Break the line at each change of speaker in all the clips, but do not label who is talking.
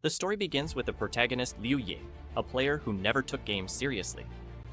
The story begins with the protagonist Liu Ye, a player who never took games seriously.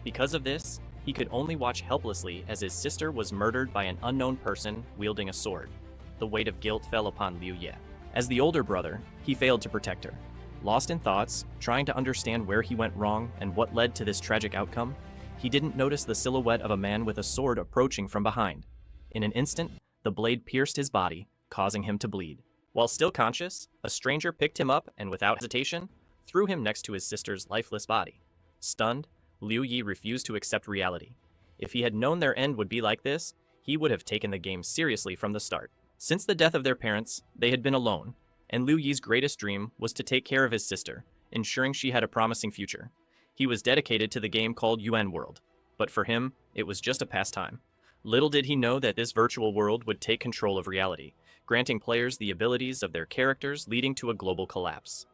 Because of this, he could only watch helplessly as his sister was murdered by an unknown person wielding a sword. The weight of guilt fell upon Liu Ye. As the older brother, he failed to protect her. Lost in thoughts, trying to understand where he went wrong and what led to this tragic outcome, he didn't notice the silhouette of a man with a sword approaching from behind. In an instant, the blade pierced his body, causing him to bleed. While still conscious, a stranger picked him up and without hesitation, threw him next to his sister's lifeless body. Stunned, Liu Yi refused to accept reality. If he had known their end would be like this, he would have taken the game seriously from the start. Since the death of their parents, they had been alone, and Liu Yi's greatest dream was to take care of his sister, ensuring she had a promising future. He was dedicated to the game called Yuan World, but for him, it was just a pastime. Little did he know that this virtual world would take control of reality, granting players the abilities of their characters, leading to a global collapse.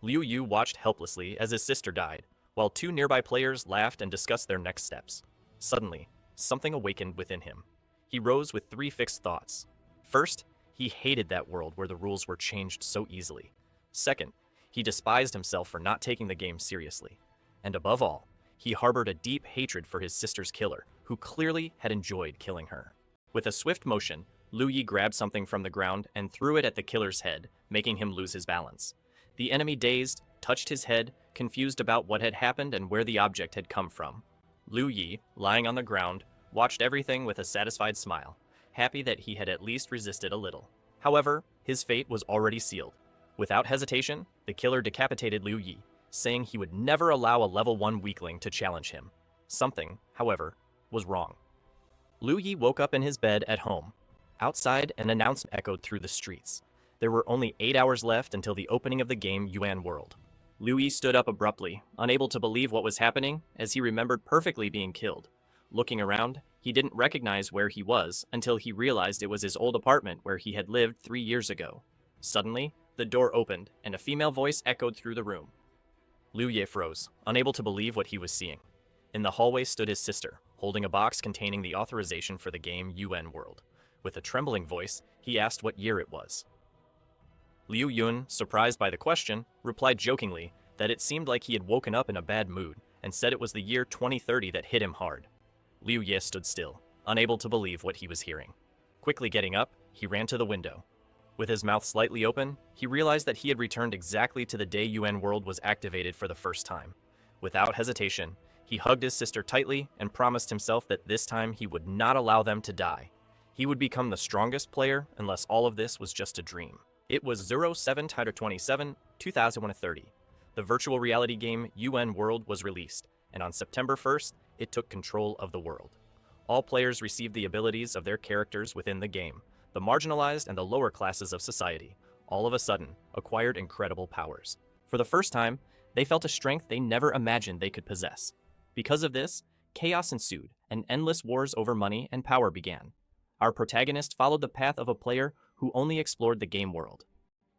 Liu Yu watched helplessly as his sister died, while two nearby players laughed and discussed their next steps. Suddenly, something awakened within him. He rose with three fixed thoughts. First, he hated that world where the rules were changed so easily. Second, he despised himself for not taking the game seriously. And above all, he harbored a deep hatred for his sister's killer, who clearly had enjoyed killing her. With a swift motion, Liu Yi grabbed something from the ground and threw it at the killer's head, making him lose his balance. The enemy, dazed, touched his head, confused about what had happened and where the object had come from. Liu Yi, lying on the ground, watched everything with a satisfied smile, happy that he had at least resisted a little. However, his fate was already sealed. Without hesitation, the killer decapitated Liu Yi, saying he would never allow a level 1 weakling to challenge him. Something, however, was wrong. Liu Yi woke up in his bed at home. Outside, an announcement echoed through the streets. There were only 8 hours left until the opening of the game Yuan World. Liu Yi stood up abruptly, unable to believe what was happening, as he remembered perfectly being killed. Looking around, he didn't recognize where he was until he realized it was his old apartment where he had lived 3 years ago. Suddenly, the door opened, and a female voice echoed through the room. Liu Ye froze, unable to believe what he was seeing. In the hallway stood his sister, holding a box containing the authorization for the game Yuan World. With a trembling voice, he asked what year it was. Liu Yun, surprised by the question, replied jokingly that it seemed like he had woken up in a bad mood and said it was the year 2030 that hit him hard. Liu Ye stood still, unable to believe what he was hearing. Quickly getting up, he ran to the window. With his mouth slightly open, he realized that he had returned exactly to the day Yuan World was activated for the first time. Without hesitation, he hugged his sister tightly and promised himself that this time he would not allow them to die. He would become the strongest player unless all of this was just a dream. It was 07/27, 2030. The virtual reality game Yuan World was released, and on September 1st, it took control of the world. All players received the abilities of their characters within the game. The marginalized and the lower classes of society, all of a sudden, acquired incredible powers. For the first time, they felt a strength they never imagined they could possess. Because of this, chaos ensued, and endless wars over money and power began. Our protagonist followed the path of a player who only explored the game world.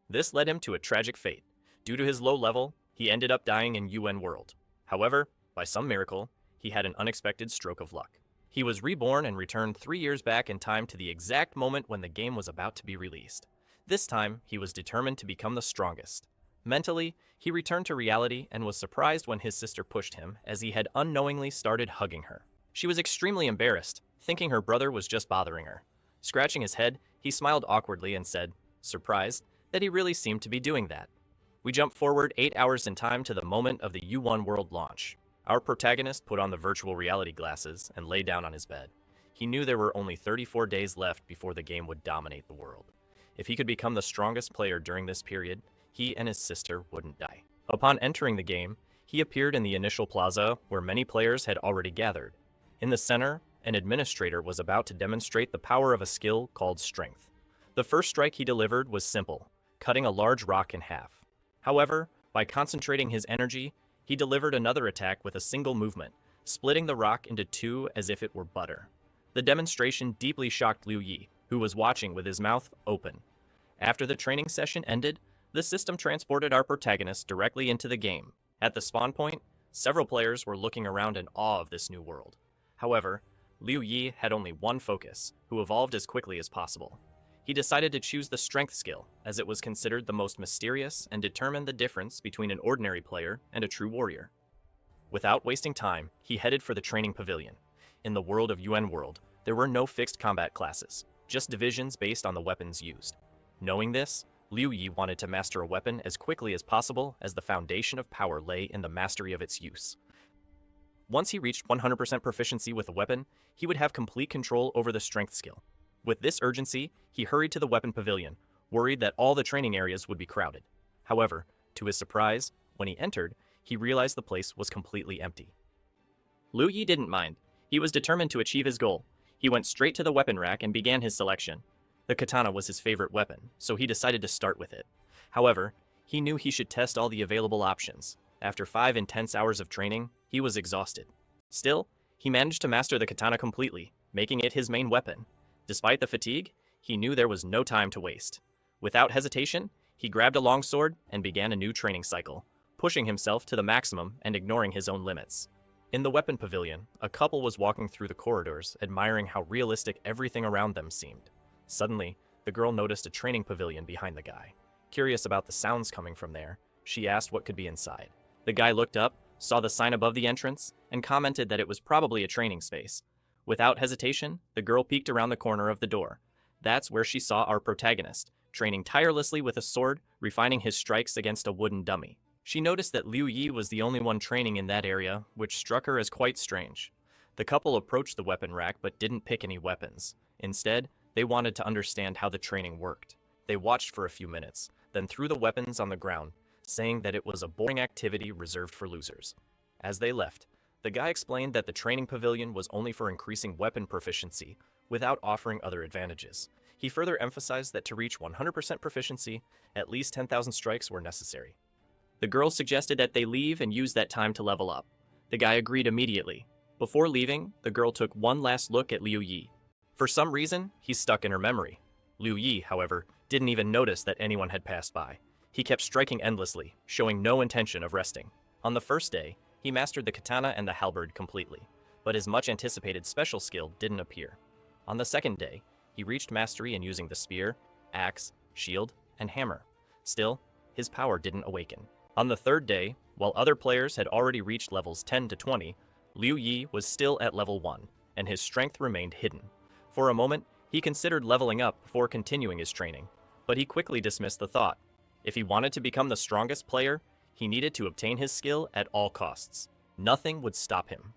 This led him to a tragic fate. Due to his low level, he ended up dying in Yuan World. However, by some miracle, he had an unexpected stroke of luck. He was reborn and returned 3 years back in time to the exact moment when the game was about to be released. This time, he was determined to become the strongest. Mentally, he returned to reality and was surprised when his sister pushed him, as he had unknowingly started hugging her. She was extremely embarrassed, thinking her brother was just bothering her. Scratching his head, he smiled awkwardly and said, surprised, that he really seemed to be doing that. We jump forward 8 hours in time to the moment of the Yuan World launch. Our protagonist put on the virtual reality glasses and lay down on his bed. He knew there were only 34 days left before the game would dominate the world. If he could become the strongest player during this period, he and his sister wouldn't die. Upon entering the game, he appeared in the initial plaza where many players had already gathered. In the center, an administrator was about to demonstrate the power of a skill called Strength. The first strike he delivered was simple, cutting a large rock in half. However, by concentrating his energy, he delivered another attack with a single movement, splitting the rock into two as if it were butter. The demonstration deeply shocked Liu Yi, who was watching with his mouth open. After the training session ended, the system transported our protagonist directly into the game. At the spawn point, several players were looking around in awe of this new world. However, Liu Yi had only one focus, who evolved as quickly as possible. He decided to choose the strength skill, as it was considered the most mysterious and determined the difference between an ordinary player and a true warrior. Without wasting time, he headed for the training pavilion. In the world of UN World, there were no fixed combat classes, just divisions based on the weapons used. Knowing this, Liu Yi wanted to master a weapon as quickly as possible, as the foundation of power lay in the mastery of its use. Once he reached 100% proficiency with a weapon, he would have complete control over the strength skill. With this urgency, he hurried to the weapon pavilion, worried that all the training areas would be crowded. However, to his surprise, when he entered, he realized the place was completely empty. Liu Yi didn't mind. He was determined to achieve his goal. He went straight to the weapon rack and began his selection. The katana was his favorite weapon, so he decided to start with it. However, he knew he should test all the available options. After 5 intense hours of training, he was exhausted. Still, he managed to master the katana completely, making it his main weapon. Despite the fatigue, he knew there was no time to waste. Without hesitation, he grabbed a longsword and began a new training cycle, pushing himself to the maximum and ignoring his own limits. In the weapon pavilion, a couple was walking through the corridors, admiring how realistic everything around them seemed. Suddenly, the girl noticed a training pavilion behind the guy. Curious about the sounds coming from there, she asked what could be inside. The guy looked up, saw the sign above the entrance, and commented that it was probably a training space. Without hesitation, the girl peeked around the corner of the door. That's where she saw our protagonist, training tirelessly with a sword, refining his strikes against a wooden dummy. She noticed that Liu Yi was the only one training in that area, which struck her as quite strange. The couple approached the weapon rack but didn't pick any weapons. Instead, they wanted to understand how the training worked. They watched for a few minutes, then threw the weapons on the ground, saying that it was a boring activity reserved for losers. As they left, the guy explained that the training pavilion was only for increasing weapon proficiency, without offering other advantages. He further emphasized that to reach 100% proficiency, at least 10,000 strikes were necessary. The girl suggested that they leave and use that time to level up. The guy agreed immediately. Before leaving, the girl took one last look at Liu Yi. For some reason, he stuck in her memory. Liu Yi, however, didn't even notice that anyone had passed by. He kept striking endlessly, showing no intention of resting. On the first day, he mastered the katana and the halberd completely, but his much-anticipated special skill didn't appear. On the second day, he reached mastery in using the spear, axe, shield, and hammer. Still, his power didn't awaken. On the third day, while other players had already reached levels 10 to 20, Liu Yi was still at level 1, and his strength remained hidden. For a moment, he considered leveling up before continuing his training, but he quickly dismissed the thought. If he wanted to become the strongest player, he needed to obtain his skill at all costs. Nothing would stop him.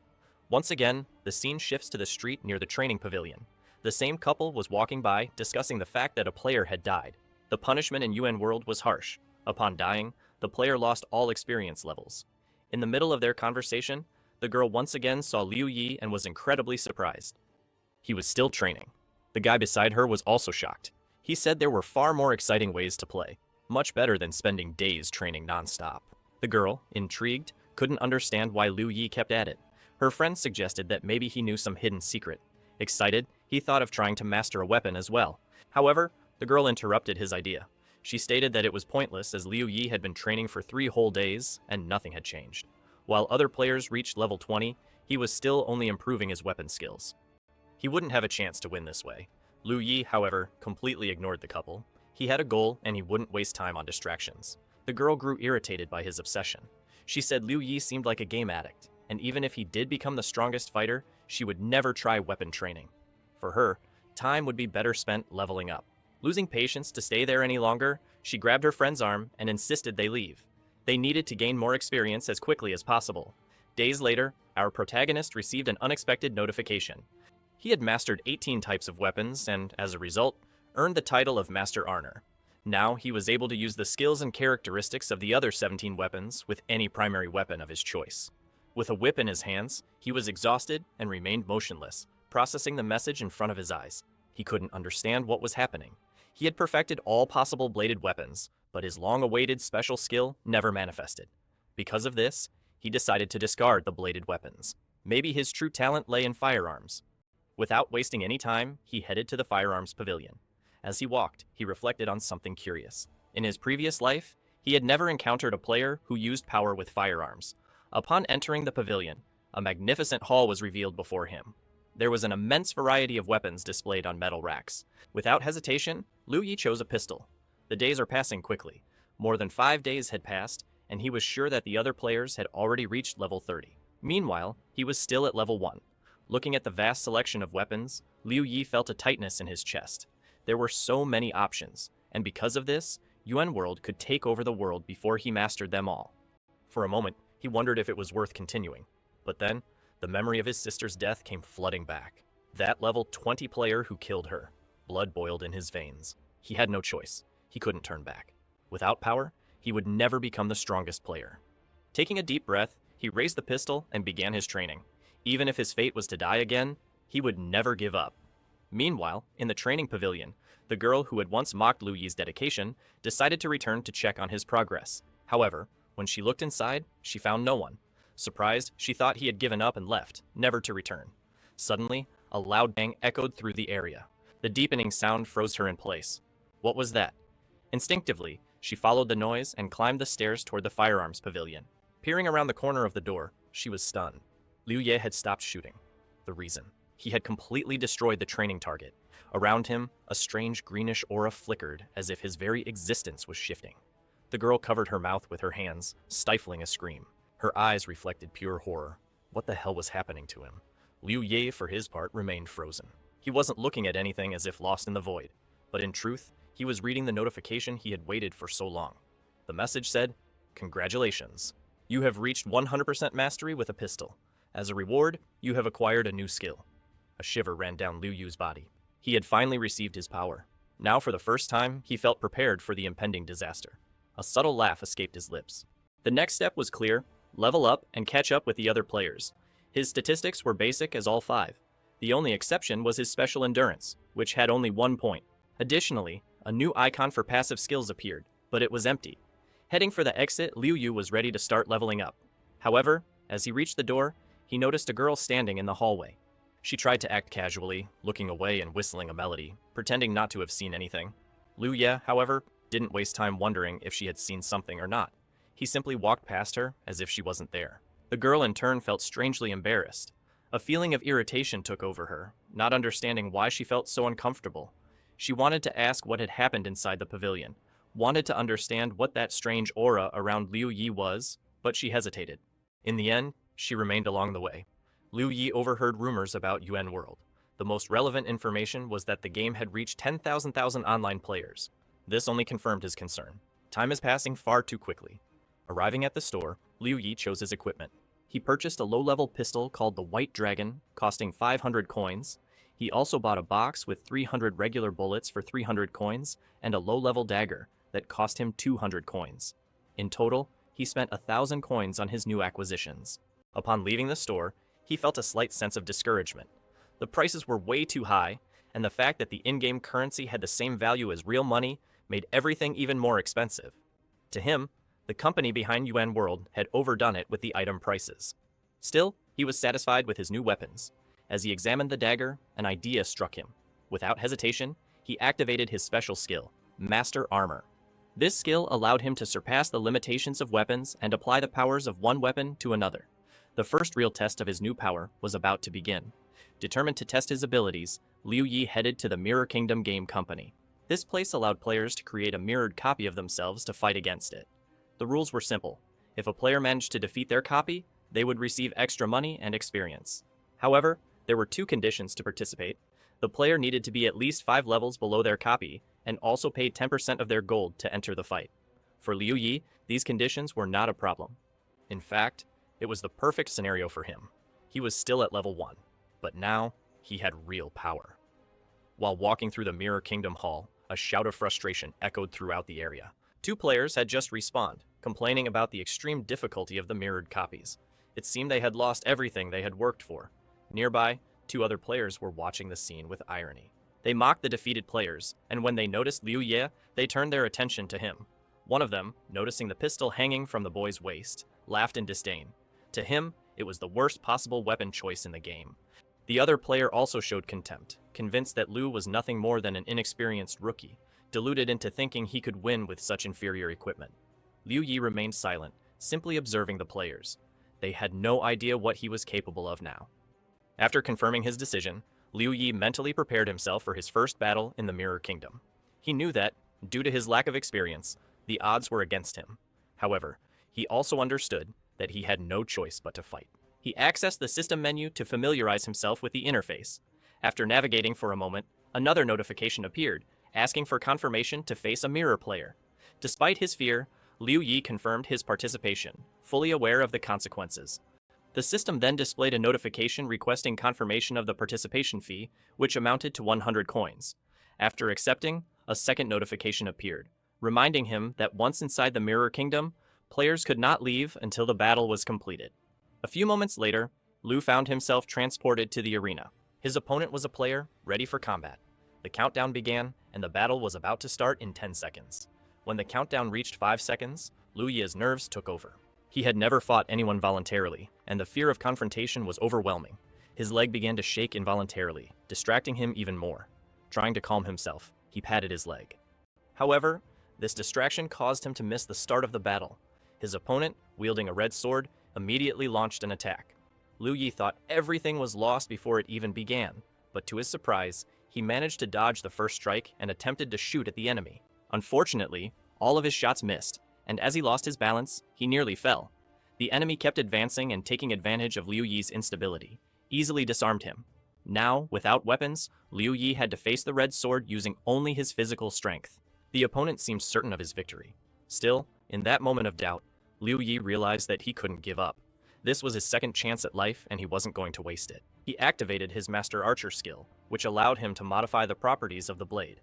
Once again, the scene shifts to the street near the training pavilion. The same couple was walking by, discussing the fact that a player had died. The punishment in UN World was harsh. Upon dying, the player lost all experience levels. In the middle of their conversation, the girl once again saw Liu Yi and was incredibly surprised. He was still training. The guy beside her was also shocked. He said there were far more exciting ways to play, much better than spending days training non-stop. The girl, intrigued, couldn't understand why Liu Yi kept at it. Her friends suggested that maybe he knew some hidden secret. Excited, he thought of trying to master a weapon as well. However, the girl interrupted his idea. She stated that it was pointless as Liu Yi had been training for 3 whole days and nothing had changed. While other players reached level 20, he was still only improving his weapon skills. He wouldn't have a chance to win this way. Liu Yi, however, completely ignored the couple. He had a goal and he wouldn't waste time on distractions. The girl grew irritated by his obsession. She said Liu Yi seemed like a game addict, and even if he did become the strongest fighter, she would never try weapon training. For her, time would be better spent leveling up. Losing patience to stay there any longer, she grabbed her friend's arm and insisted they leave. They needed to gain more experience as quickly as possible. Days later, our protagonist received an unexpected notification. He had mastered 18 types of weapons and, as a result, earned the title of Master Arner. Now he was able to use the skills and characteristics of the other 17 weapons with any primary weapon of his choice. With a whip in his hands, he was exhausted and remained motionless, processing the message in front of his eyes. He couldn't understand what was happening. He had perfected all possible bladed weapons, but his long-awaited special skill never manifested. Because of this, he decided to discard the bladed weapons. Maybe his true talent lay in firearms. Without wasting any time, he headed to the firearms pavilion. As he walked, he reflected on something curious. In his previous life, he had never encountered a player who used power with firearms. Upon entering the pavilion, a magnificent hall was revealed before him. There was an immense variety of weapons displayed on metal racks. Without hesitation, Liu Yi chose a pistol. The days are passing quickly. More than 5 days had passed, and he was sure that the other players had already reached level 30. Meanwhile, he was still at level 1. Looking at the vast selection of weapons, Liu Yi felt a tightness in his chest. There were so many options, and because of this, Yuan World could take over the world before he mastered them all. For a moment, he wondered if it was worth continuing. But then, the memory of his sister's death came flooding back. That level 20 player who killed her. Blood boiled in his veins. He had no choice. He couldn't turn back. Without power, he would never become the strongest player. Taking a deep breath, he raised the pistol and began his training. Even if his fate was to die again, he would never give up. Meanwhile, in the training pavilion, the girl who had once mocked Liu Yi's dedication decided to return to check on his progress. However, when she looked inside, she found no one. Surprised, she thought he had given up and left, never to return. Suddenly, a loud bang echoed through the area. The deepening sound froze her in place. What was that? Instinctively, she followed the noise and climbed the stairs toward the firearms pavilion. Peering around the corner of the door, she was stunned. Liu Ye had stopped shooting. The reason: he had completely destroyed the training target. Around him, a strange greenish aura flickered as if his very existence was shifting. The girl covered her mouth with her hands, stifling a scream. Her eyes reflected pure horror. What the hell was happening to him? Liu Ye, for his part, remained frozen. He wasn't looking at anything as if lost in the void, but in truth, he was reading the notification he had waited for so long. The message said, "Congratulations. You have reached 100% mastery with a pistol. As a reward, you have acquired a new skill." A shiver ran down Liu Yu's body. He had finally received his power. Now, for the first time, he felt prepared for the impending disaster. A subtle laugh escaped his lips. The next step was clear: level up and catch up with the other players. His statistics were basic as all 5. The only exception was his special endurance, which had only 1 point. Additionally, a new icon for passive skills appeared, but it was empty. Heading for the exit, Liu Yu was ready to start leveling up. However, as he reached the door, he noticed a girl standing in the hallway. She tried to act casually, looking away and whistling a melody, pretending not to have seen anything. Liu Ye, however, didn't waste time wondering if she had seen something or not. He simply walked past her as if she wasn't there. The girl in turn felt strangely embarrassed. A feeling of irritation took over her, not understanding why she felt so uncomfortable. She wanted to ask what had happened inside the pavilion, wanted to understand what that strange aura around Liu Yi was, but she hesitated. In the end, she remained along the way. Liu Yi overheard rumors about Yuan World. The most relevant information was that the game had reached 10,000 online players. This only confirmed his concern. Time is passing far too quickly. Arriving at the store, Liu Yi chose his equipment. He purchased a low-level pistol called the White Dragon, costing 500 coins. He also bought a box with 300 regular bullets for 300 coins and a low-level dagger that cost him 200 coins. In total, he spent 1,000 coins on his new acquisitions. Upon leaving the store, he felt a slight sense of discouragement. The prices were way too high, and the fact that the in-game currency had the same value as real money made everything even more expensive. To him, the company behind Yuan World had overdone it with the item prices. Still, he was satisfied with his new weapons. As he examined the dagger, an idea struck him. Without hesitation, he activated his special skill, Master Armor. This skill allowed him to surpass the limitations of weapons and apply the powers of one weapon to another. The first real test of his new power was about to begin. Determined to test his abilities, Liu Yi headed to the Mirror Kingdom Game Company. This place allowed players to create a mirrored copy of themselves to fight against it. The rules were simple. If a player managed to defeat their copy, they would receive extra money and experience. However, there were 2 conditions to participate. The player needed to be at least 5 levels below their copy, and also paid 10% of their gold to enter the fight. For Liu Yi, these conditions were not a problem. In fact, it was the perfect scenario for him. He was still at level 1, but now he had real power. While walking through the Mirror Kingdom Hall, a shout of frustration echoed throughout the area. 2 players had just respawned, complaining about the extreme difficulty of the mirrored copies. It seemed they had lost everything they had worked for. Nearby, 2 other players were watching the scene with irony. They mocked the defeated players, and when they noticed Liu Ye, they turned their attention to him. One of them, noticing the pistol hanging from the boy's waist, laughed in disdain. To him, it was the worst possible weapon choice in the game. The other player also showed contempt, convinced that Liu was nothing more than an inexperienced rookie, deluded into thinking he could win with such inferior equipment. Liu Yi remained silent, simply observing the players. They had no idea what he was capable of now. After confirming his decision, Liu Yi mentally prepared himself for his first battle in the Mirror Kingdom. He knew that, due to his lack of experience, the odds were against him. However, he also understood that he had no choice but to fight. He accessed the system menu to familiarize himself with the interface. After navigating for a moment, another notification appeared, asking for confirmation to face a mirror player. Despite his fear, Liu Yi confirmed his participation, fully aware of the consequences. The system then displayed a notification requesting confirmation of the participation fee, which amounted to 100 coins. After accepting, a second notification appeared, reminding him that once inside the Mirror Kingdom, players could not leave until the battle was completed. A few moments later, Liu found himself transported to the arena. His opponent was a player ready for combat. The countdown began, and the battle was about to start in 10 seconds. When the countdown reached 5 seconds, Liu Yi's nerves took over. He had never fought anyone voluntarily, and the fear of confrontation was overwhelming. His leg began to shake involuntarily, distracting him even more. Trying to calm himself, he patted his leg. However, this distraction caused him to miss the start of the battle. His opponent, wielding a red sword, immediately launched an attack. Liu Yi thought everything was lost before it even began, but to his surprise, he managed to dodge the first strike and attempted to shoot at the enemy. Unfortunately, all of his shots missed, and as he lost his balance, he nearly fell. The enemy kept advancing and taking advantage of Liu Yi's instability, easily disarmed him. Now, without weapons, Liu Yi had to face the red sword using only his physical strength. The opponent seemed certain of his victory. Still, in that moment of doubt, Liu Yi realized that he couldn't give up. This was his second chance at life, and he wasn't going to waste it. He activated his Master Archer skill, which allowed him to modify the properties of the blade.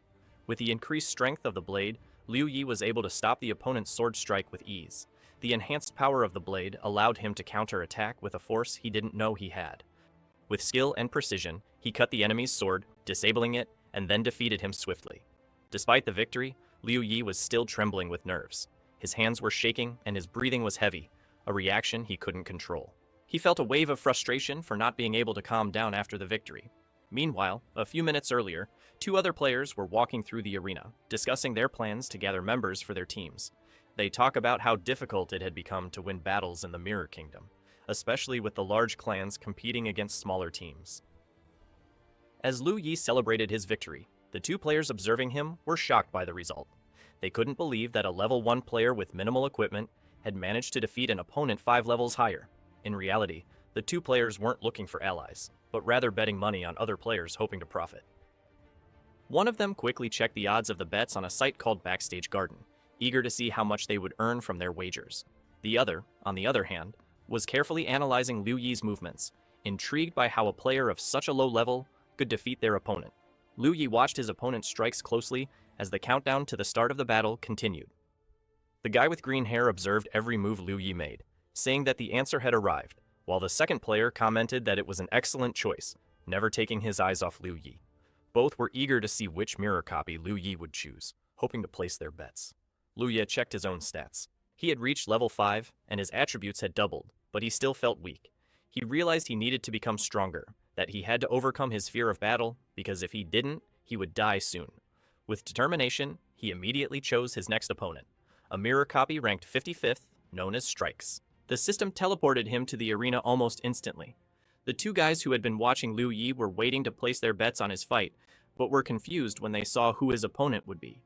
With the increased strength of the blade, Liu Yi was able to stop the opponent's sword strike with ease. The enhanced power of the blade allowed him to counter-attack with a force he didn't know he had. With skill and precision, he cut the enemy's sword, disabling it, and then defeated him swiftly. Despite the victory, Liu Yi was still trembling with nerves. His hands were shaking and his breathing was heavy, a reaction he couldn't control. He felt a wave of frustration for not being able to calm down after the victory. Meanwhile, a few minutes earlier, 2 other players were walking through the arena, discussing their plans to gather members for their teams. They talk about how difficult it had become to win battles in the Mirror Kingdom, especially with the large clans competing against smaller teams. As Liu Yi celebrated his victory, the 2 players observing him were shocked by the result. They couldn't believe that a level 1 player with minimal equipment had managed to defeat an opponent 5 levels higher. In reality, the 2 players weren't looking for allies, but rather betting money on other players hoping to profit. One of them quickly checked the odds of the bets on a site called Backstage Garden, eager to see how much they would earn from their wagers. The other, on the other hand, was carefully analyzing Liu Yi's movements, intrigued by how a player of such a low level could defeat their opponent. Liu Yi watched his opponent's strikes closely as the countdown to the start of the battle continued. The guy with green hair observed every move Liu Yi made, saying that the answer had arrived, while the second player commented that it was an excellent choice, never taking his eyes off Liu Yi. Both were eager to see which mirror copy Liu Yi would choose, hoping to place their bets. Liu Yi checked his own stats. He had reached level 5, and his attributes had doubled, but he still felt weak. He realized he needed to become stronger, that he had to overcome his fear of battle, because if he didn't, he would die soon. With determination, he immediately chose his next opponent, a mirror copy ranked 55th, known as Strikes. The system teleported him to the arena almost instantly. The 2 guys who had been watching Liu Yi were waiting to place their bets on his fight, but were confused when they saw who his opponent would be.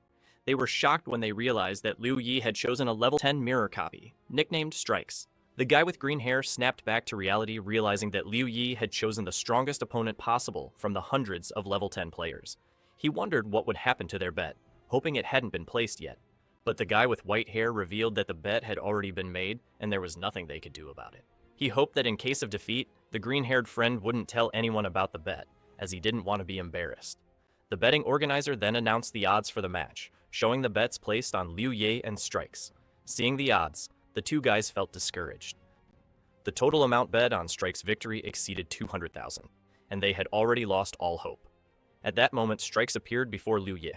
They were shocked when they realized that Liu Yi had chosen a level 10 mirror copy, nicknamed Strikes. The guy with green hair snapped back to reality, realizing that Liu Yi had chosen the strongest opponent possible from the hundreds of level 10 players. He wondered what would happen to their bet, hoping it hadn't been placed yet. But the guy with white hair revealed that the bet had already been made and there was nothing they could do about it. He hoped that in case of defeat, the green-haired friend wouldn't tell anyone about the bet, as he didn't want to be embarrassed. The betting organizer then announced the odds for the match, showing the bets placed on Liu Yi and Strikes. Seeing the odds, the 2 guys felt discouraged. The total amount bet on Strikes' victory exceeded 200,000, and they had already lost all hope. At that moment, Strikes appeared before Liu Yi.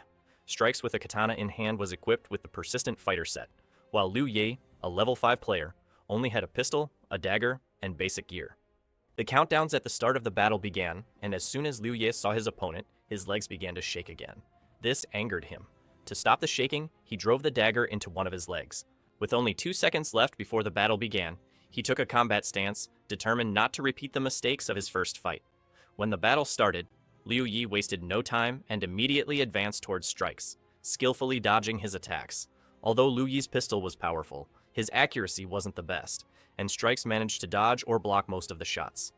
Strikes with a katana in hand was equipped with the Persistent Fighter set, while Liu Yi, a level 5 player, only had a pistol, a dagger, and basic gear. The countdowns at the start of the battle began, and as soon as Liu Yi saw his opponent, his legs began to shake again. This angered him. To stop the shaking, he drove the dagger into one of his legs. With only 2 seconds left before the battle began, he took a combat stance, determined not to repeat the mistakes of his first fight. When the battle started, Liu Yi wasted no time and immediately advanced towards Strikes, skillfully dodging his attacks. Although Liu Yi's pistol was powerful, his accuracy wasn't the best, and Strikes managed to dodge or block most of the shots.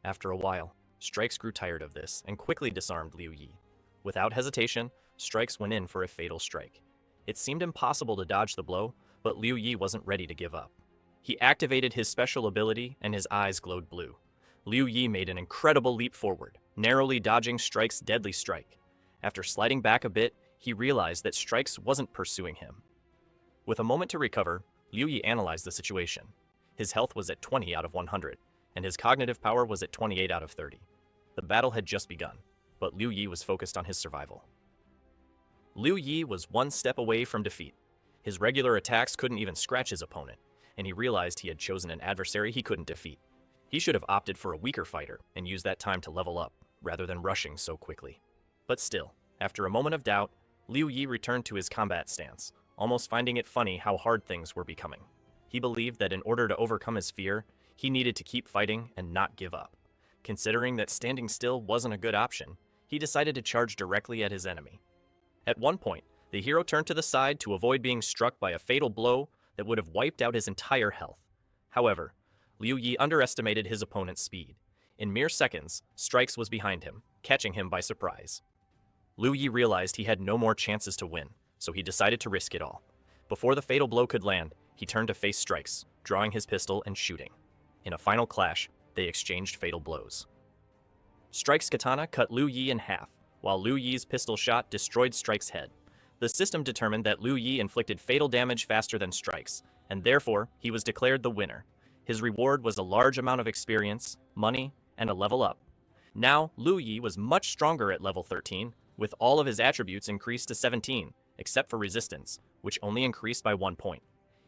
After a while, Strikes grew tired of this and quickly disarmed Liu Yi. Without hesitation, Strikes went in for a fatal strike. It seemed impossible to dodge the blow, but Liu Yi wasn't ready to give up. He activated his special ability and his eyes glowed blue. Liu Yi made an incredible leap forward, narrowly dodging Strike's deadly strike. After sliding back a bit, he realized that Strikes wasn't pursuing him. With a moment to recover, Liu Yi analyzed the situation. His health was at 20 out of 100, and his cognitive power was at 28 out of 30. The battle had just begun, but Liu Yi was focused on his survival. Liu Yi was one step away from defeat. His regular attacks couldn't even scratch his opponent, and he realized he had chosen an adversary he couldn't defeat. He should have opted for a weaker fighter and used that time to level up, rather than rushing so quickly. But still, after a moment of doubt, Liu Yi returned to his combat stance, almost finding it funny how hard things were becoming. He believed that in order to overcome his fear, he needed to keep fighting and not give up. Considering that standing still wasn't a good option, he decided to charge directly at his enemy. At one point, the hero turned to the side to avoid being struck by a fatal blow that would have wiped out his entire health. However, Liu Yi underestimated his opponent's speed. In mere seconds, Strikes was behind him, catching him by surprise. Liu Yi realized he had no more chances to win, so he decided to risk it all. Before the fatal blow could land, he turned to face Strikes, drawing his pistol and shooting. In a final clash, they exchanged fatal blows. Strike's katana cut Liu Yi in half, while Liu Yi's pistol shot destroyed Strike's head. The system determined that Liu Yi inflicted fatal damage faster than Strike's, and therefore he was declared the winner. His reward was a large amount of experience, money, and a level up. Now, Liu Yi was much stronger at level 13, with all of his attributes increased to 17, except for resistance, which only increased by 1 point.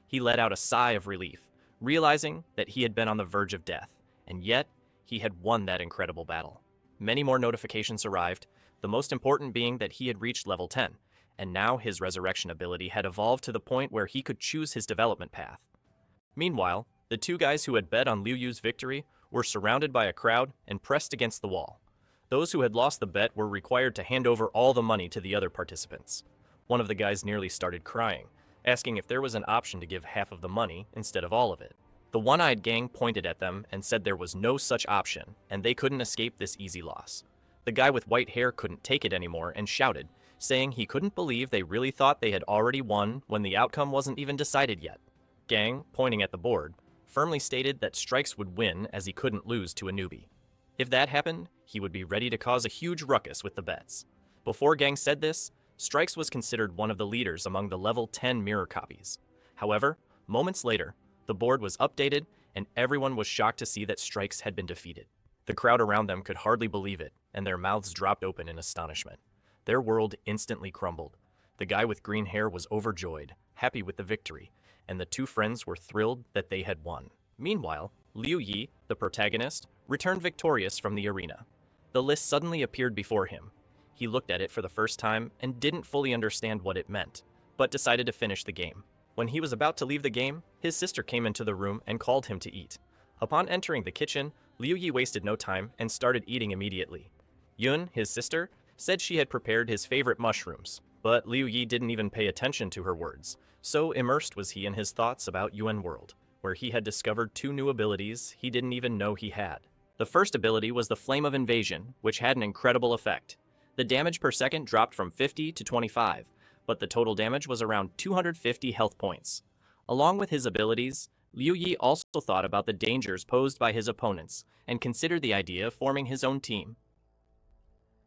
He let out a sigh of relief, realizing that he had been on the verge of death, and yet he had won that incredible battle. Many more notifications arrived, the most important being that he had reached level 10, and now his resurrection ability had evolved to the point where he could choose his development path. Meanwhile, the two guys who had bet on Liu Yu's victory were surrounded by a crowd and pressed against the wall. Those who had lost the bet were required to hand over all the money to the other participants. One of the guys nearly started crying, asking if there was an option to give half of the money instead of all of it. The one-eyed gang pointed at them and said there was no such option, and they couldn't escape this easy loss. The guy with white hair couldn't take it anymore and shouted, saying he couldn't believe they really thought they had already won when the outcome wasn't even decided yet. Gang, pointing at the board, firmly stated that Strikes would win as he couldn't lose to a newbie. If that happened, he would be ready to cause a huge ruckus with the bets. Before Gang said this, Strikes was considered one of the leaders among the level 10 mirror copies. However, moments later, the board was updated and everyone was shocked to see that Strikes had been defeated. The crowd around them could hardly believe it, and their mouths dropped open in astonishment. Their world instantly crumbled. The guy with green hair was overjoyed, happy with the victory, and the two friends were thrilled that they had won. Meanwhile, Liu Yi, the protagonist, returned victorious from the arena. The list suddenly appeared before him. He looked at it for the first time and didn't fully understand what it meant, but decided to finish the game. When he was about to leave the game, his sister came into the room and called him to eat. Upon entering the kitchen, Liu Yi wasted no time and started eating immediately. Yun, his sister, said she had prepared his favorite mushrooms, but Liu Yi didn't even pay attention to her words, so immersed was he in his thoughts about Yuan World, where he had discovered 2 new abilities he didn't even know he had. The first ability was the Flame of Invasion, which had an incredible effect. The damage per second dropped from 50 to 25, but the total damage was around 250 health points. Along with his abilities, Liu Yi also thought about the dangers posed by his opponents and considered the idea of forming his own team.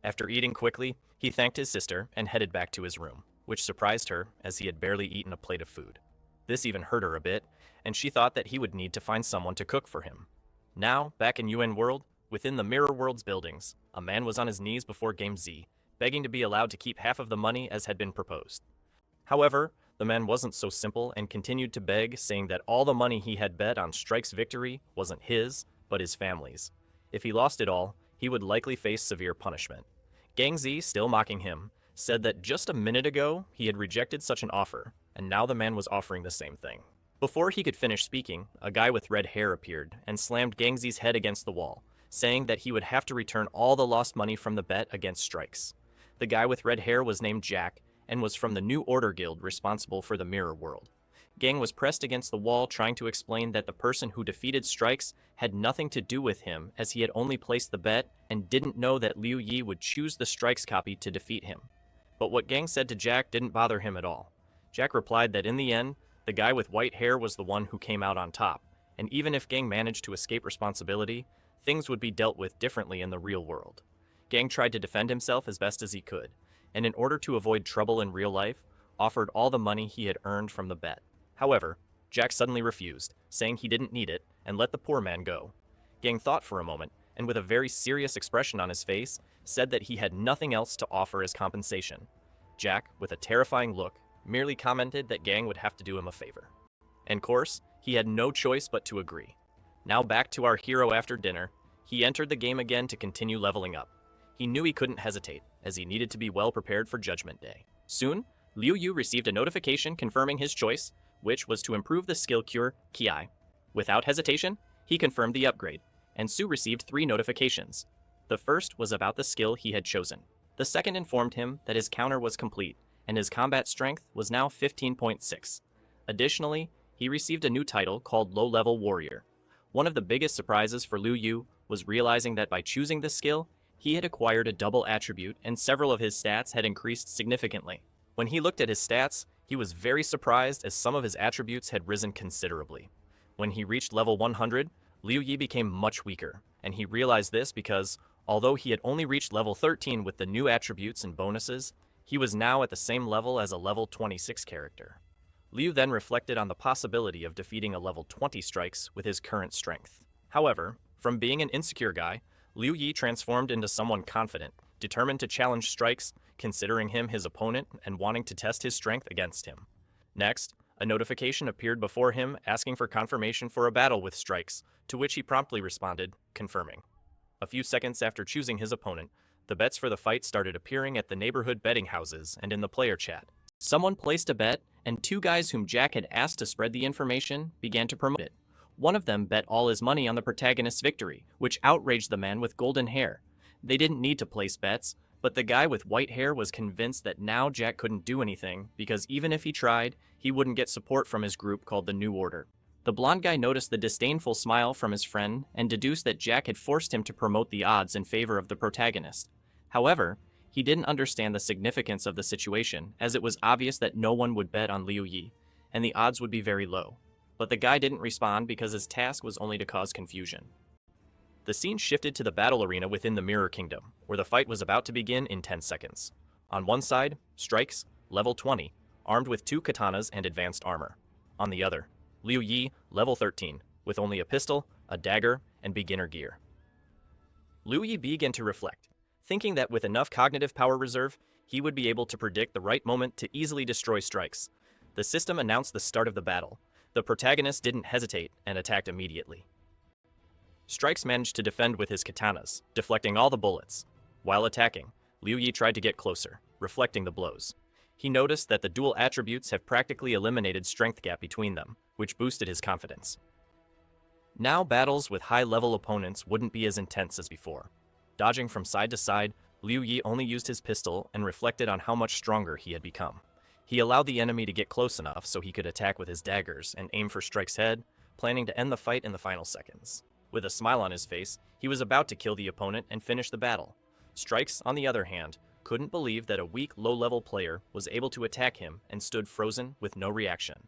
After eating quickly, he thanked his sister and headed back to his room, which surprised her as he had barely eaten a plate of food. This even hurt her a bit, and she thought that he would need to find someone to cook for him. Now, back in Yuan World, within the Mirror World's buildings, a man was on his knees before Game Z, begging to be allowed to keep half of the money as had been proposed. However, the man wasn't so simple and continued to beg, saying that all the money he had bet on Strike's victory wasn't his, but his family's. If he lost it all, he would likely face severe punishment. Gang Z, still mocking him, said that just a minute ago he had rejected such an offer, and now the man was offering the same thing. Before he could finish speaking, a guy with red hair appeared and slammed Gang Z's head against the wall, saying that he would have to return all the lost money from the bet against Strikes. The guy with red hair was named Jack and was from the New Order Guild responsible for the Mirror World. Gang was pressed against the wall trying to explain that the person who defeated Strikes had nothing to do with him as he had only placed the bet and didn't know that Liu Yi would choose the Strikes copy to defeat him. But what Gang said to Jack didn't bother him at all. Jack replied that in the end, the guy with white hair was the one who came out on top, and even if Gang managed to escape responsibility, things would be dealt with differently in the real world. Gang tried to defend himself as best as he could, and in order to avoid trouble in real life, offered all the money he had earned from the bet. However, Jack suddenly refused, saying he didn't need it, and let the poor man go. Gang thought for a moment, and with a very serious expression on his face, said that he had nothing else to offer as compensation. Jack, with a terrifying look, merely commented that Gang would have to do him a favor. And of course, he had no choice but to agree. Now back to our hero after dinner, he entered the game again to continue leveling up. He knew he couldn't hesitate, as he needed to be well prepared for Judgment Day. Soon, Liu Yu received a notification confirming his choice, which was to improve the skill cure, Kiai. Without hesitation, he confirmed the upgrade, and Su received 3 notifications. The first was about the skill he had chosen. The second informed him that his counter was complete, and his combat strength was now 15.6. Additionally, he received a new title called Low-Level Warrior. One of the biggest surprises for Liu Yu was realizing that by choosing this skill, he had acquired a double attribute and several of his stats had increased significantly. When he looked at his stats, he was very surprised as some of his attributes had risen considerably. When he reached level 100, Liu Yi became much weaker, and he realized this because, although he had only reached level 13 with the new attributes and bonuses, he was now at the same level as a level 26 character. Liu then reflected on the possibility of defeating a level 20 Strikes with his current strength. However, from being an insecure guy, Liu Yi transformed into someone confident, determined to challenge Strikes, considering him his opponent and wanting to test his strength against him. Next, a notification appeared before him asking for confirmation for a battle with Strikes, to which he promptly responded, confirming. A few seconds after choosing his opponent, the bets for the fight started appearing at the neighborhood betting houses and in the player chat. Someone placed a bet, and 2 guys whom Jack had asked to spread the information began to promote it. One of them bet all his money on the protagonist's victory, which outraged the man with golden hair. They didn't need to place bets, but the guy with white hair was convinced that now Jack couldn't do anything because even if he tried, he wouldn't get support from his group called the New Order. The blonde guy noticed the disdainful smile from his friend and deduced that Jack had forced him to promote the odds in favor of the protagonist. However, he didn't understand the significance of the situation, as it was obvious that no one would bet on Liu Yi, and the odds would be very low. But the guy didn't respond because his task was only to cause confusion. The scene shifted to the battle arena within the Mirror Kingdom, where the fight was about to begin in 10 seconds. On one side, Strikes, level 20, armed with 2 katanas and advanced armor. On the other, Liu Yi, level 13, with only a pistol, a dagger, and beginner gear. Liu Yi began to reflect, thinking that with enough cognitive power reserve, he would be able to predict the right moment to easily destroy Strikes. The system announced the start of the battle. The protagonist didn't hesitate and attacked immediately. Strikes managed to defend with his katanas, deflecting all the bullets. While attacking, Liu Yi tried to get closer, reflecting the blows. He noticed that the dual attributes have practically eliminated strength gap between them, which boosted his confidence. Now battles with high-level opponents wouldn't be as intense as before. Dodging from side to side, Liu Yi only used his pistol and reflected on how much stronger he had become. He allowed the enemy to get close enough so he could attack with his daggers and aim for Strike's head, planning to end the fight in the final seconds. With a smile on his face, he was about to kill the opponent and finish the battle. Strikes, on the other hand, couldn't believe that a weak, low-level player was able to attack him and stood frozen with no reaction.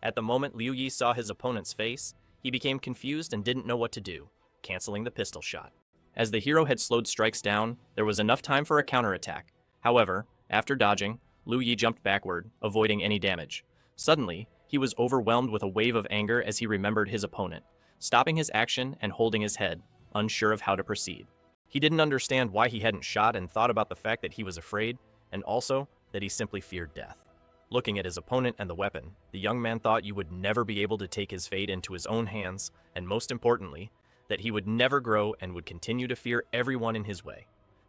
At the moment Liu Yi saw his opponent's face, he became confused and didn't know what to do, canceling the pistol shot. As the hero had slowed Strikes down, there was enough time for a counterattack. However, after dodging, Liu Yi jumped backward, avoiding any damage. Suddenly, he was overwhelmed with a wave of anger as he remembered his opponent, stopping his action and holding his head, unsure of how to proceed. He didn't understand why he hadn't shot and thought about the fact that he was afraid, and also that he simply feared death. Looking at his opponent and the weapon, the young man thought you would never be able to take his fate into his own hands, and most importantly, that he would never grow and would continue to fear everyone in his way.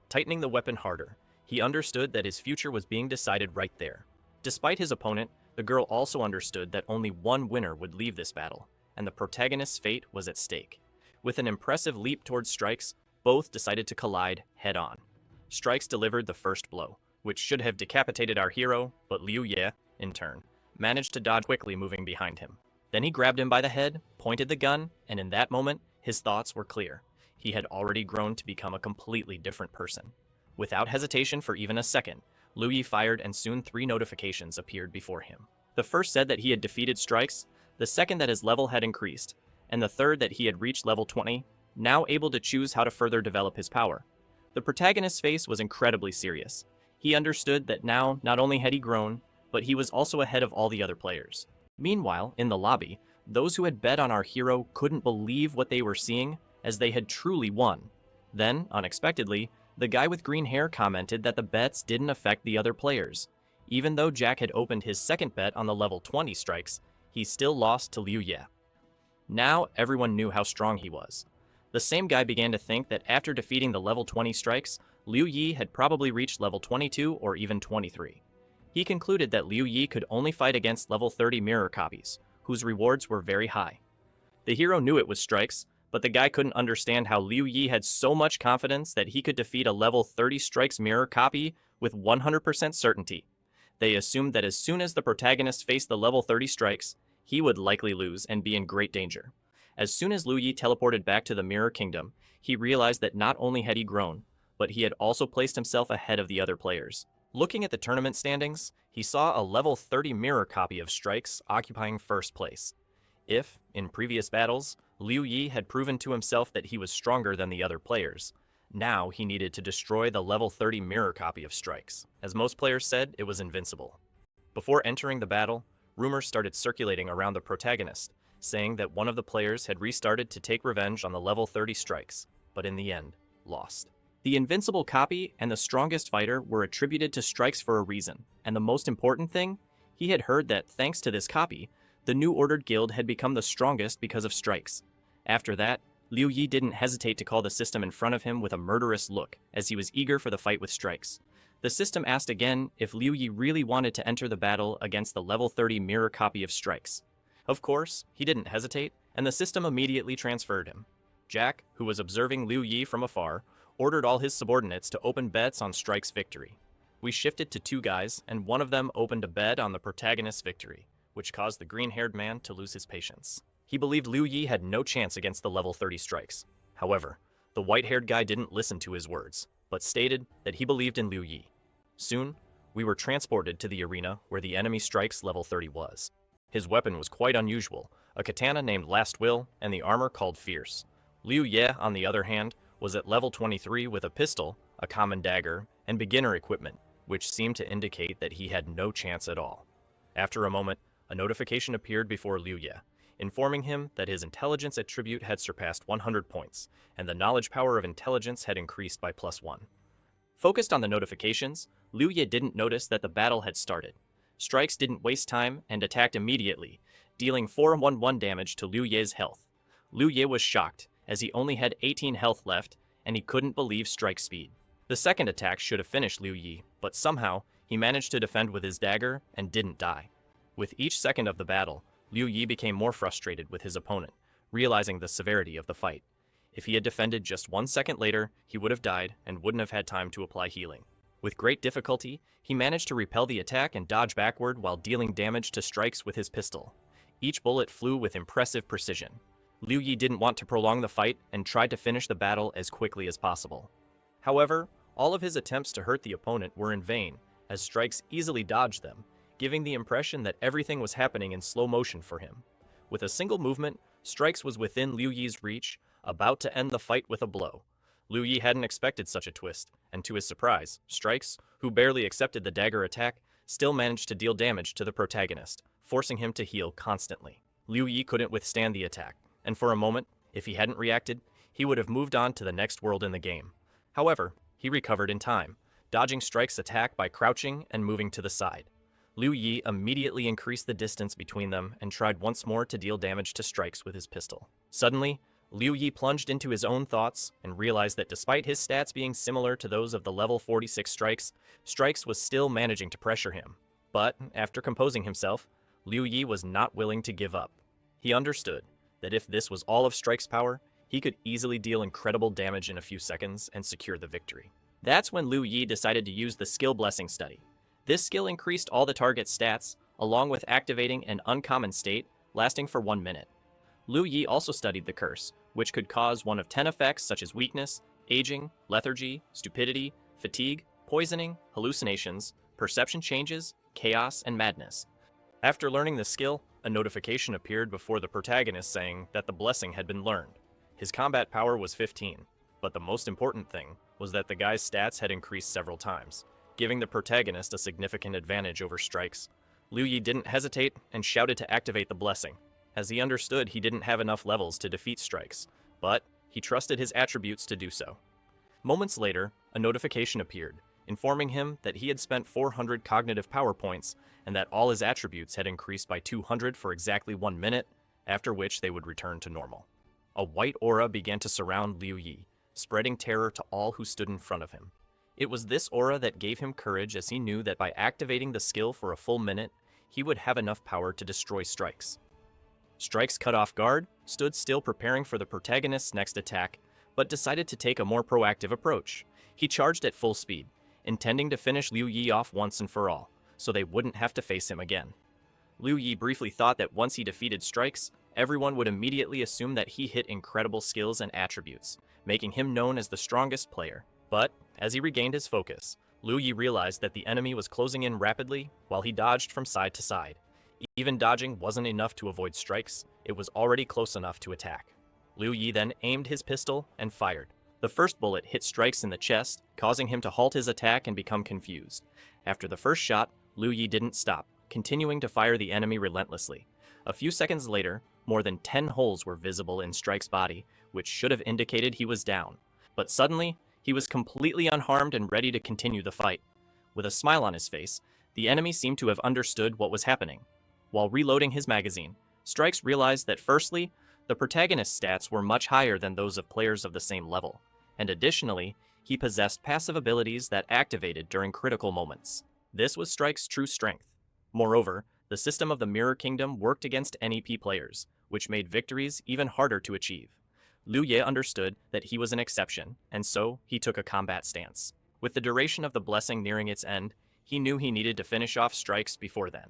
Tightening the weapon harder, he understood that his future was being decided right there. Despite his opponent, the girl also understood that only one winner would leave this battle, and the protagonist's fate was at stake. With an impressive leap towards Strikes, both decided to collide head-on. Strikes delivered the first blow, which should have decapitated our hero, but Liu Ye, in turn, managed to dodge quickly, moving behind him. Then he grabbed him by the head, pointed the gun, and in that moment, his thoughts were clear. He had already grown to become a completely different person. Without hesitation for even a second, Liu Ye fired, and soon 3 notifications appeared before him. The first said that he had defeated Strikes, the second that his level had increased, and the third that he had reached level 20, now able to choose how to further develop his power. The protagonist's face was incredibly serious. He understood that now not only had he grown, but he was also ahead of all the other players. Meanwhile, in the lobby, those who had bet on our hero couldn't believe what they were seeing, as they had truly won. Then, unexpectedly, the guy with green hair commented that the bets didn't affect the other players. Even though Jack had opened his second bet on the level 20 Strikes, he still lost to Liu Ye. Now everyone knew how strong he was. The same guy began to think that after defeating the level 20 Strikes, Liu Ye had probably reached level 22 or even 23. He concluded that Liu Ye could only fight against level 30 mirror copies, whose rewards were very high. The hero knew it was Strikes, but the guy couldn't understand how Liu Ye had so much confidence that he could defeat a level 30 Strikes mirror copy with 100% certainty. They assumed that as soon as the protagonist faced the level 30 Strikes, he would likely lose and be in great danger. As soon as Liu Ye teleported back to the Mirror Kingdom, he realized that not only had he grown, but he had also placed himself ahead of the other players. Looking at the tournament standings, he saw a level 30 mirror copy of Strikes occupying first place. If, in previous battles, Liu Ye had proven to himself that he was stronger than the other players, now he needed to destroy the level 30 mirror copy of Strikes. As most players said, it was invincible. Before entering the battle, rumors started circulating around the protagonist, saying that one of the players had restarted to take revenge on the level 30 Strikes, but in the end, lost. The invincible copy and the strongest fighter were attributed to Strikes for a reason, and the most important thing, he had heard that thanks to this copy, the New Ordered Guild had become the strongest because of Strikes. After that, Liu Ye didn't hesitate to call the system in front of him with a murderous look, as he was eager for the fight with Strikes. The system asked again if Liu Ye really wanted to enter the battle against the level 30 mirror copy of Strikes. Of course, he didn't hesitate, and the system immediately transferred him. Jack, who was observing Liu Ye from afar, ordered all his subordinates to open bets on Strike's victory. We shifted to 2 guys, and one of them opened a bet on the protagonist's victory, which caused the green-haired man to lose his patience. He believed Liu Ye had no chance against the level 30 Strikes. However, the white-haired guy didn't listen to his words, but stated that he believed in Liu Ye. Soon, we were transported to the arena where the enemy Strike's level 30 was. His weapon was quite unusual, a katana named Last Will and the armor called Fierce. Liu Ye, on the other hand, was at level 23 with a pistol, a common dagger, and beginner equipment, which seemed to indicate that he had no chance at all. After a moment, a notification appeared before Liu Ye, informing him that his intelligence attribute had surpassed 100 points, and the knowledge power of intelligence had increased by +1. Focused on the notifications, Liu Ye didn't notice that the battle had started. Strikes didn't waste time and attacked immediately, dealing 411 damage to Liu Ye's health. Liu Ye was shocked, as he only had 18 health left, and he couldn't believe Strike's speed. The second attack should have finished Liu Ye, but somehow, he managed to defend with his dagger and didn't die. With each second of the battle, Liu Ye became more frustrated with his opponent, realizing the severity of the fight. If he had defended just 1 second later, he would have died and wouldn't have had time to apply healing. With great difficulty, he managed to repel the attack and dodge backward while dealing damage to Strikes with his pistol. Each bullet flew with impressive precision. Liu Ye didn't want to prolong the fight and tried to finish the battle as quickly as possible. However, all of his attempts to hurt the opponent were in vain, as Strikes easily dodged them, giving the impression that everything was happening in slow motion for him. With a single movement, Strikes was within Liu Ye's reach, about to end the fight with a blow. Liu Ye hadn't expected such a twist, and to his surprise, Strikes, who barely accepted the dagger attack, still managed to deal damage to the protagonist, forcing him to heal constantly. Liu Ye couldn't withstand the attack, and for a moment, if he hadn't reacted, he would have moved on to the next world in the game. However, he recovered in time, dodging Strike's attack by crouching and moving to the side. Liu Ye immediately increased the distance between them and tried once more to deal damage to Strikes with his pistol. Suddenly, Liu Ye plunged into his own thoughts and realized that despite his stats being similar to those of the level 46 Strikes, Strikes was still managing to pressure him. But, after composing himself, Liu Ye was not willing to give up. He understood that if this was all of Strike's power, He could easily deal incredible damage in a few seconds and secure the victory. That's when Liu Yi decided to use the skill blessing study. This skill increased all the target's stats, along with activating an uncommon state lasting for 1 minute. Liu Yi also studied the curse, which could cause one of 10 effects such as weakness, aging, lethargy, stupidity, fatigue, poisoning, hallucinations, perception changes, chaos, and madness. After learning the skill, a notification appeared before the protagonist saying that the blessing had been learned. His combat power was 15, but the most important thing was that the guy's stats had increased several times, giving the protagonist a significant advantage over Strikes. Liu Yi didn't hesitate and shouted to activate the blessing, as he understood he didn't have enough levels to defeat Strikes, but he trusted his attributes to do so. Moments later, a notification appeared, informing him that he had spent 400 cognitive power points and that all his attributes had increased by 200 for exactly 1 minute, after which they would return to normal. A white aura began to surround Liu Yi, spreading terror to all who stood in front of him. It was this aura that gave him courage, as he knew that by activating the skill for a full minute, he would have enough power to destroy Strikes. Strikes, cut off guard, stood still preparing for the protagonist's next attack, but decided to take a more proactive approach. He charged at full speed, intending to finish Liu Yi off once and for all, so they wouldn't have to face him again. Liu Yi briefly thought that once he defeated Strikes, everyone would immediately assume that he hit incredible skills and attributes, making him known as the strongest player. But, as he regained his focus, Liu Yi realized that the enemy was closing in rapidly while he dodged from side to side. Even dodging wasn't enough to avoid Strikes, it was already close enough to attack. Liu Yi then aimed his pistol and fired. The first bullet hit Strikes in the chest, causing him to halt his attack and become confused. After the first shot, Liu Yi didn't stop, continuing to fire the enemy relentlessly. A few seconds later, more than 10 holes were visible in Strike's body, which should have indicated he was down. But suddenly, he was completely unharmed and ready to continue the fight. With a smile on his face, the enemy seemed to have understood what was happening. While reloading his magazine, Strikes realized that firstly, the protagonist's stats were much higher than those of players of the same level, and additionally, he possessed passive abilities that activated during critical moments. This was Strike's true strength. Moreover, the system of the Mirror Kingdom worked against NEP players, which made victories even harder to achieve. Liu Ye understood that he was an exception, and so he took a combat stance. With the duration of the blessing nearing its end, he knew he needed to finish off Strikes before then.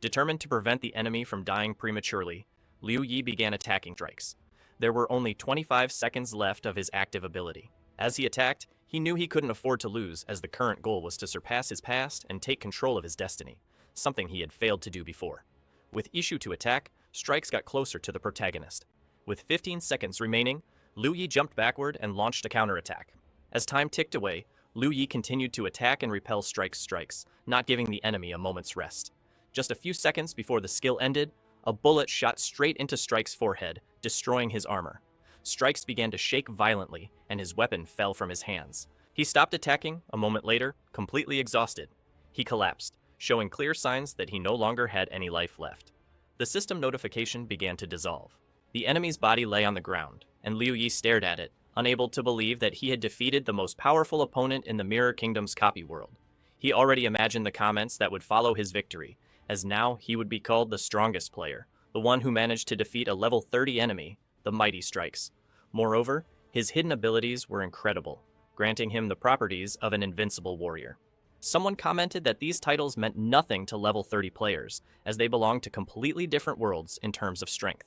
Determined to prevent the enemy from dying prematurely, Liu Yi began attacking Strikes. There were only 25 seconds left of his active ability. As he attacked, he knew he couldn't afford to lose, as the current goal was to surpass his past and take control of his destiny, something he had failed to do before. With issue to attack, Strikes got closer to the protagonist. With 15 seconds remaining, Liu Yi jumped backward and launched a counterattack. As time ticked away, Liu Yi continued to attack and repel Strike's strikes, not giving the enemy a moment's rest. Just a few seconds before the skill ended, a bullet shot straight into Strike's forehead, destroying his armor. Strikes began to shake violently, and his weapon fell from his hands. He stopped attacking a moment later, completely exhausted. He collapsed, showing clear signs that he no longer had any life left. The system notification began to dissolve. The enemy's body lay on the ground, and Liu Yi stared at it, unable to believe that he had defeated the most powerful opponent in the Mirror Kingdom's copy world. He already imagined the comments that would follow his victory, as now he would be called the strongest player, the one who managed to defeat a level 30 enemy, the mighty Strikes. Moreover, his hidden abilities were incredible, granting him the properties of an invincible warrior. Someone commented that these titles meant nothing to level 30 players, as they belonged to completely different worlds in terms of strength.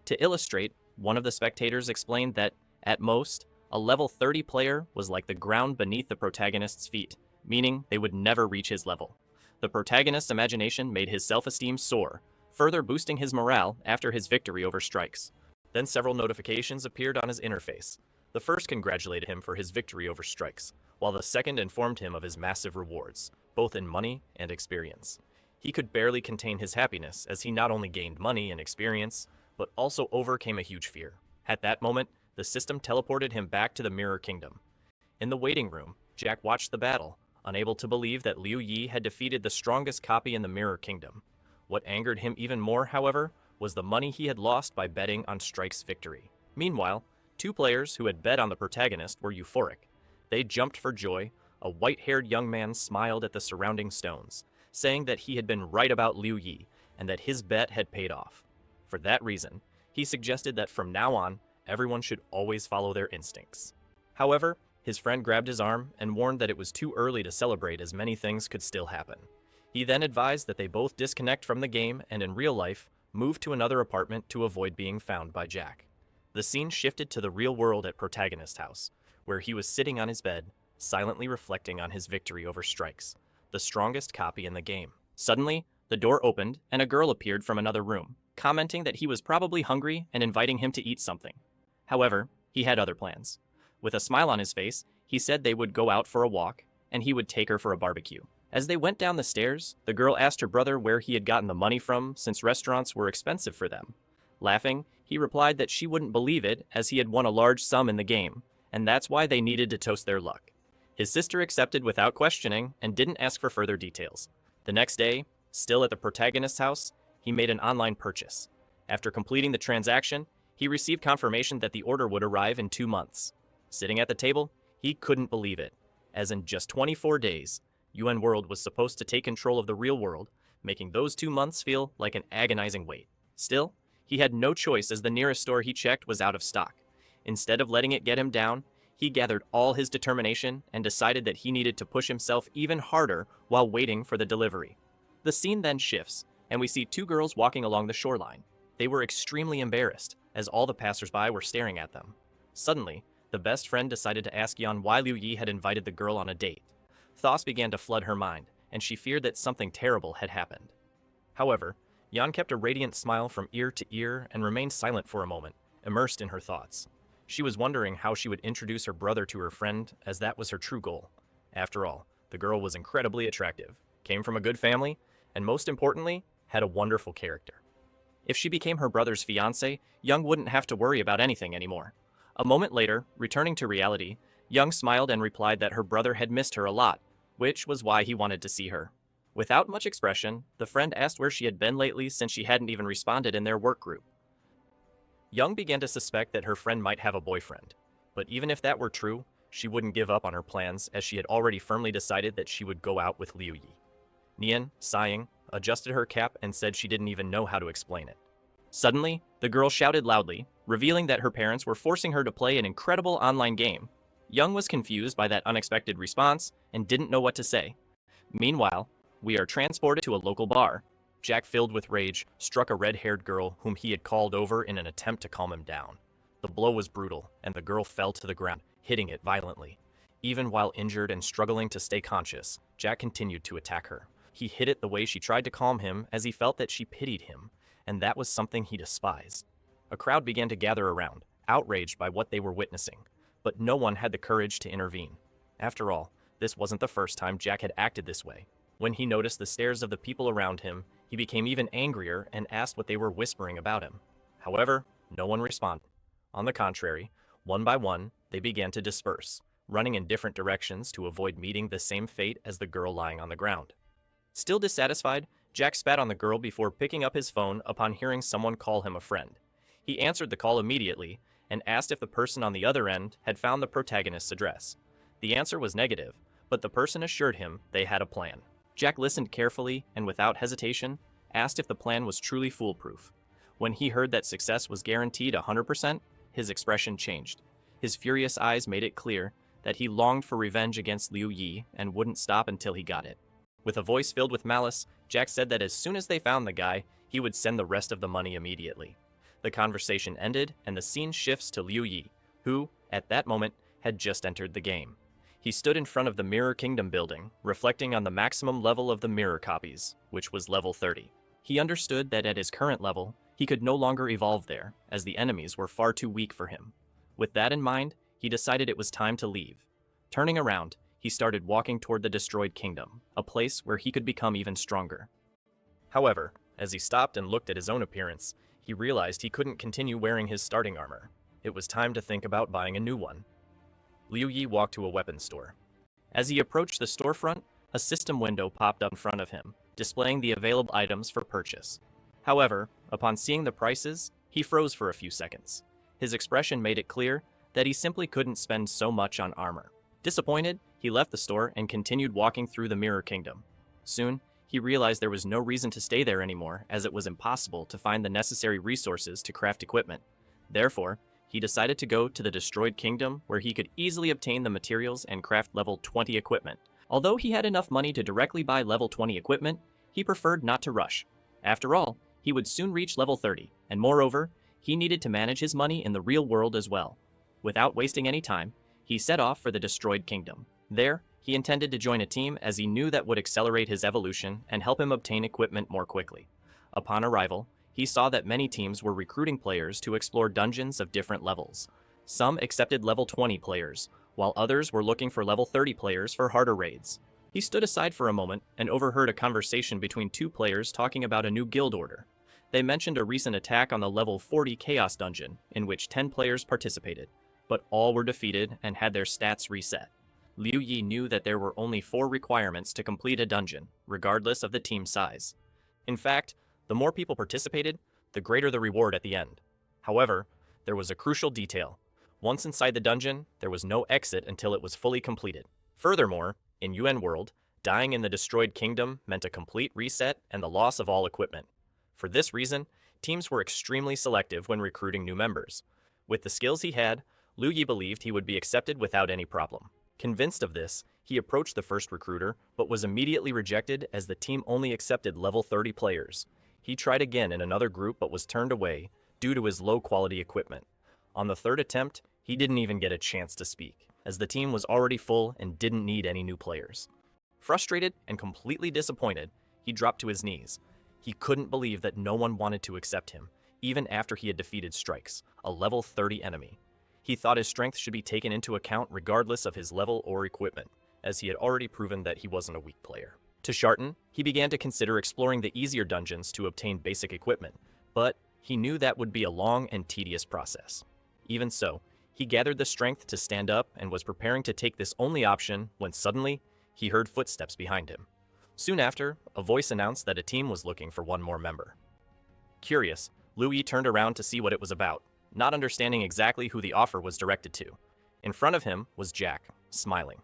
To illustrate, one of the spectators explained that, at most, a level 30 player was like the ground beneath the protagonist's feet, meaning they would never reach his level. The protagonist's imagination made his self-esteem soar, further boosting his morale after his victory over Strikes. Then several notifications appeared on his interface. The first congratulated him for his victory over Strikes, while the second informed him of his massive rewards, both in money and experience. He could barely contain his happiness, as he not only gained money and experience, but also overcame a huge fear. At that moment, the system teleported him back to the Mirror Kingdom. In the waiting room, Jack watched the battle, unable to believe that Liu Yi had defeated the strongest copy in the Mirror Kingdom. What angered him even more, however, was the money he had lost by betting on Strike's victory. Meanwhile, two players who had bet on the protagonist were euphoric. They jumped for joy. A white-haired young man smiled at the surrounding stones, saying that he had been right about Liu Yi and that his bet had paid off. For that reason, he suggested that from now on, everyone should always follow their instincts. However, his friend grabbed his arm and warned that it was too early to celebrate as many things could still happen. He then advised that they both disconnect from the game and in real life, move to another apartment to avoid being found by Jack. The scene shifted to the real world at Protagonist's house, where he was sitting on his bed, silently reflecting on his victory over Strikes, the strongest copy in the game. Suddenly, the door opened and a girl appeared from another room, commenting that he was probably hungry and inviting him to eat something. However, he had other plans. With a smile on his face, he said they would go out for a walk, and he would take her for a barbecue. As they went down the stairs, the girl asked her brother where he had gotten the money from since restaurants were expensive for them. Laughing, he replied that she wouldn't believe it as he had won a large sum in the game, and that's why they needed to toast their luck. His sister accepted without questioning and didn't ask for further details. The next day, still at the protagonist's house, he made an online purchase. After completing the transaction, he received confirmation that the order would arrive in 2 months. Sitting at the table, he couldn't believe it, as in just 24 days, UN World was supposed to take control of the real world, making those 2 months feel like an agonizing wait. Still, he had no choice as the nearest store he checked was out of stock. Instead of letting it get him down, he gathered all his determination and decided that he needed to push himself even harder while waiting for the delivery. The scene then shifts, and we see 2 girls walking along the shoreline. They were extremely embarrassed, as all the passersby were staring at them. Suddenly, the best friend decided to ask Yan why Liu Yi had invited the girl on a date. Thoughts began to flood her mind, and she feared that something terrible had happened. However, Yan kept a radiant smile from ear to ear and remained silent for a moment, immersed in her thoughts. She was wondering how she would introduce her brother to her friend, as that was her true goal. After all, the girl was incredibly attractive, came from a good family, and most importantly, had a wonderful character. If she became her brother's fiancé, Young wouldn't have to worry about anything anymore. A moment later, returning to reality, Young smiled and replied that her brother had missed her a lot, which was why he wanted to see her. Without much expression, the friend asked where she had been lately since she hadn't even responded in their work group. Young began to suspect that her friend might have a boyfriend, but even if that were true, she wouldn't give up on her plans as she had already firmly decided that she would go out with Liu Yi. Nian, sighing, adjusted her cap and said she didn't even know how to explain it. Suddenly, the girl shouted loudly, revealing that her parents were forcing her to play an incredible online game. Young was confused by that unexpected response and didn't know what to say. Meanwhile, we are transported to a local bar. Jack, filled with rage, struck a red-haired girl whom he had called over in an attempt to calm him down. The blow was brutal, and the girl fell to the ground, hitting it violently. Even while injured and struggling to stay conscious, Jack continued to attack her. He hit it the way she tried to calm him as he felt that she pitied him, and that was something he despised. A crowd began to gather around, outraged by what they were witnessing, but no one had the courage to intervene. After all, this wasn't the first time Jack had acted this way. When he noticed the stares of the people around him, he became even angrier and asked what they were whispering about him. However, no one responded. On the contrary, one by one, they began to disperse, running in different directions to avoid meeting the same fate as the girl lying on the ground. Still dissatisfied, Jack spat on the girl before picking up his phone upon hearing someone call him a friend. He answered the call immediately and asked if the person on the other end had found the protagonist's address. The answer was negative, but the person assured him they had a plan. Jack listened carefully and without hesitation asked if the plan was truly foolproof. When he heard that success was guaranteed 100%, his expression changed. His furious eyes made it clear that he longed for revenge against Liu Yi and wouldn't stop until he got it. With a voice filled with malice, Jack said that as soon as they found the guy, he would send the rest of the money immediately. The conversation ended, and the scene shifts to Liu Yi, who, at that moment, had just entered the game. He stood in front of the Mirror Kingdom building, reflecting on the maximum level of the mirror copies, which was level 30. He understood that at his current level, he could no longer evolve there, as the enemies were far too weak for him. With that in mind, he decided it was time to leave. Turning around, he started walking toward the destroyed kingdom, a place where he could become even stronger. However, as he stopped and looked at his own appearance, he realized he couldn't continue wearing his starting armor. It was time to think about buying a new one. Liu Yi walked to a weapons store. As he approached the storefront, a system window popped up in front of him, displaying the available items for purchase. However, upon seeing the prices, he froze for a few seconds. His expression made it clear that he simply couldn't spend so much on armor. Disappointed, he left the store and continued walking through the Mirror Kingdom. Soon, he realized there was no reason to stay there anymore, as it was impossible to find the necessary resources to craft equipment. Therefore, he decided to go to the Destroyed Kingdom where he could easily obtain the materials and craft level 20 equipment. Although he had enough money to directly buy level 20 equipment, he preferred not to rush. After all, he would soon reach level 30, and moreover, he needed to manage his money in the real world as well. Without wasting any time, he set off for the Destroyed Kingdom. There, he intended to join a team as he knew that would accelerate his evolution and help him obtain equipment more quickly. Upon arrival, he saw that many teams were recruiting players to explore dungeons of different levels. Some accepted level 20 players, while others were looking for level 30 players for harder raids. He stood aside for a moment and overheard a conversation between two players talking about a new guild order. They mentioned a recent attack on the level 40 Chaos Dungeon, in which 10 players participated, but all were defeated and had their stats reset. Liu Yi knew that there were only 4 requirements to complete a dungeon, regardless of the team size. In fact, the more people participated, the greater the reward at the end. However, there was a crucial detail. Once inside the dungeon, there was no exit until it was fully completed. Furthermore, in UN World, dying in the Destroyed Kingdom meant a complete reset and the loss of all equipment. For this reason, teams were extremely selective when recruiting new members. With the skills he had, Liu Yi believed he would be accepted without any problem. Convinced of this, he approached the first recruiter, but was immediately rejected as the team only accepted level 30 players. He tried again in another group but was turned away due to his low-quality equipment. On the third attempt, he didn't even get a chance to speak, as the team was already full and didn't need any new players. Frustrated and completely disappointed, he dropped to his knees. He couldn't believe that no one wanted to accept him, even after he had defeated Strikes, a level 30 enemy. He thought his strength should be taken into account regardless of his level or equipment, as he had already proven that he wasn't a weak player. To Sharton, he began to consider exploring the easier dungeons to obtain basic equipment, but he knew that would be a long and tedious process. Even so, he gathered the strength to stand up and was preparing to take this only option when suddenly, he heard footsteps behind him. Soon after, a voice announced that a team was looking for one more member. Curious, Liu Yi turned around to see what it was about, not understanding exactly who the offer was directed to. In front of him was Jack, smiling.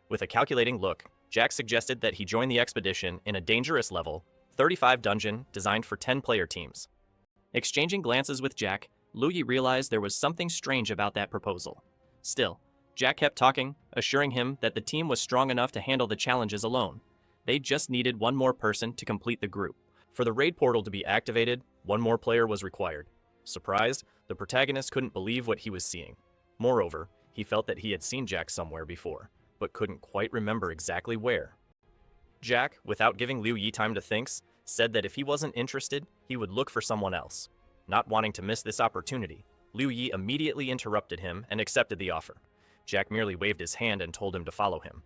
With a calculating look, Jack suggested that he join the expedition in a dangerous level 35 dungeon designed for 10-player teams. Exchanging glances with Jack, Liu Yi realized there was something strange about that proposal. Still, Jack kept talking, assuring him that the team was strong enough to handle the challenges alone. They just needed one more person to complete the group. For the raid portal to be activated, one more player was required. Surprised, the protagonist couldn't believe what he was seeing. Moreover, he felt that he had seen Jack somewhere before, but couldn't quite remember exactly where. Jack, without giving Liu Yi time to think, said that if he wasn't interested, he would look for someone else. Not wanting to miss this opportunity, Liu Yi immediately interrupted him and accepted the offer. Jack merely waved his hand and told him to follow him.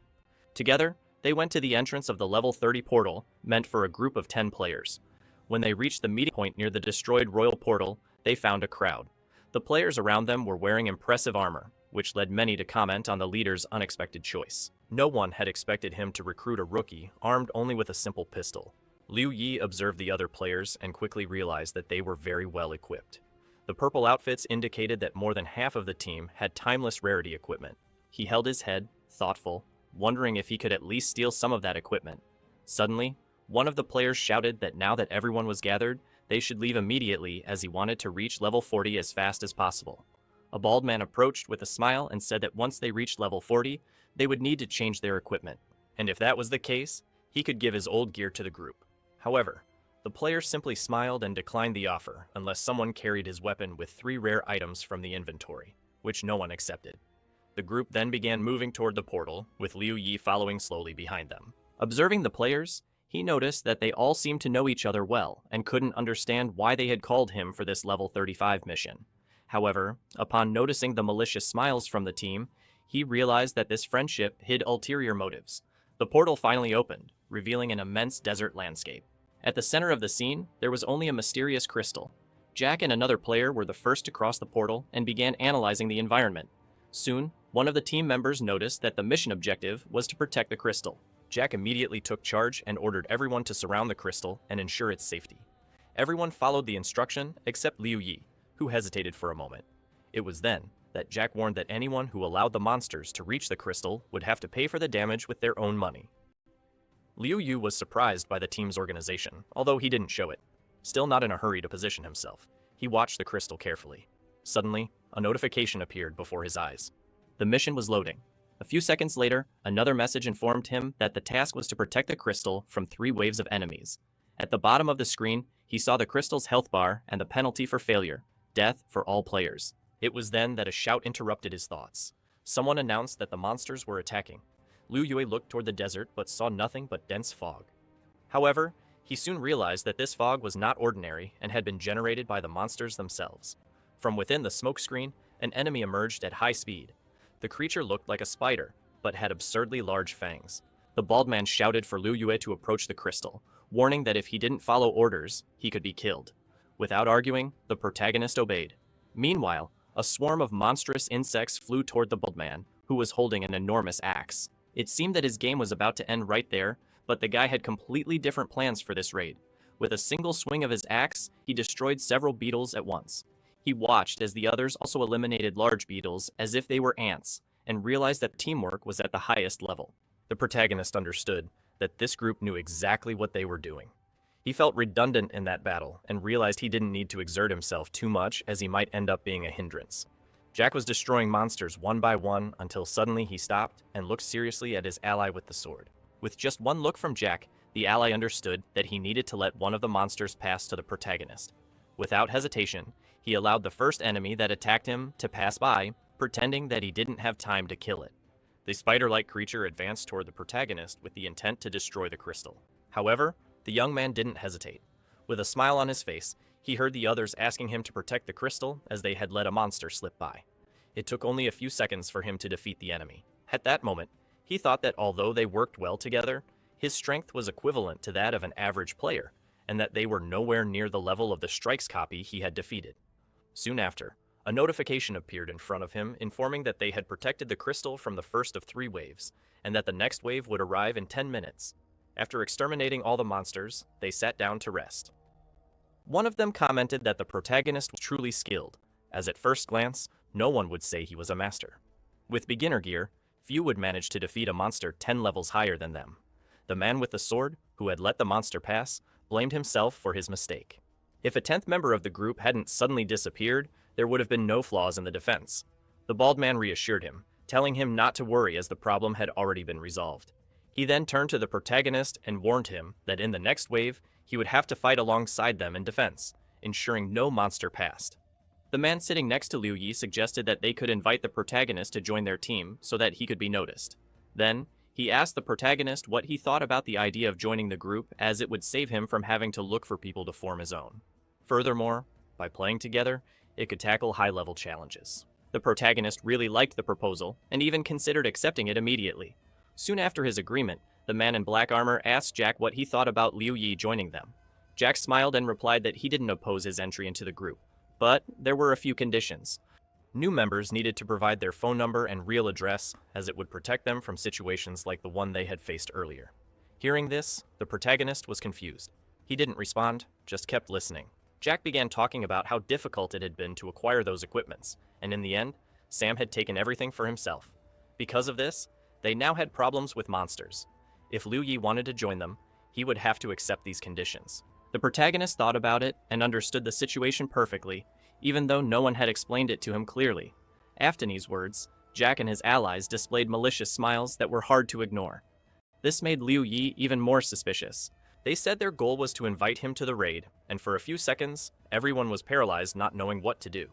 Together, they went to the entrance of the level 30 portal, meant for a group of 10 players. When they reached the meeting point near the destroyed royal portal, they found a crowd. The players around them were wearing impressive armor, which led many to comment on the leader's unexpected choice. No one had expected him to recruit a rookie armed only with a simple pistol. Liu Yi observed the other players and quickly realized that they were very well equipped. The purple outfits indicated that more than half of the team had timeless rarity equipment. He held his head, thoughtful, wondering if he could at least steal some of that equipment. Suddenly, one of the players shouted that now that everyone was gathered, they should leave immediately as he wanted to reach level 40 as fast as possible. A bald man approached with a smile and said that once they reached level 40, they would need to change their equipment, and if that was the case, he could give his old gear to the group. However, the player simply smiled and declined the offer unless someone carried his weapon with 3 rare items from the inventory, which no one accepted. The group then began moving toward the portal, with Liu Yi following slowly behind them. Observing the players, he noticed that they all seemed to know each other well and couldn't understand why they had called him for this level 35 mission. However, upon noticing the malicious smiles from the team, he realized that this friendship hid ulterior motives. The portal finally opened, revealing an immense desert landscape. At the center of the scene, there was only a mysterious crystal. Jack and another player were the first to cross the portal and began analyzing the environment. Soon, one of the team members noticed that the mission objective was to protect the crystal. Jack immediately took charge and ordered everyone to surround the crystal and ensure its safety. Everyone followed the instruction except Liu Yi, who hesitated for a moment. It was then that Jack warned that anyone who allowed the monsters to reach the crystal would have to pay for the damage with their own money. Liu Yu was surprised by the team's organization, although he didn't show it. Still not in a hurry to position himself, he watched the crystal carefully. Suddenly, a notification appeared before his eyes. The mission was loading. A few seconds later, another message informed him that the task was to protect the crystal from 3 waves of enemies. At the bottom of the screen, he saw the crystal's health bar and the penalty for failure, death for all players. It was then that a shout interrupted his thoughts. Someone announced that the monsters were attacking. Liu Yue looked toward the desert but saw nothing but dense fog. However, he soon realized that this fog was not ordinary and had been generated by the monsters themselves. From within the smoke screen, an enemy emerged at high speed. The creature looked like a spider, but had absurdly large fangs. The bald man shouted for Liu Yue to approach the crystal, warning that if he didn't follow orders, he could be killed. Without arguing, the protagonist obeyed. Meanwhile, a swarm of monstrous insects flew toward the bald man, who was holding an enormous axe. It seemed that his game was about to end right there, but the guy had completely different plans for this raid. With a single swing of his axe, he destroyed several beetles at once. He watched as the others also eliminated large beetles as if they were ants, and realized that teamwork was at the highest level. The protagonist understood that this group knew exactly what they were doing. He felt redundant in that battle, and realized he didn't need to exert himself too much as he might end up being a hindrance. Jack was destroying monsters one by one until suddenly he stopped and looked seriously at his ally with the sword. With just one look from Jack, the ally understood that he needed to let one of the monsters pass to the protagonist. Without hesitation, he allowed the first enemy that attacked him to pass by, pretending that he didn't have time to kill it. The spider-like creature advanced toward the protagonist with the intent to destroy the crystal. However, the young man didn't hesitate. With a smile on his face, he heard the others asking him to protect the crystal as they had let a monster slip by. It took only a few seconds for him to defeat the enemy. At that moment, he thought that although they worked well together, his strength was equivalent to that of an average player, and that they were nowhere near the level of the Strikes copy he had defeated. Soon after, a notification appeared in front of him informing that they had protected the crystal from the first of 3 waves, and that the next wave would arrive in 10 minutes. After exterminating all the monsters, they sat down to rest. One of them commented that the protagonist was truly skilled, as at first glance, no one would say he was a master. With beginner gear, few would manage to defeat a monster 10 levels higher than them. The man with the sword, who had let the monster pass, blamed himself for his mistake. If a 10th member of the group hadn't suddenly disappeared, there would have been no flaws in the defense. The bald man reassured him, telling him not to worry as the problem had already been resolved. He then turned to the protagonist and warned him that in the next wave, he would have to fight alongside them in defense, ensuring no monster passed. The man sitting next to Liu Yi suggested that they could invite the protagonist to join their team so that he could be noticed. Then, he asked the protagonist what he thought about the idea of joining the group, as it would save him from having to look for people to form his own. Furthermore, by playing together, it could tackle high-level challenges. The protagonist really liked the proposal, and even considered accepting it immediately. Soon after his agreement, the man in black armor asked Jack what he thought about Liu Yi joining them. Jack smiled and replied that he didn't oppose his entry into the group, but there were a few conditions. New members needed to provide their phone number and real address, as it would protect them from situations like the one they had faced earlier. Hearing this, the protagonist was confused. He didn't respond, just kept listening. Jack began talking about how difficult it had been to acquire those equipments, and in the end, Sam had taken everything for himself. Because of this, they now had problems with monsters. If Liu Yi wanted to join them, he would have to accept these conditions. The protagonist thought about it and understood the situation perfectly, even though no one had explained it to him clearly. After these words, Jack and his allies displayed malicious smiles that were hard to ignore. This made Liu Yi even more suspicious. They said their goal was to invite him to the raid, and for a few seconds, everyone was paralyzed not knowing what to do.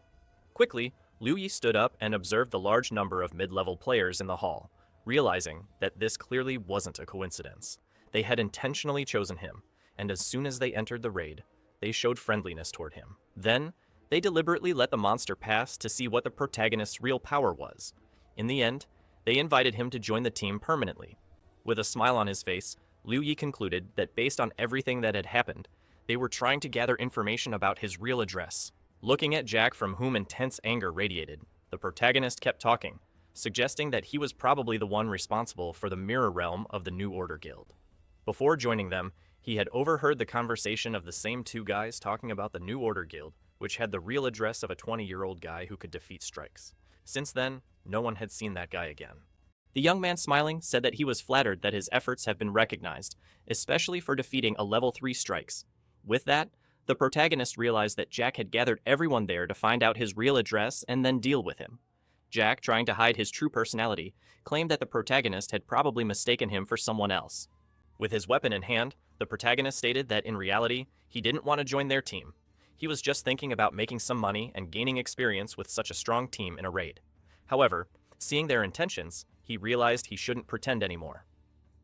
Quickly, Liu Yi stood up and observed the large number of mid-level players in the hall, realizing that this clearly wasn't a coincidence. They had intentionally chosen him, and as soon as they entered the raid, they showed friendliness toward him. Then, they deliberately let the monster pass to see what the protagonist's real power was. In the end, they invited him to join the team permanently. With a smile on his face, Liu Yi concluded that based on everything that had happened, they were trying to gather information about his real address. Looking at Jack, from whom intense anger radiated, the protagonist kept talking, suggesting that he was probably the one responsible for the mirror realm of the New Order Guild. Before joining them, he had overheard the conversation of the same 2 guys talking about the New Order Guild, which had the real address of a 20-year-old guy who could defeat Strikes. Since then, no one had seen that guy again. The young man, smiling, said that he was flattered that his efforts have been recognized, especially for defeating a level 3 Strikes. With that, The protagonist realized that Jack had gathered everyone there to find out his real address and then deal with him. Jack, trying to hide his true personality, claimed that the protagonist had probably mistaken him for someone else. With his weapon in hand, the protagonist stated that in reality, he didn't want to join their team. He was just thinking about making some money and gaining experience with such a strong team in a raid. However, seeing their intentions, he realized he shouldn't pretend anymore.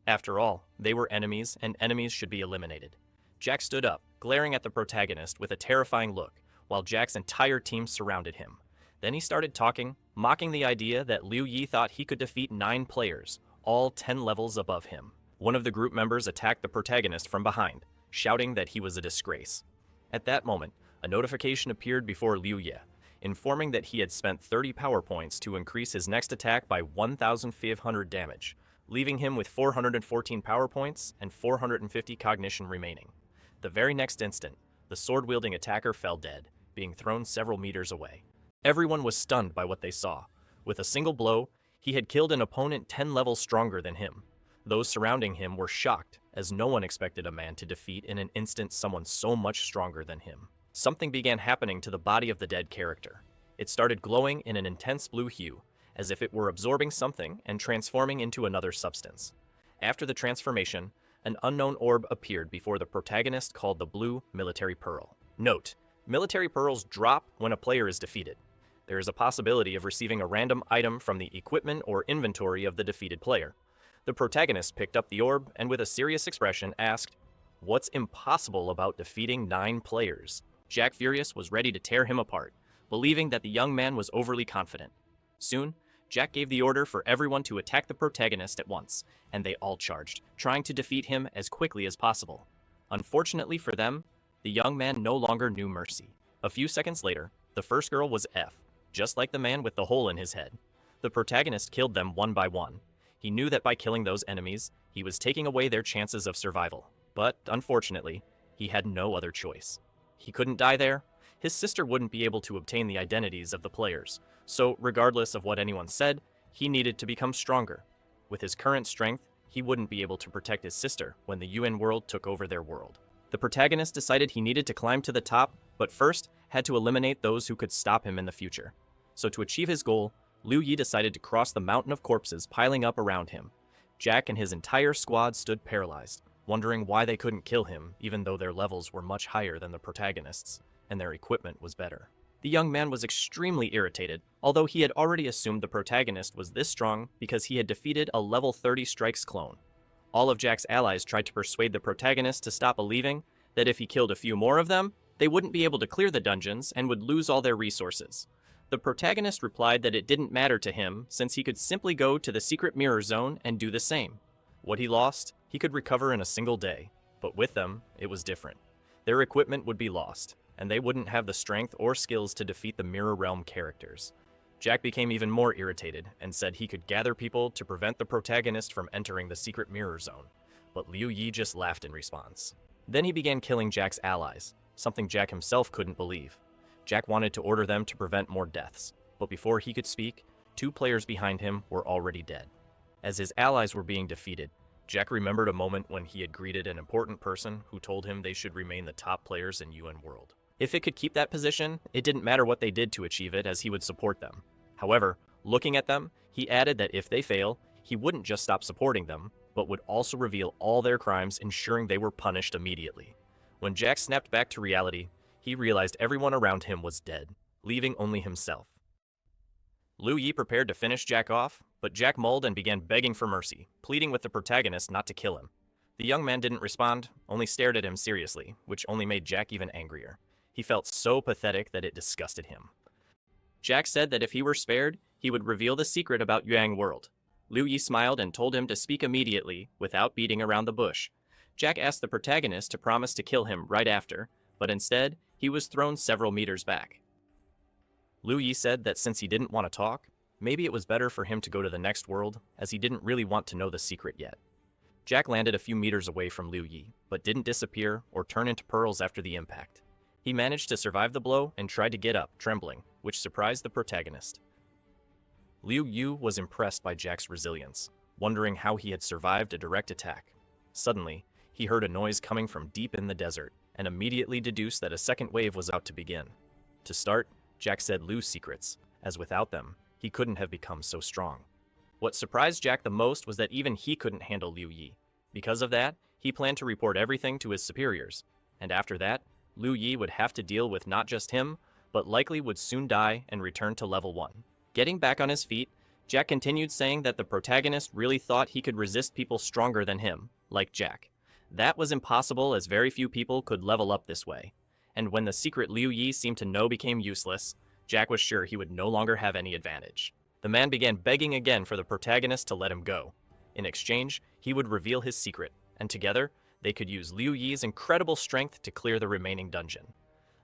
After all, they were enemies, and enemies should be eliminated. Jack stood up, glaring at the protagonist with a terrifying look, while Jack's entire team surrounded him. Then he started talking, mocking the idea that Liu Yi thought he could defeat 9 players, all 10 levels above him. One of the group members attacked the protagonist from behind, shouting that he was a disgrace. At that moment, a notification appeared before Liu Ye, informing that he had spent 30 power points to increase his next attack by 1,500 damage, leaving him with 414 power points and 450 cognition remaining. The very next instant, the sword-wielding attacker fell dead, being thrown several meters away. Everyone was stunned by what they saw. With a single blow, he had killed an opponent 10 levels stronger than him. Those surrounding him were shocked, as no one expected a man to defeat in an instant someone so much stronger than him. Something began happening to the body of the dead character. It started glowing in an intense blue hue, as if it were absorbing something and transforming into another substance. After the transformation, an unknown orb appeared before the protagonist called the Blue Military Pearl. Note: military pearls drop when a player is defeated. There is a possibility of receiving a random item from the equipment or inventory of the defeated player. The protagonist picked up the orb and with a serious expression asked, "What's impossible about defeating 9 players?" Jack Furious was ready to tear him apart, believing that the young man was overly confident. Soon, Jack gave the order for everyone to attack the protagonist at once, and they all charged, trying to defeat him as quickly as possible. Unfortunately for them, the young man no longer knew mercy. A few seconds later, the first girl was F, just like the man with the hole in his head. The protagonist killed them one by one. He knew that by killing those enemies, he was taking away their chances of survival. But, unfortunately, he had no other choice. He couldn't die there. His sister wouldn't be able to obtain the identities of the players, so regardless of what anyone said, he needed to become stronger. With his current strength, he wouldn't be able to protect his sister when the UN world took over their world. The protagonist decided he needed to climb to the top, but first had to eliminate those who could stop him in the future. So to achieve his goal, Liu Yi decided to cross the mountain of corpses piling up around him. Jack and his entire squad stood paralyzed, wondering why they couldn't kill him even though their levels were much higher than the protagonist's, and their equipment was better. The young man was extremely irritated, although he had already assumed the protagonist was this strong because he had defeated a level 30 Strikes clone. All of Jack's allies tried to persuade the protagonist to stop believing that if he killed a few more of them, they wouldn't be able to clear the dungeons and would lose all their resources. The protagonist replied that it didn't matter to him since he could simply go to the secret mirror zone and do the same. What he lost, he could recover in a single day, but with them, it was different. Their equipment would be lost, and they wouldn't have the strength or skills to defeat the Mirror Realm characters. Jack became even more irritated and said he could gather people to prevent the protagonist from entering the secret mirror zone, but Liu Yi just laughed in response. Then he began killing Jack's allies, something Jack himself couldn't believe. Jack wanted to order them to prevent more deaths, but before he could speak, 2 players behind him were already dead. As his allies were being defeated, Jack remembered a moment when he had greeted an important person who told him they should remain the top players in UN World. If it could keep that position, it didn't matter what they did to achieve it, as he would support them. However, looking at them, he added that if they fail, he wouldn't just stop supporting them, but would also reveal all their crimes, ensuring they were punished immediately. When Jack snapped back to reality, he realized everyone around him was dead, leaving only himself. Liu Yi prepared to finish Jack off, but Jack mulled and began begging for mercy, pleading with the protagonist not to kill him. The young man didn't respond, only stared at him seriously, which only made Jack even angrier. He felt so pathetic that it disgusted him. Jack said that if he were spared, he would reveal the secret about Yang World. Liu Yi smiled and told him to speak immediately, without beating around the bush. Jack asked the protagonist to promise to kill him right after, but instead, he was thrown several meters back. Liu Yi said that since he didn't want to talk, maybe it was better for him to go to the next world, as he didn't really want to know the secret yet. Jack landed a few meters away from Liu Yi, but didn't disappear or turn into pearls after the impact. He managed to survive the blow and tried to get up, trembling, which surprised the protagonist. Liu Yu was impressed by Jack's resilience, wondering how he had survived a direct attack. Suddenly, he heard a noise coming from deep in the desert. and immediately deduced that a second wave was about to begin. To start, Jack said Liu's secrets, as without them, he couldn't have become so strong. What surprised Jack the most was that even he couldn't handle Liu Yi. Because of that, he planned to report everything to his superiors, and after that, Liu Yi would have to deal with not just him, but likely would soon die and return to level 1. Getting back on his feet, Jack continued saying that the protagonist really thought he could resist people stronger than him, like Jack. That was impossible, as very few people could level up this way. And when the secret Liu Yi seemed to know became useless, Jack was sure he would no longer have any advantage. The man began begging again for the protagonist to let him go. In exchange, he would reveal his secret, and together, they could use Liu Yi's incredible strength to clear the remaining dungeon.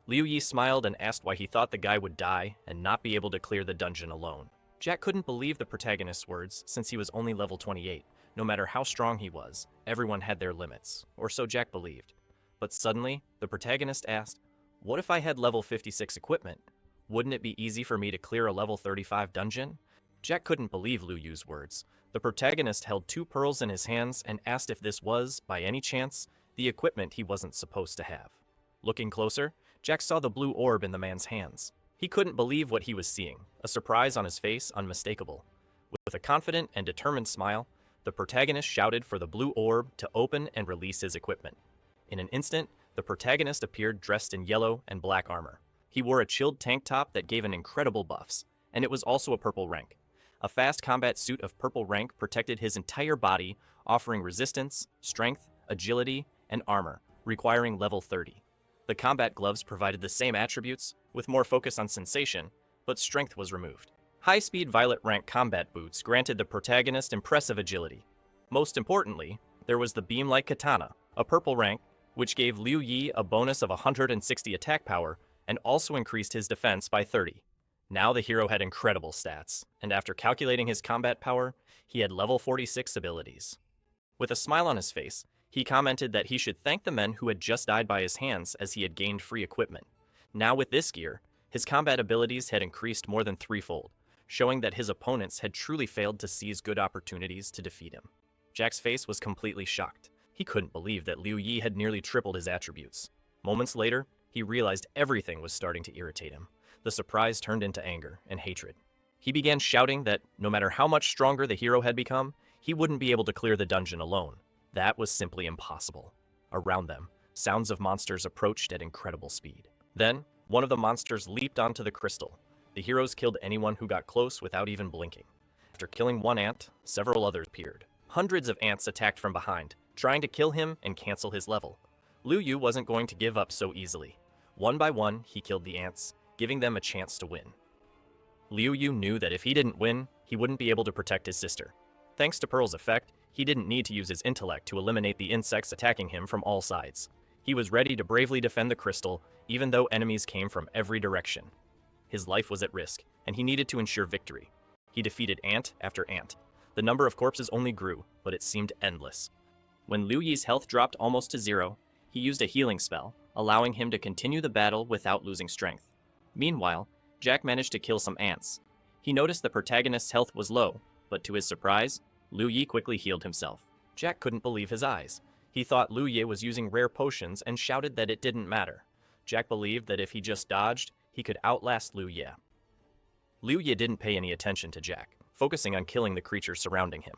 Liu Yi smiled and asked why he thought the guy would die and not be able to clear the dungeon alone. Jack couldn't believe the protagonist's words since he was only level 28. No matter how strong he was, everyone had their limits, or so Jack believed. But suddenly, the protagonist asked, "What if I had level 56 equipment? Wouldn't it be easy for me to clear a level 35 dungeon?" Jack couldn't believe Liu Yu's words. The protagonist held 2 pearls in his hands and asked if this was, by any chance, the equipment he wasn't supposed to have. Looking closer, Jack saw the blue orb in the man's hands. He couldn't believe what he was seeing, a surprise on his face unmistakable. With a confident and determined smile, the protagonist shouted for the blue orb to open and release his equipment. In an instant, the protagonist appeared dressed in yellow and black armor. He wore a chilled tank top that gave an incredible buffs, and it was also a purple rank. A fast combat suit of purple rank protected his entire body, offering resistance, strength, agility, and armor, requiring level 30. The combat gloves provided the same attributes, with more focus on sensation, but strength was removed. High-speed violet rank combat boots granted the protagonist impressive agility. Most importantly, there was the beam-like katana, a purple rank, which gave Liu Yi a bonus of 160 attack power and also increased his defense by 30. Now the hero had incredible stats, and after calculating his combat power, he had level 46 abilities. With a smile on his face, he commented that he should thank the men who had just died by his hands as he had gained free equipment. Now with this gear, his combat abilities had increased more than threefold, showing that his opponents had truly failed to seize good opportunities to defeat him. Jack's face was completely shocked. He couldn't believe that Liu Yi had nearly tripled his attributes. Moments later, he realized everything was starting to irritate him. The surprise turned into anger and hatred. He began shouting that, no matter how much stronger the hero had become, he wouldn't be able to clear the dungeon alone. That was simply impossible. Around them, sounds of monsters approached at incredible speed. Then, one of the monsters leaped onto the crystal. The heroes killed anyone who got close without even blinking. After killing one ant, several others appeared. Hundreds of ants attacked from behind, trying to kill him and cancel his level. Liu Yu wasn't going to give up so easily. One by one, he killed the ants, giving them a chance to win. Liu Yu knew that if he didn't win, he wouldn't be able to protect his sister. Thanks to Pearl's effect, he didn't need to use his intellect to eliminate the insects attacking him from all sides. He was ready to bravely defend the crystal, even though enemies came from every direction. His life was at risk, and he needed to ensure victory. He defeated ant after ant. The number of corpses only grew, but it seemed endless. When Liu Yi's health dropped almost to zero, he used a healing spell, allowing him to continue the battle without losing strength. Meanwhile, Jack managed to kill some ants. He noticed the protagonist's health was low, but to his surprise, Liu Yi quickly healed himself. Jack couldn't believe his eyes. He thought Liu Yi was using rare potions and shouted that it didn't matter. Jack believed that if he just dodged, he could outlast Liu Yi. Liu Yi didn't pay any attention to Jack, focusing on killing the creatures surrounding him.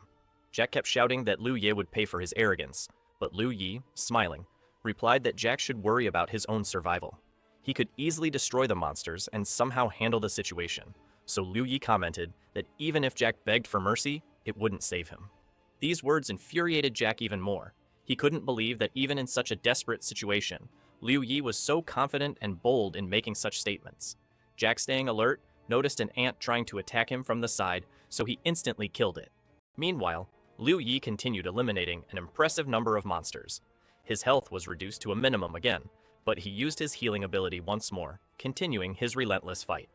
Jack kept shouting that Liu Yi would pay for his arrogance, but Liu Yi, smiling, replied that Jack should worry about his own survival. He could easily destroy the monsters and somehow handle the situation, so Liu Yi commented that even if Jack begged for mercy, it wouldn't save him. These words infuriated Jack even more. He couldn't believe that even in such a desperate situation, Liu Yi was so confident and bold in making such statements. Jack, staying alert, noticed an ant trying to attack him from the side, so he instantly killed it. Meanwhile, Liu Yi continued eliminating an impressive number of monsters. His health was reduced to a minimum again, but he used his healing ability once more, continuing his relentless fight.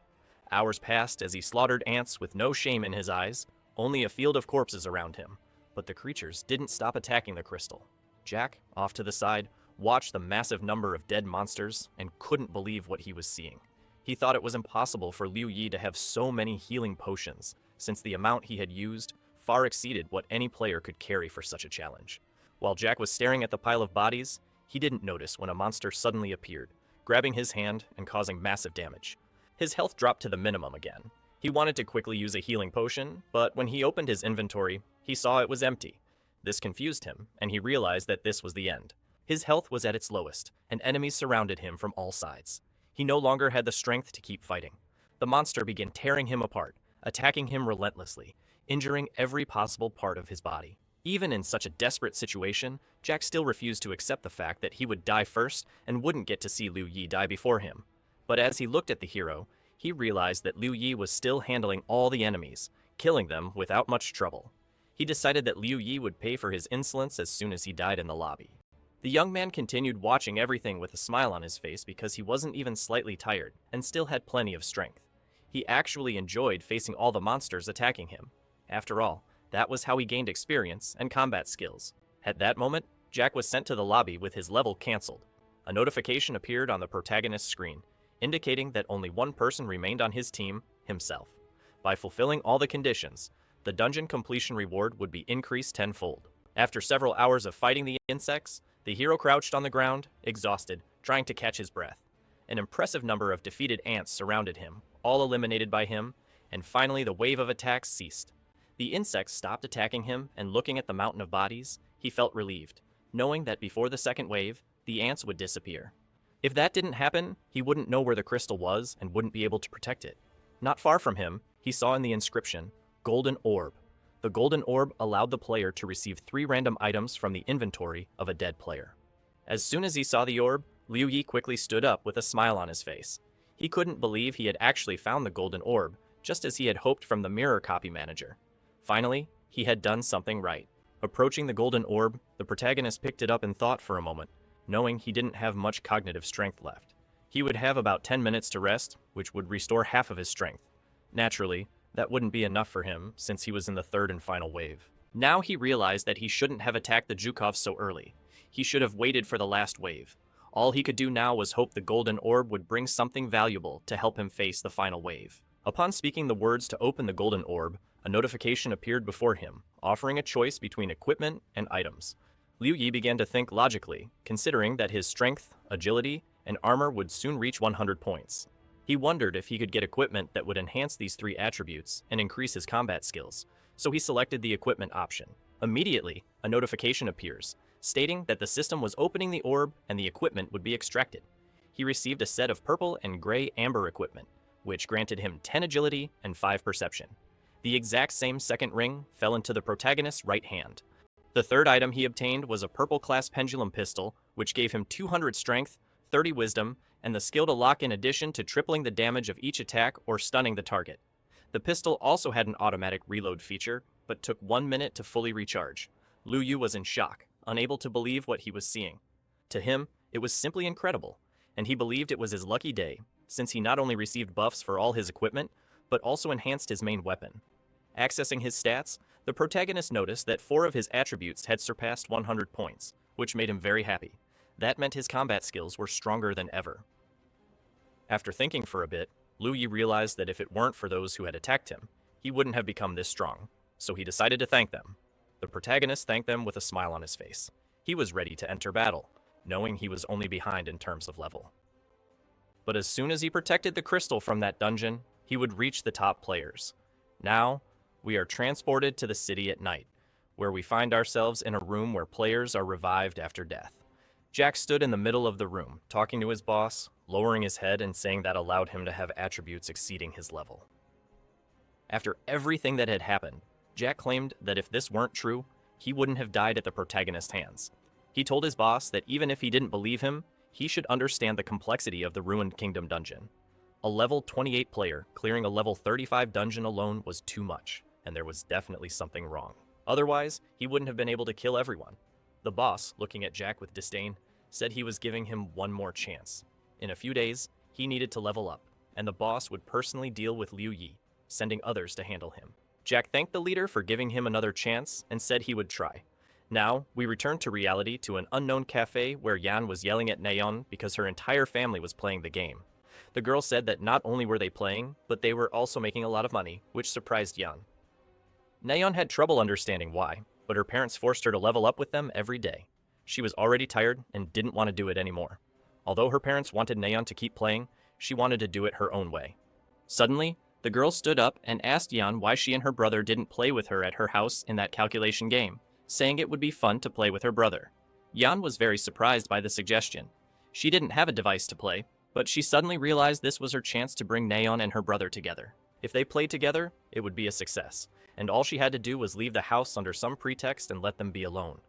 Hours passed as he slaughtered ants with no shame in his eyes, only a field of corpses around him, but the creatures didn't stop attacking the crystal. Jack, off to the side, watched the massive number of dead monsters and couldn't believe what he was seeing. He thought it was impossible for Liu Yi to have so many healing potions, since the amount he had used far exceeded what any player could carry for such a challenge. While Jack was staring at the pile of bodies, he didn't notice when a monster suddenly appeared, grabbing his hand and causing massive damage. His health dropped to the minimum again. He wanted to quickly use a healing potion, but when he opened his inventory, he saw it was empty. This confused him, and he realized that this was the end. His health was at its lowest, and enemies surrounded him from all sides. He no longer had the strength to keep fighting. The monster began tearing him apart, attacking him relentlessly, injuring every possible part of his body. Even in such a desperate situation, Jack still refused to accept the fact that he would die first and wouldn't get to see Liu Yi die before him. But as he looked at the hero, he realized that Liu Yi was still handling all the enemies, killing them without much trouble. He decided that Liu Yi would pay for his insolence as soon as he died in the lobby. The young man continued watching everything with a smile on his face because he wasn't even slightly tired and still had plenty of strength. He actually enjoyed facing all the monsters attacking him. After all, that was how he gained experience and combat skills. At that moment, Jack was sent to the lobby with his level cancelled. A notification appeared on the protagonist's screen, indicating that only one person remained on his team, himself. By fulfilling all the conditions, the dungeon completion reward would be increased tenfold. After several hours of fighting the insects, the hero crouched on the ground, exhausted, trying to catch his breath. An impressive number of defeated ants surrounded him, all eliminated by him, and finally the wave of attacks ceased. The insects stopped attacking him, and looking at the mountain of bodies, he felt relieved, knowing that before the second wave, the ants would disappear. If that didn't happen, he wouldn't know where the crystal was and wouldn't be able to protect it. Not far from him, he saw in the inscription, Golden Orb. The Golden Orb allowed the player to receive 3 random items from the inventory of a dead player. As soon as he saw the orb, Liu Yi quickly stood up with a smile on his face. He couldn't believe he had actually found the Golden Orb, just as he had hoped from the mirror copy manager. Finally, he had done something right. Approaching the Golden Orb, the protagonist picked it up and thought for a moment, knowing he didn't have much cognitive strength left. He would have about 10 minutes to rest, which would restore half of his strength. Naturally, that wouldn't be enough for him, since he was in the third and final wave. Now he realized that he shouldn't have attacked the Jukovs so early. He should have waited for the last wave. All he could do now was hope the Golden Orb would bring something valuable to help him face the final wave. Upon speaking the words to open the Golden Orb, a notification appeared before him, offering a choice between equipment and items. Liu Yi began to think logically, considering that his strength, agility, and armor would soon reach 100 points. He wondered if he could get equipment that would enhance these 3 attributes and increase his combat skills, so he selected the equipment option. Immediately, a notification appears, stating that the system was opening the orb and the equipment would be extracted. He received a set of purple and gray amber equipment, which granted him 10 agility and 5 perception. The exact same second ring fell into the protagonist's right hand. The third item he obtained was a purple class pendulum pistol, which gave him 200 strength, 30 wisdom, and the skill to lock in addition to tripling the damage of each attack or stunning the target. The pistol also had an automatic reload feature, but took 1 minute to fully recharge. Liu Yu was in shock, unable to believe what he was seeing. To him, it was simply incredible, and he believed it was his lucky day, since he not only received buffs for all his equipment, but also enhanced his main weapon. Accessing his stats, the protagonist noticed that 4 of his attributes had surpassed 100 points, which made him very happy. That meant his combat skills were stronger than ever. After thinking for a bit, Liu Yi realized that if it weren't for those who had attacked him, he wouldn't have become this strong, so he decided to thank them. The protagonist thanked them with a smile on his face. He was ready to enter battle, knowing he was only behind in terms of level. But as soon as he protected the crystal from that dungeon, he would reach the top players. Now, we are transported to the city at night, where we find ourselves in a room where players are revived after death. Jack stood in the middle of the room, talking to his boss, lowering his head and saying that allowed him to have attributes exceeding his level. After everything that had happened, Jack claimed that if this weren't true, he wouldn't have died at the protagonist's hands. He told his boss that even if he didn't believe him, he should understand the complexity of the Ruined Kingdom dungeon. A level 28 player clearing a level 35 dungeon alone was too much, and there was definitely something wrong. Otherwise, he wouldn't have been able to kill everyone. The boss, looking at Jack with disdain, said he was giving him one more chance. In a few days, he needed to level up, and the boss would personally deal with Liu Yi, sending others to handle him. Jack thanked the leader for giving him another chance and said he would try. Now, we return to reality to an unknown cafe where Yan was yelling at Neon because her entire family was playing the game. The girl said that not only were they playing, but they were also making a lot of money, which surprised Yan. Neon had trouble understanding why, but her parents forced her to level up with them every day. She was already tired and didn't want to do it anymore. Although her parents wanted Nayeon to keep playing, she wanted to do it her own way. Suddenly, the girl stood up and asked Yeon why she and her brother didn't play with her at her house in that calculation game, saying it would be fun to play with her brother. Yeon was very surprised by the suggestion. She didn't have a device to play, but she suddenly realized this was her chance to bring Nayeon and her brother together. If they played together, it would be a success, and all she had to do was leave the house under some pretext and let them be alone.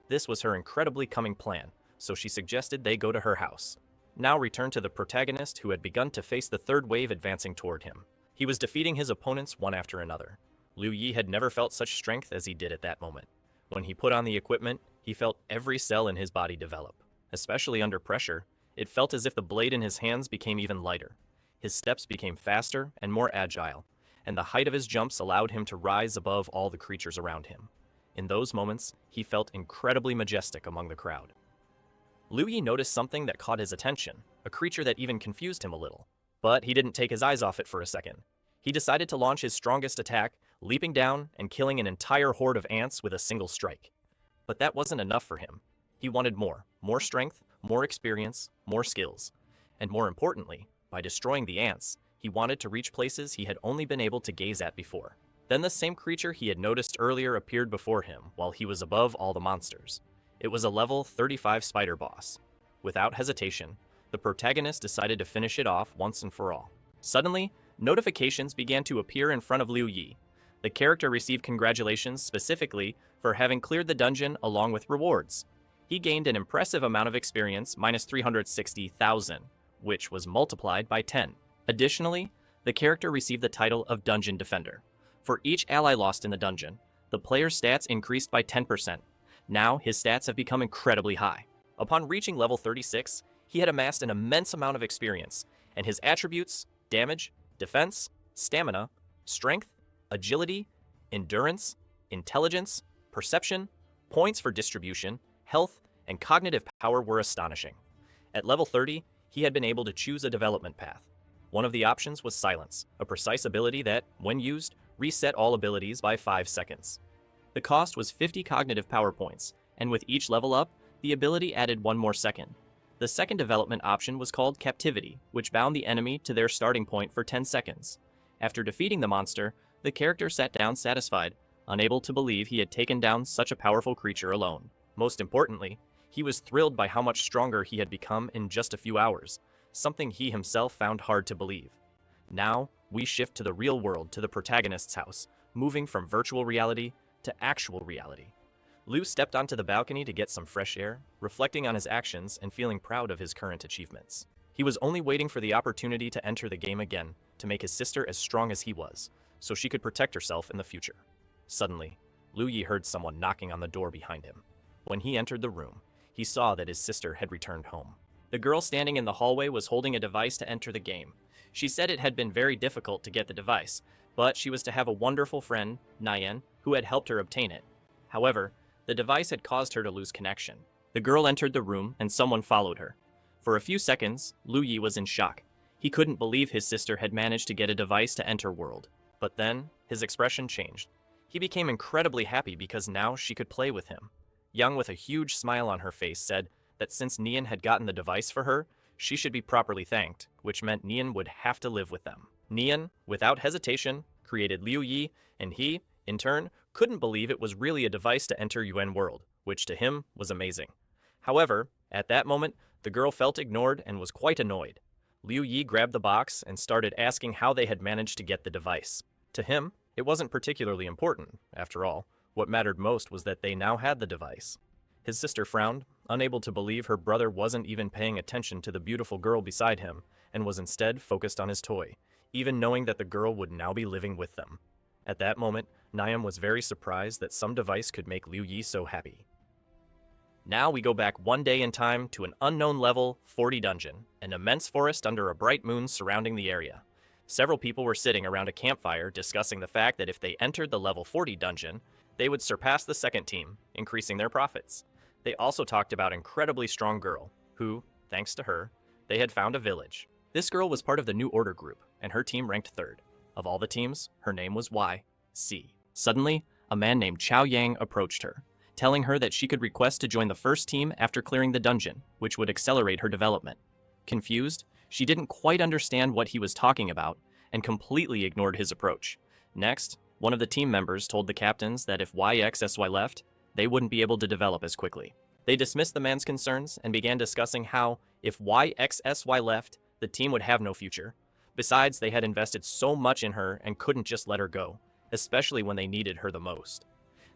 This was her incredibly cunning plan, so she suggested they go to her house. Now return to the protagonist who had begun to face the third wave advancing toward him. He was defeating his opponents one after another. Liu Yi had never felt such strength as he did at that moment. When he put on the equipment, he felt every cell in his body develop. Especially under pressure, it felt as if the blade in his hands became even lighter. His steps became faster and more agile, and the height of his jumps allowed him to rise above all the creatures around him. In those moments, he felt incredibly majestic among the crowd. Liu Yi noticed something that caught his attention, a creature that even confused him a little. But he didn't take his eyes off it for a second. He decided to launch his strongest attack, leaping down and killing an entire horde of ants with a single strike. But that wasn't enough for him. He wanted more strength, more experience, more skills. And more importantly, by destroying the ants, he wanted to reach places he had only been able to gaze at before. Then the same creature he had noticed earlier appeared before him while he was above all the monsters. It was a level 35 spider boss. Without hesitation, the protagonist decided to finish it off once and for all. Suddenly, notifications began to appear in front of Liu Yi. The character received congratulations specifically for having cleared the dungeon along with rewards. He gained an impressive amount of experience, minus 360,000, which was multiplied by 10. Additionally, the character received the title of Dungeon Defender. For each ally lost in the dungeon, the player's stats increased by 10%. Now, his stats have become incredibly high. Upon reaching level 36, he had amassed an immense amount of experience, and his attributes, damage, defense, stamina, strength, agility, endurance, intelligence, perception, points for distribution, health, and cognitive power were astonishing. At level 30, he had been able to choose a development path. One of the options was Silence, a precise ability that, when used, reset all abilities by 5 seconds. The cost was 50 cognitive power points, and with each level up, the ability added 1 more second. The second development option was called Captivity, which bound the enemy to their starting point for 10 seconds. After defeating the monster, the character sat down satisfied, unable to believe he had taken down such a powerful creature alone. Most importantly, he was thrilled by how much stronger he had become in just a few hours, something he himself found hard to believe. Now, we shift to the real world, to the protagonist's house, moving from virtual reality to actual reality. Liu stepped onto the balcony to get some fresh air, reflecting on his actions and feeling proud of his current achievements. He was only waiting for the opportunity to enter the game again, to make his sister as strong as he was, so she could protect herself in the future. Suddenly, Liu Yi heard someone knocking on the door behind him. When he entered the room, he saw that his sister had returned home. The girl standing in the hallway was holding a device to enter the game. She said it had been very difficult to get the device, but she was to have a wonderful friend, Nayeon, who had helped her obtain it. However, the device had caused her to lose connection. The girl entered the room and someone followed her. For a few seconds, Liu Yi was in shock. He couldn't believe his sister had managed to get a device to enter world. But then, his expression changed. He became incredibly happy because now she could play with him. Young, with a huge smile on her face, said that since Neon had gotten the device for her, she should be properly thanked, which meant Neon would have to live with them. Neon, without hesitation, created Liu Yi, and he, in turn, couldn't believe it was really a device to enter UN World, which to him was amazing. However, at that moment, the girl felt ignored and was quite annoyed. Liu Yi grabbed the box and started asking how they had managed to get the device. To him, it wasn't particularly important, after all. What mattered most was that they now had the device. His sister frowned, unable to believe her brother wasn't even paying attention to the beautiful girl beside him, and was instead focused on his toy, even knowing that the girl would now be living with them. At that moment, Nayeon was very surprised that some device could make Liu Yi so happy. Now we go back one day in time to an unknown level 40 dungeon, an immense forest under a bright moon surrounding the area. Several people were sitting around a campfire discussing the fact that if they entered the level 40 dungeon, they would surpass the second team, increasing their profits. They also talked about an incredibly strong girl, who, thanks to her, they had found a village. This girl was part of the New Order group, and her team ranked third. Of all the teams, her name was YC. Suddenly, a man named Chao Yang approached her, telling her that she could request to join the first team after clearing the dungeon, which would accelerate her development. Confused, she didn't quite understand what he was talking about and completely ignored his approach. Next, one of the team members told the captains that if YXSY left, they wouldn't be able to develop as quickly. They dismissed the man's concerns and began discussing how, if YXSY left, the team would have no future. Besides, they had invested so much in her and couldn't just let her go, especially when they needed her the most.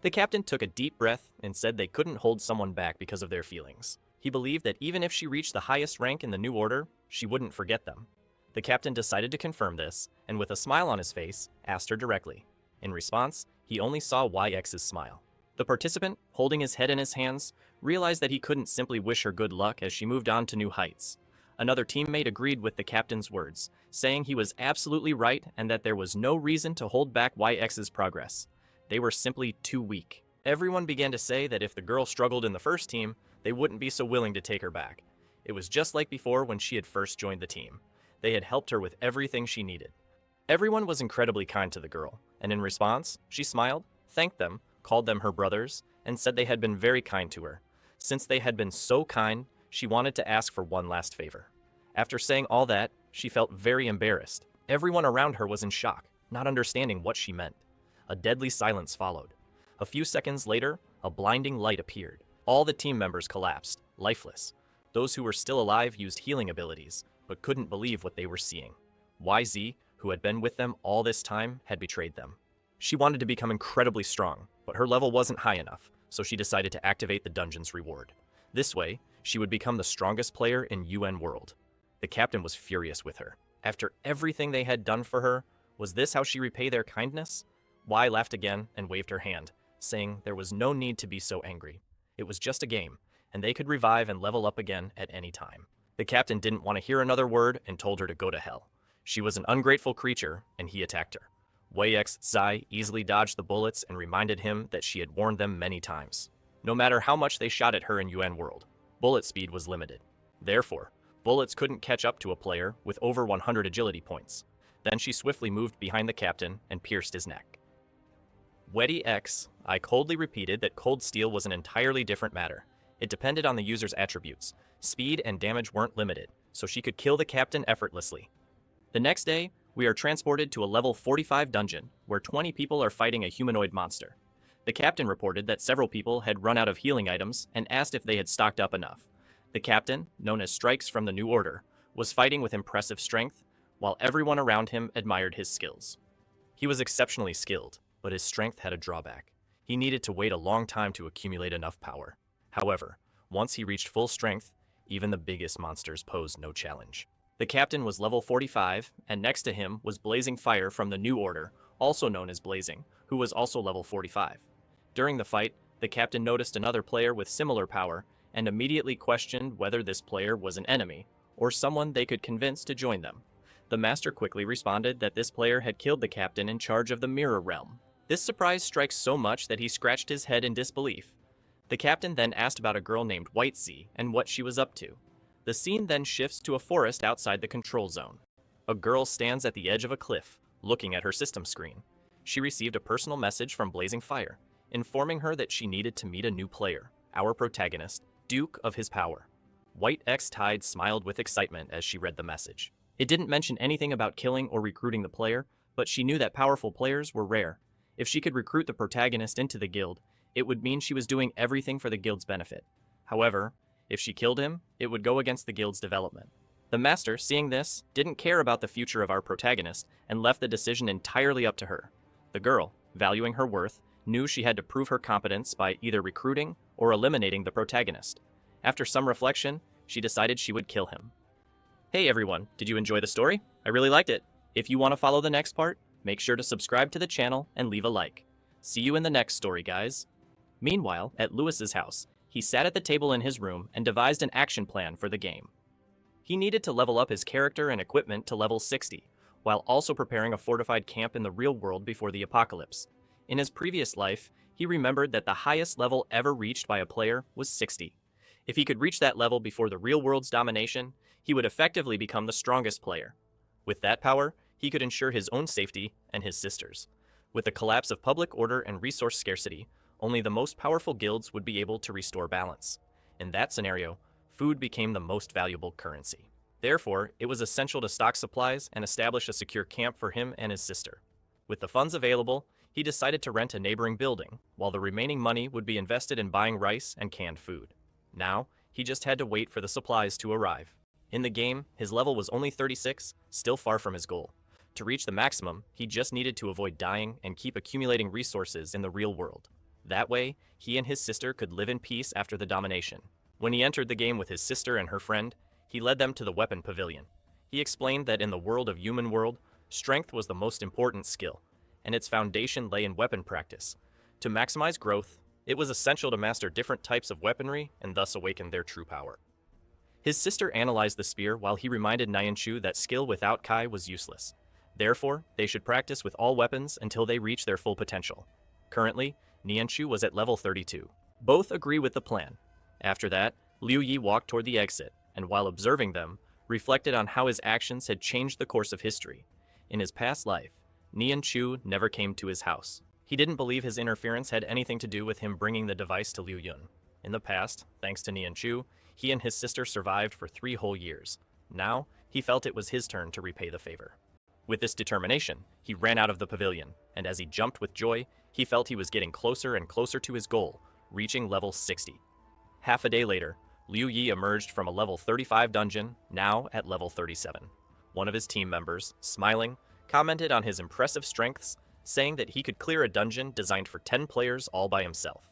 The captain took a deep breath and said they couldn't hold someone back because of their feelings. He believed that even if she reached the highest rank in the new order, she wouldn't forget them. The captain decided to confirm this, and with a smile on his face, asked her directly. In response, he only saw YX's smile. The participant, holding his head in his hands, realized that he couldn't simply wish her good luck as she moved on to new heights. Another teammate agreed with the captain's words, saying he was absolutely right and that there was no reason to hold back YX's progress. They were simply too weak. Everyone began to say that if the girl struggled in the first team, they wouldn't be so willing to take her back. It was just like before when she had first joined the team. They had helped her with everything she needed. Everyone was incredibly kind to the girl, and in response, she smiled, thanked them, called them her brothers, and said they had been very kind to her. Since they had been so kind, she wanted to ask for one last favor. After saying all that, she felt very embarrassed. Everyone around her was in shock, not understanding what she meant. A deadly silence followed. A few seconds later, a blinding light appeared. All the team members collapsed, lifeless. Those who were still alive used healing abilities, but couldn't believe what they were seeing. YZ, who had been with them all this time, had betrayed them. She wanted to become incredibly strong, but her level wasn't high enough, so she decided to activate the dungeon's reward. This way, she would become the strongest player in UN World. The captain was furious with her. After everything they had done for her, was this how she repay their kindness? Y laughed again and waved her hand, saying there was no need to be so angry. It was just a game, and they could revive and level up again at any time. The captain didn't want to hear another word and told her to go to hell. She was an ungrateful creature, and he attacked her. YX Zai easily dodged the bullets and reminded him that she had warned them many times. No matter how much they shot at her in UN World, bullet speed was limited. Therefore, bullets couldn't catch up to a player with over 100 agility points. Then she swiftly moved behind the captain and pierced his neck. Weddy X, I coldly repeated that cold steel was an entirely different matter. It depended on the user's attributes. Speed and damage weren't limited, so she could kill the captain effortlessly. The next day, we are transported to a level 45 dungeon, where 20 people are fighting a humanoid monster. The captain reported that several people had run out of healing items and asked if they had stocked up enough. The captain, known as Strikes from the New Order, was fighting with impressive strength, while everyone around him admired his skills. He was exceptionally skilled, but his strength had a drawback. He needed to wait a long time to accumulate enough power. However, once he reached full strength, even the biggest monsters posed no challenge. The captain was level 45, and next to him was Blazing Fire from the New Order, also known as Blazing, who was also level 45. During the fight, the captain noticed another player with similar power and immediately questioned whether this player was an enemy or someone they could convince to join them. The master quickly responded that this player had killed the captain in charge of the Mirror Realm. This surprised Strikes so much that he scratched his head in disbelief. The captain then asked about a girl named White Sea and what she was up to. The scene then shifts to a forest outside the control zone. A girl stands at the edge of a cliff, looking at her system screen. She received a personal message from Blazing Fire, informing her that she needed to meet a new player, our protagonist, Duke of his Power. White X Tide smiled with excitement as she read the message. It didn't mention anything about killing or recruiting the player, but she knew that powerful players were rare. If she could recruit the protagonist into the guild, it would mean she was doing everything for the guild's benefit. However, if she killed him, it would go against the guild's development. The master, seeing this, didn't care about the future of our protagonist and left the decision entirely up to her. The girl, valuing her worth, knew she had to prove her competence by either recruiting or eliminating the protagonist. After some reflection, she decided she would kill him. Hey everyone, did you enjoy the story? I really liked it. If you want to follow the next part, make sure to subscribe to the channel and leave a like. See you in the next story, guys. Meanwhile, at Lewis's house, he sat at the table in his room and devised an action plan for the game. He needed to level up his character and equipment to level 60, while also preparing a fortified camp in the real world before the apocalypse. In his previous life, he remembered that the highest level ever reached by a player was 60. If he could reach that level before the real world's domination, he would effectively become the strongest player. With that power, he could ensure his own safety and his sister's. With the collapse of public order and resource scarcity, only the most powerful guilds would be able to restore balance. In that scenario, food became the most valuable currency. Therefore, it was essential to stock supplies and establish a secure camp for him and his sister. With the funds available, he decided to rent a neighboring building, while the remaining money would be invested in buying rice and canned food. Now, he just had to wait for the supplies to arrive. In the game, his level was only 36, still far from his goal. To reach the maximum, he just needed to avoid dying and keep accumulating resources in the real world. That way, he and his sister could live in peace after the domination. When he entered the game with his sister and her friend, he led them to the weapon pavilion. He explained that in the world of human world, strength was the most important skill, and its foundation lay in weapon practice. To maximize growth, it was essential to master different types of weaponry and thus awaken their true power. His sister analyzed the spear while he reminded Nyanchu that skill without Kai was useless. Therefore, they should practice with all weapons until they reach their full potential. Currently, Nyanchu was at level 32. Both agree with the plan. After that, Liu Yi walked toward the exit, and while observing them, reflected on how his actions had changed the course of history. In his past life, Nyanchu never came to his house. He didn't believe his interference had anything to do with him bringing the device to Liu Yun. In the past, thanks to Nyanchu, he and his sister survived for 3 whole years. Now, he felt it was his turn to repay the favor. With this determination, he ran out of the pavilion, and as he jumped with joy, he felt he was getting closer and closer to his goal, reaching level 60. Half a day later, Liu Yi emerged from a level 35 dungeon, now at level 37. One of his team members, smiling, commented on his impressive strengths, saying that he could clear a dungeon designed for 10 players all by himself.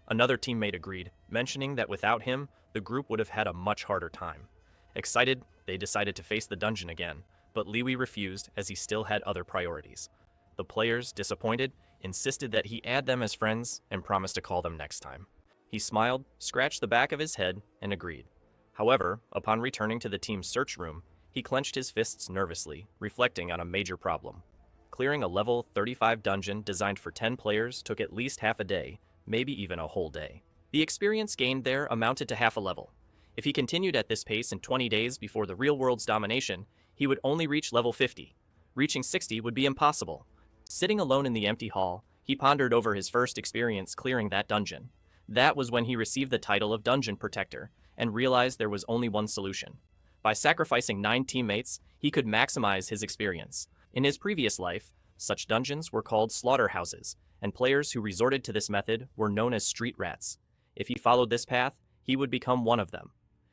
Another teammate agreed, mentioning that without him, the group would have had a much harder time. Excited, they decided to face the dungeon again, but Liu Yi refused as he still had other priorities. The players, disappointed, insisted that he add them as friends and promised to call them next time. He smiled, scratched the back of his head, and agreed. However, upon returning to the team's search room, he clenched his fists nervously, reflecting on a major problem. Clearing a level 35 dungeon designed for 10 players took at least half a day, maybe even a whole day. The experience gained there amounted to half a level. If he continued at this pace in 20 days before the real world's domination, he would only reach level 50. Reaching 60 would be impossible. Sitting alone in the empty hall, he pondered over his first experience clearing that dungeon. That was when he received the title of Dungeon Protector, and realized there was only one solution. By sacrificing 9 teammates, he could maximize his experience. In his previous life, such dungeons were called slaughterhouses, and players who resorted to this method were known as street rats. If he followed this path, he would become one of them.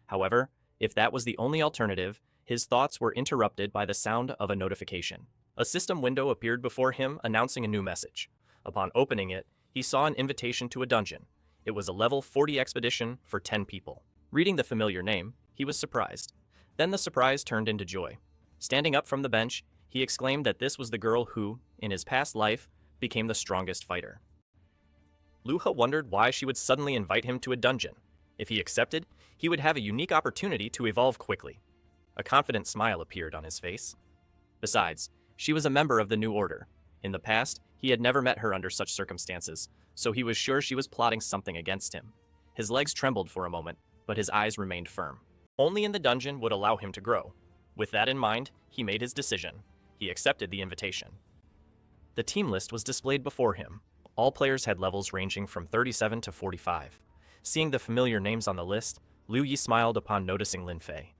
However, if that was the only alternative, his thoughts were interrupted by the sound of a notification. A system window appeared before him announcing a new message. Upon opening it, he saw an invitation to a dungeon. It was a level 40 expedition for 10 people. Reading the familiar name, he was surprised. Then the surprise turned into joy. Standing up from the bench, he exclaimed that this was the girl who, in his past life, became the strongest fighter. Luha wondered why she would suddenly invite him to a dungeon. If he accepted, he would have a unique opportunity to evolve quickly. A confident smile appeared on his face. Besides, she was a member of the New Order. In the past, he had never met her under such circumstances, so he was sure she was plotting something against him. His legs trembled for a moment, but his eyes remained firm. Only in the dungeon would allow him to grow. With that in mind, he made his decision. He accepted the invitation. The team list was displayed before him. All players had levels ranging from 37 to 45. Seeing the familiar names on the list, Liu Yi smiled upon noticing Lin Fei.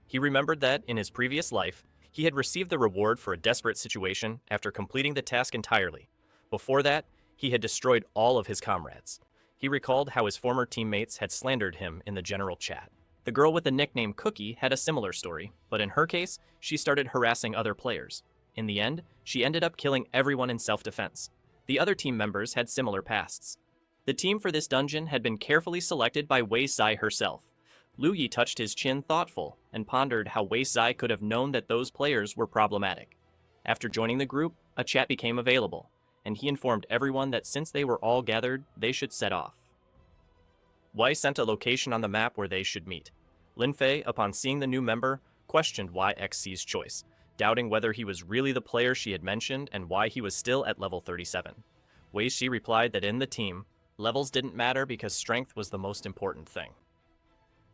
He remembered that, in his previous life, he had received the reward for a desperate situation after completing the task entirely. Before that, he had destroyed all of his comrades. He recalled how his former teammates had slandered him in the general chat. The girl with the nickname Cookie had a similar story, but in her case, she started harassing other players. In the end, she ended up killing everyone in self-defense. The other team members had similar pasts. The team for this dungeon had been carefully selected by Wei Sai herself. Liu Yi touched his chin thoughtful and pondered how Wei Sai could have known that those players were problematic. After joining the group, a chat became available, and he informed everyone that since they were all gathered, they should set off. Wei sent a location on the map where they should meet. Lin Fei, upon seeing the new member, questioned Wei XC's choice, doubting whether he was really the player she had mentioned and why he was still at level 37. Wei Shi replied that in the team, levels didn't matter because strength was the most important thing.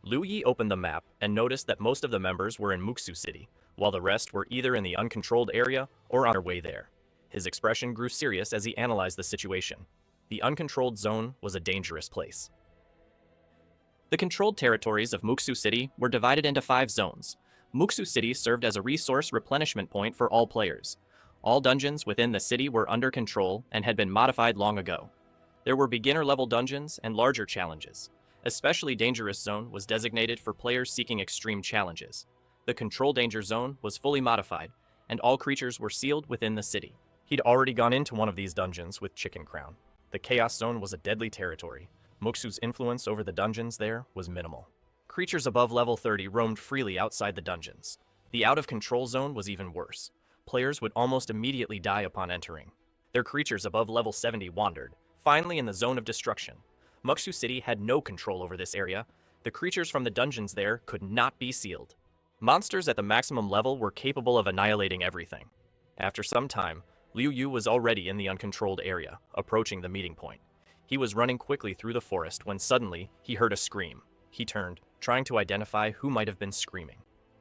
Liu Yi opened the map and noticed that most of the members were in Muksu City, while the rest were either in the uncontrolled area or on their way there. His expression grew serious as he analyzed the situation. The uncontrolled zone was a dangerous place. The controlled territories of Muksu City were divided into 5 zones. Muksu City served as a resource replenishment point for all players. All dungeons within the city were under control and had been modified long ago. There were beginner-level dungeons and larger challenges. Especially Dangerous Zone was designated for players seeking extreme challenges. The Control Danger Zone was fully modified, and all creatures were sealed within the city. He'd already gone into one of these dungeons with Chicken Crown. The Chaos Zone was a deadly territory. Muksu's influence over the dungeons there was minimal. Creatures above level 30 roamed freely outside the dungeons. The out-of-control zone was even worse. Players would almost immediately die upon entering. Their creatures above level 70 wandered, finally in the zone of destruction. Muksu City had no control over this area. The creatures from the dungeons there could not be sealed. Monsters at the maximum level were capable of annihilating everything. After some time, Liu Yu was already in the uncontrolled area, approaching the meeting point. He was running quickly through the forest when suddenly he heard a scream. He turned, trying to identify who might have been screaming.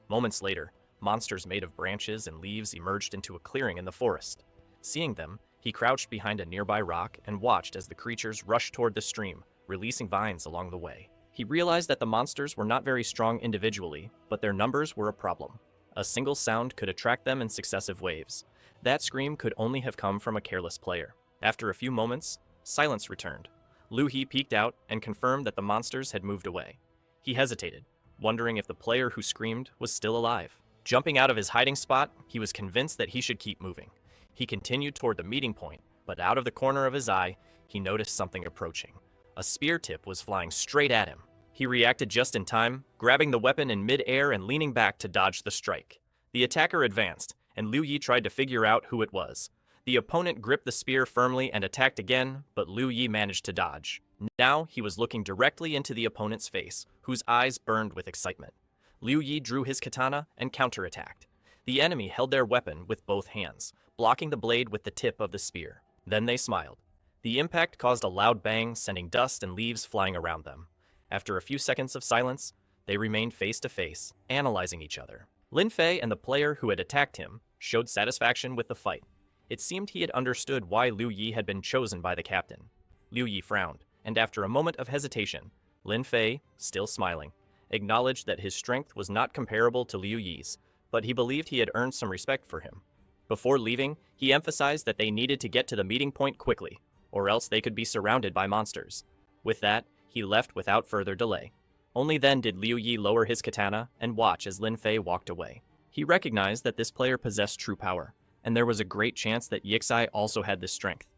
Moments later, monsters made of branches and leaves emerged into a clearing in the forest. Seeing them, he crouched behind a nearby rock and watched as the creatures rushed toward the stream, releasing vines along the way. He realized that the monsters were not very strong individually, but their numbers were a problem. A single sound could attract them in successive waves. That scream could only have come from a careless player. After a few moments, silence returned. Lu He peeked out and confirmed that the monsters had moved away. He hesitated, wondering if the player who screamed was still alive. Jumping out of his hiding spot, he was convinced that he should keep moving. He continued toward the meeting point, but out of the corner of his eye, he noticed something approaching. A spear tip was flying straight at him. He reacted just in time, grabbing the weapon in mid-air and leaning back to dodge the strike. The attacker advanced, and Liu Yi tried to figure out who it was. The opponent gripped the spear firmly and attacked again, but Liu Yi managed to dodge. Now he was looking directly into the opponent's face, whose eyes burned with excitement. Liu Yi drew his katana and counterattacked. The enemy held their weapon with both hands, blocking the blade with the tip of the spear. Then they smiled. The impact caused a loud bang, sending dust and leaves flying around them. After a few seconds of silence, they remained face to face, analyzing each other. Lin Fei and the player who had attacked him showed satisfaction with the fight. It seemed he had understood why Liu Yi had been chosen by the captain. Liu Yi frowned, and after a moment of hesitation, Lin Fei, still smiling, acknowledged that his strength was not comparable to Liu Yi's, but he believed he had earned some respect for him. Before leaving, he emphasized that they needed to get to the meeting point quickly, or else they could be surrounded by monsters. With that, he left without further delay. Only then did Liu Yi lower his katana and watch as Lin Fei walked away. He recognized that this player possessed true power, and there was a great chance that Yixai also had this strength.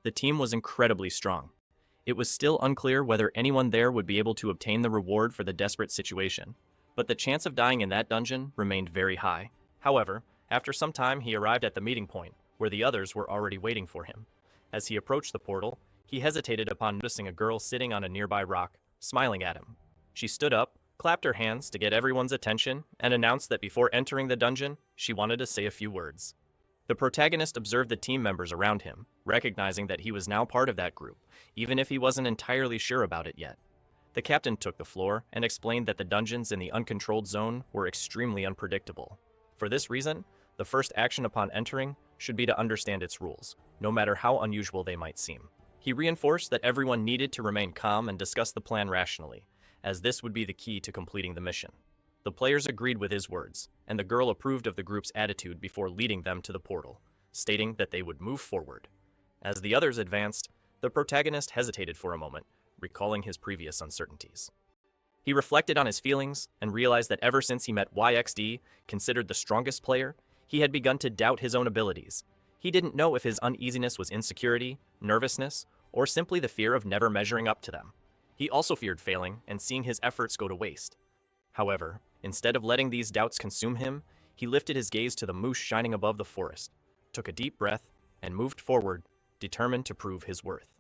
The team was incredibly strong. It was still unclear whether anyone there would be able to obtain the reward for the desperate situation, but the chance of dying in that dungeon remained very high. However, after some time he arrived at the meeting point, where the others were already waiting for him. As he approached the portal, he hesitated upon noticing a girl sitting on a nearby rock, smiling at him. She stood up, clapped her hands to get everyone's attention, and announced that before entering the dungeon, she wanted to say a few words. The protagonist observed the team members around him, recognizing that he was now part of that group, even if he wasn't entirely sure about it yet. The captain took the floor and explained that the dungeons in the uncontrolled zone were extremely unpredictable. For this reason, the first action upon entering should be to understand its rules, no matter how unusual they might seem. He reinforced that everyone needed to remain calm and discuss the plan rationally, as this would be the key to completing the mission. The players agreed with his words, and the girl approved of the group's attitude before leading them to the portal, stating that they would move forward. As the others advanced, the protagonist hesitated for a moment, recalling his previous uncertainties. He reflected on his feelings and realized that ever since he met YXD, considered the strongest player, he had begun to doubt his own abilities. He didn't know if his uneasiness was insecurity, nervousness, or simply the fear of never measuring up to them. He also feared failing and seeing his efforts go to waste. However, instead of letting these doubts consume him, he lifted his gaze to the moose shining above the forest, took a deep breath, and moved forward, determined to prove his worth.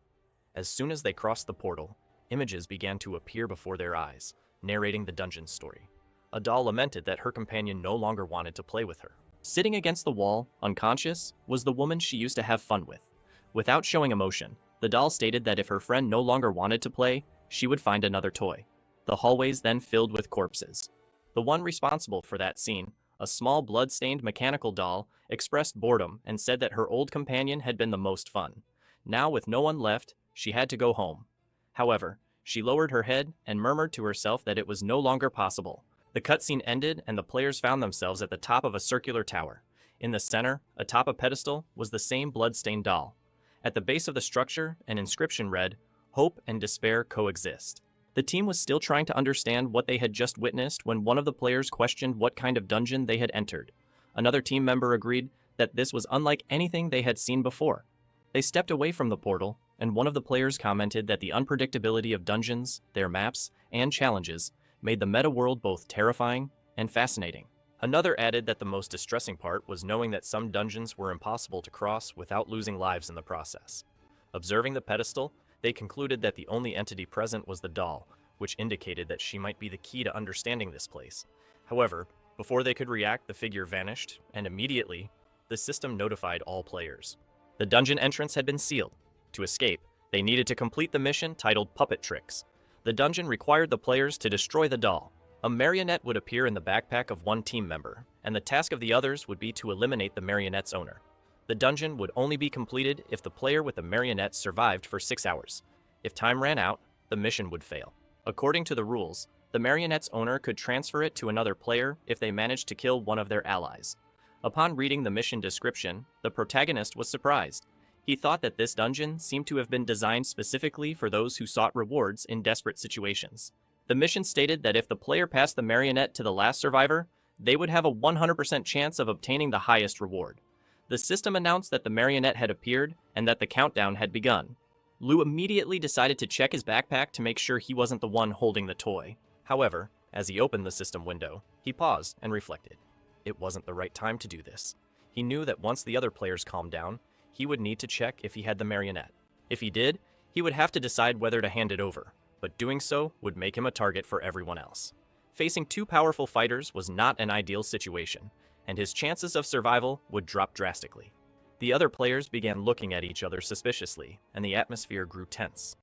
As soon as they crossed the portal, images began to appear before their eyes, narrating the dungeon's story. A doll lamented that her companion no longer wanted to play with her. Sitting against the wall, unconscious, was the woman she used to have fun with. Without showing emotion, the doll stated that if her friend no longer wanted to play, she would find another toy. The hallways then filled with corpses. The one responsible for that scene, a small blood-stained mechanical doll, expressed boredom and said that her old companion had been the most fun. Now, with no one left, She had to go home. However, she lowered her head and murmured to herself that it was no longer possible. The cutscene ended and the players found themselves at the top of a circular tower. In the center, atop a pedestal, was the same blood-stained doll. At the base of the structure, an inscription read, "Hope and despair coexist." The team was still trying to understand what they had just witnessed when one of the players questioned what kind of dungeon they had entered. Another team member agreed that this was unlike anything they had seen before. They stepped away from the portal, and one of the players commented that the unpredictability of dungeons, their maps, and challenges made the meta world both terrifying and fascinating. Another added that the most distressing part was knowing that some dungeons were impossible to cross without losing lives in the process. Observing the pedestal, they concluded that the only entity present was the doll, which indicated that she might be the key to understanding this place. However, before they could react, the figure vanished, and immediately, the system notified all players. The dungeon entrance had been sealed. To escape, they needed to complete the mission titled Puppet Tricks. The dungeon required the players to destroy the doll. A marionette would appear in the backpack of one team member, and the task of the others would be to eliminate the marionette's owner. The dungeon would only be completed if the player with the marionette survived for 6 hours. If time ran out, the mission would fail. According to the rules, the marionette's owner could transfer it to another player if they managed to kill one of their allies. Upon reading the mission description, the protagonist was surprised. He thought that this dungeon seemed to have been designed specifically for those who sought rewards in desperate situations. The mission stated that if the player passed the marionette to the last survivor, they would have a 100% chance of obtaining the highest reward. The system announced that the marionette had appeared and that the countdown had begun. Lou immediately decided to check his backpack to make sure he wasn't the one holding the toy. However, as he opened the system window, he paused and reflected. It wasn't the right time to do this. He knew that once the other players calmed down, he would need to check if he had the marionette. If he did, he would have to decide whether to hand it over, but doing so would make him a target for everyone else. Facing two powerful fighters was not an ideal situation, and his chances of survival would drop drastically. The other players began looking at each other suspiciously, and the atmosphere grew tense.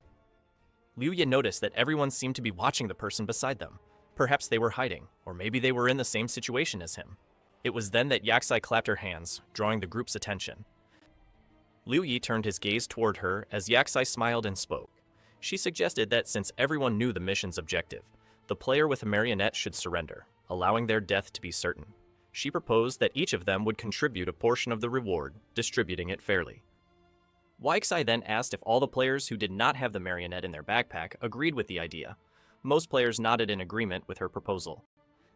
Liu Ye noticed that everyone seemed to be watching the person beside them. Perhaps they were hiding, or maybe they were in the same situation as him. It was then that Yakusai clapped her hands, drawing the group's attention. Liu Yi turned his gaze toward her as Yakusai smiled and spoke. She suggested that since everyone knew the mission's objective, the player with a marionette should surrender, allowing their death to be certain. She proposed that each of them would contribute a portion of the reward, distributing it fairly. Yakusai then asked if all the players who did not have the marionette in their backpack agreed with the idea. Most players nodded in agreement with her proposal.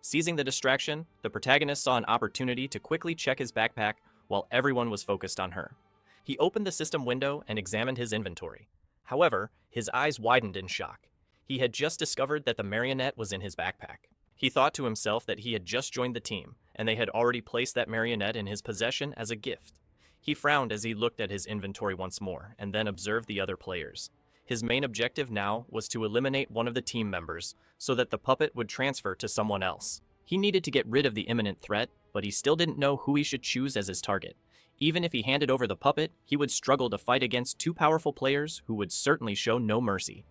Seizing the distraction, the protagonist saw an opportunity to quickly check his backpack while everyone was focused on her. He opened the system window and examined his inventory. However, his eyes widened in shock. He had just discovered that the marionette was in his backpack. He thought to himself that he had just joined the team, and they had already placed that marionette in his possession as a gift. He frowned as he looked at his inventory once more, and then observed the other players. His main objective now was to eliminate one of the team members, so that the puppet would transfer to someone else. He needed to get rid of the imminent threat, but he still didn't know who he should choose as his target. Even if he handed over the puppet, he would struggle to fight against two powerful players who would certainly show no mercy.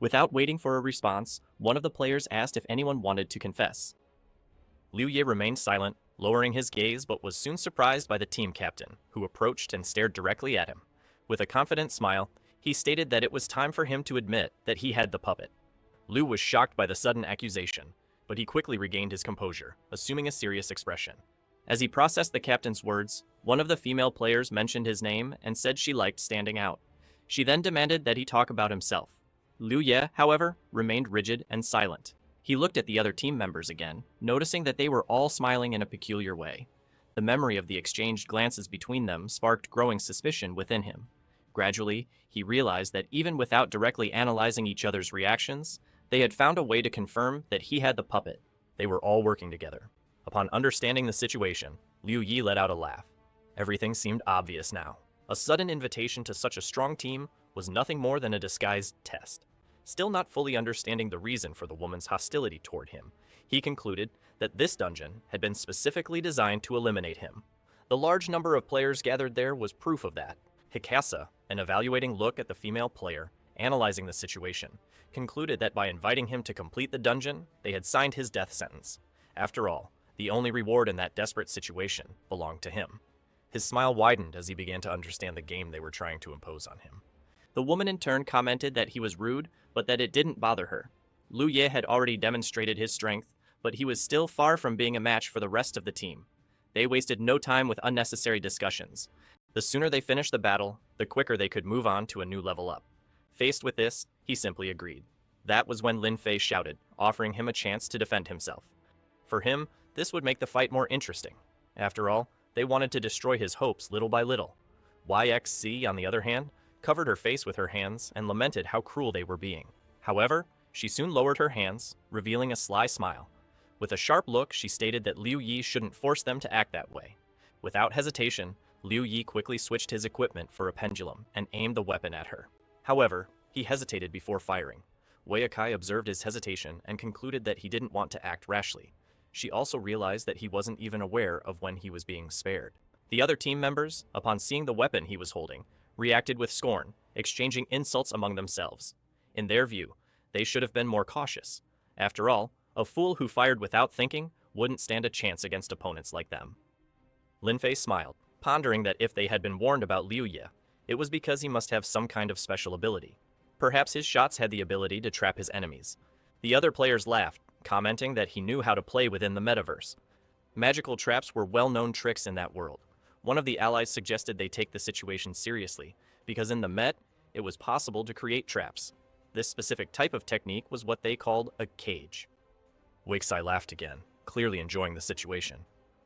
Without waiting for a response, one of the players asked if anyone wanted to confess. Liu Ye remained silent, lowering his gaze, but was soon surprised by the team captain, who approached and stared directly at him. With a confident smile, he stated that it was time for him to admit that he had the puppet. Liu was shocked by the sudden accusation, but he quickly regained his composure, assuming a serious expression. As he processed the captain's words, one of the female players mentioned his name and said she liked standing out. She then demanded that he talk about himself. Liu Ye, however, remained rigid and silent. He looked at the other team members again, noticing that they were all smiling in a peculiar way. The memory of the exchanged glances between them sparked growing suspicion within him. Gradually, he realized that even without directly analyzing each other's reactions, they had found a way to confirm that he had the puppet. They were all working together. Upon understanding the situation, Liu Yi let out a laugh. Everything seemed obvious now. A sudden invitation to such a strong team was nothing more than a disguised test. Still not fully understanding the reason for the woman's hostility toward him, he concluded that this dungeon had been specifically designed to eliminate him. The large number of players gathered there was proof of that. Hikasa, an evaluating look at the female player, analyzing the situation, concluded that by inviting him to complete the dungeon, they had signed his death sentence. After all, the only reward in that desperate situation belonged to him. His smile widened as he began to understand the game they were trying to impose on him. The woman in turn commented that he was rude, but that it didn't bother her. Liu Ye had already demonstrated his strength, but he was still far from being a match for the rest of the team. They wasted no time with unnecessary discussions. The sooner they finished the battle, the quicker they could move on to a new level up. Faced with this, he simply agreed. That was when Lin Fei shouted, offering him a chance to defend himself. For him, this would make the fight more interesting. After all, they wanted to destroy his hopes little by little. YXC, on the other hand, covered her face with her hands and lamented how cruel they were being. However, she soon lowered her hands, revealing a sly smile. With a sharp look, she stated that Liu Yi shouldn't force them to act that way. Without hesitation, Liu Yi quickly switched his equipment for a pendulum and aimed the weapon at her. However, he hesitated before firing. Wei Akai observed his hesitation and concluded that he didn't want to act rashly. She also realized that he wasn't even aware of when he was being spared. The other team members, upon seeing the weapon he was holding, reacted with scorn, exchanging insults among themselves. In their view, they should have been more cautious. After all, a fool who fired without thinking wouldn't stand a chance against opponents like them. Lin Fei smiled, pondering that if they had been warned about Liu Ye, it was because he must have some kind of special ability. Perhaps his shots had the ability to trap his enemies. The other players laughed, commenting that he knew how to play within the metaverse. Magical traps were well-known tricks in that world. One of the allies suggested they take the situation seriously, because in the Met, it was possible to create traps. This specific type of technique was what they called a cage. Weixai laughed again, clearly enjoying the situation.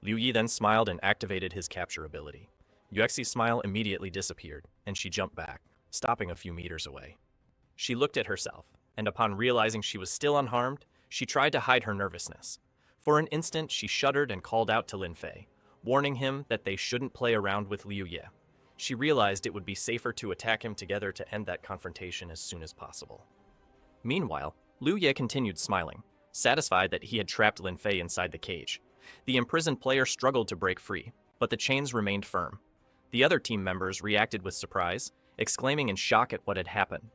Liu Yi then smiled and activated his capture ability. Yuexi's smile immediately disappeared, and she jumped back, stopping a few meters away. She looked at herself, and upon realizing she was still unharmed, she tried to hide her nervousness. For an instant, she shuddered and called out to Lin Fei, warning him that they shouldn't play around with Liu Ye. She realized it would be safer to attack him together to end that confrontation as soon as possible. Meanwhile, Liu Ye continued smiling, satisfied that he had trapped Lin Fei inside the cage. The imprisoned player struggled to break free, but the chains remained firm. The other team members reacted with surprise, exclaiming in shock at what had happened.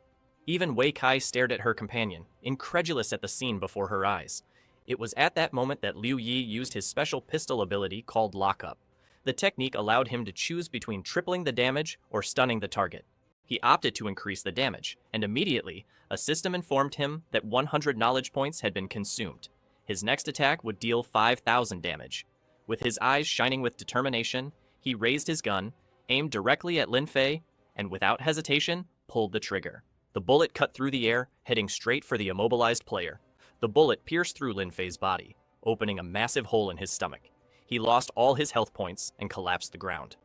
Even Wei Kai stared at her companion, incredulous at the scene before her eyes. It was at that moment that Liu Yi used his special pistol ability called Lockup. The technique allowed him to choose between tripling the damage or stunning the target. He opted to increase the damage, and immediately, a system informed him that 100 knowledge points had been consumed. His next attack would deal 5,000 damage. With his eyes shining with determination, he raised his gun, aimed directly at Lin Fei, and without hesitation, pulled the trigger. The bullet cut through the air, heading straight for the immobilized player. The bullet pierced through Lin Fei's body, opening a massive hole in his stomach. He lost all his health points and collapsed to the ground.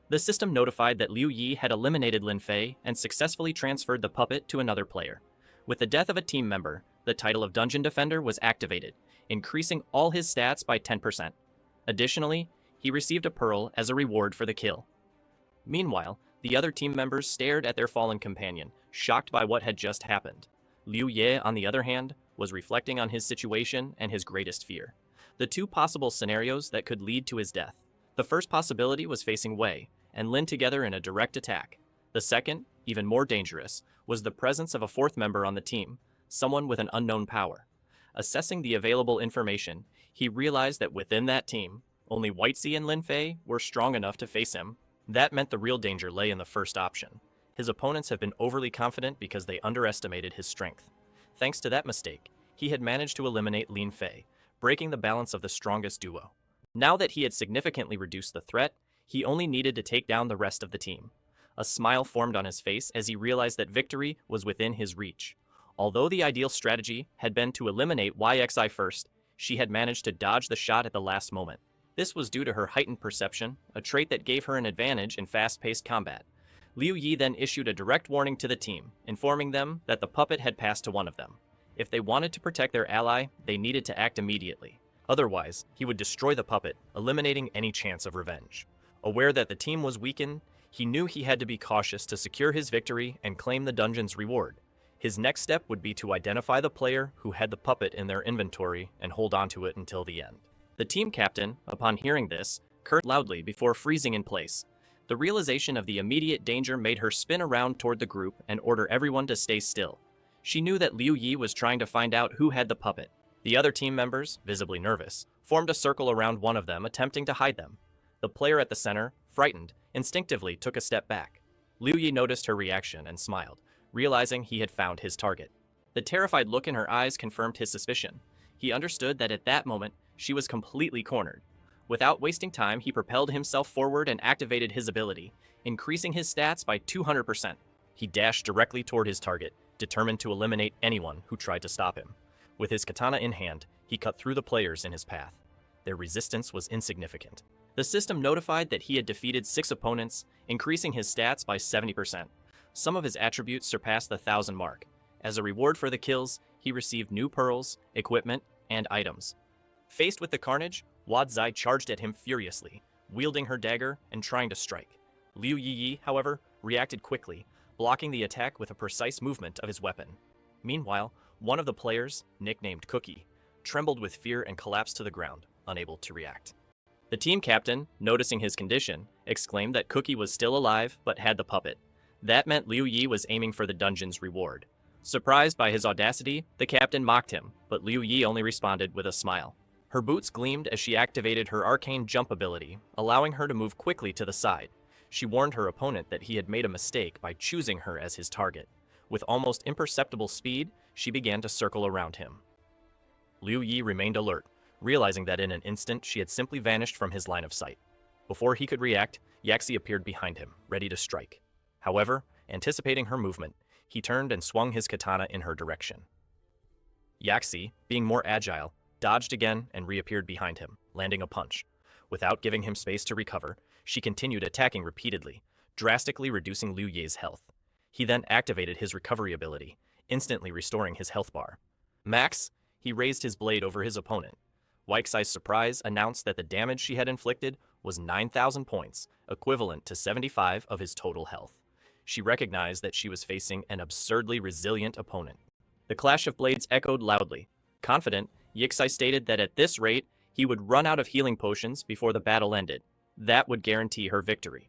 The system notified that Liu Yi had eliminated Lin Fei and successfully transferred the puppet to another player. With the death of a team member, the title of Dungeon Defender was activated, increasing all his stats by 10%. Additionally, he received a pearl as a reward for the kill. Meanwhile, the other team members stared at their fallen companion, shocked by what had just happened. Liu Ye, on the other hand, was reflecting on his situation and his greatest fear. The two possible scenarios that could lead to his death. The first possibility was facing Wei and Lin together in a direct attack. The second, even more dangerous, was the presence of a fourth member on the team, someone with an unknown power. Assessing the available information, he realized that within that team, only Whitesea and Lin Fei were strong enough to face him. That meant the real danger lay in the first option. His opponents have been overly confident because they underestimated his strength. Thanks to that mistake, he had managed to eliminate Lin Fei, breaking the balance of the strongest duo. Now that he had significantly reduced the threat, he only needed to take down the rest of the team. A smile formed on his face as he realized that victory was within his reach. Although the ideal strategy had been to eliminate YXI first, she had managed to dodge the shot at the last moment. This was due to her heightened perception, a trait that gave her an advantage in fast-paced combat. Liu Yi then issued a direct warning to the team, informing them that the puppet had passed to one of them. If they wanted to protect their ally, they needed to act immediately. Otherwise, he would destroy the puppet, eliminating any chance of revenge. Aware that the team was weakened, he knew he had to be cautious to secure his victory and claim the dungeon's reward. His next step would be to identify the player who had the puppet in their inventory and hold onto it until the end. The team captain, upon hearing this, cursed loudly before freezing in place. The realization of the immediate danger made her spin around toward the group and order everyone to stay still. She knew that Liu Yi was trying to find out who had the puppet. The other team members, visibly nervous, formed a circle around one of them, attempting to hide them. The player at the center, frightened, instinctively took a step back. Liu Yi noticed her reaction and smiled, realizing he had found his target. The terrified look in her eyes confirmed his suspicion. He understood that at that moment, she was completely cornered. Without wasting time, he propelled himself forward and activated his ability, increasing his stats by 200%. He dashed directly toward his target, determined to eliminate anyone who tried to stop him. With his katana in hand, he cut through the players in his path. Their resistance was insignificant. The system notified that he had defeated 6 opponents, increasing his stats by 70%. Some of his attributes surpassed the 1,000 mark. As a reward for the kills, he received new pearls, equipment, and items. Faced with the carnage, Wadzai charged at him furiously, wielding her dagger and trying to strike. Liu Yi, however, reacted quickly, blocking the attack with a precise movement of his weapon. Meanwhile, one of the players, nicknamed Cookie, trembled with fear and collapsed to the ground, unable to react. The team captain, noticing his condition, exclaimed that Cookie was still alive but had the puppet. That meant Liu Yi was aiming for the dungeon's reward. Surprised by his audacity, the captain mocked him, but Liu Yi only responded with a smile. Her boots gleamed as she activated her arcane jump ability, allowing her to move quickly to the side. She warned her opponent that he had made a mistake by choosing her as his target. With almost imperceptible speed, she began to circle around him. Liu Yi remained alert, realizing that in an instant she had simply vanished from his line of sight. Before he could react, Yaxi appeared behind him, ready to strike. However, anticipating her movement, he turned and swung his katana in her direction. Yaxi, being more agile, dodged again and reappeared behind him, landing a punch. Without giving him space to recover, she continued attacking repeatedly, drastically reducing Liu Yi's health. He then activated his recovery ability, instantly restoring his health bar. Max, he raised his blade over his opponent. Waxai's surprise announced that the damage she had inflicted was 9,000 points, equivalent to 75 of his total health. She recognized that she was facing an absurdly resilient opponent. The clash of blades echoed loudly. Confident, Yixai stated that at this rate, he would run out of healing potions before the battle ended. That would guarantee her victory.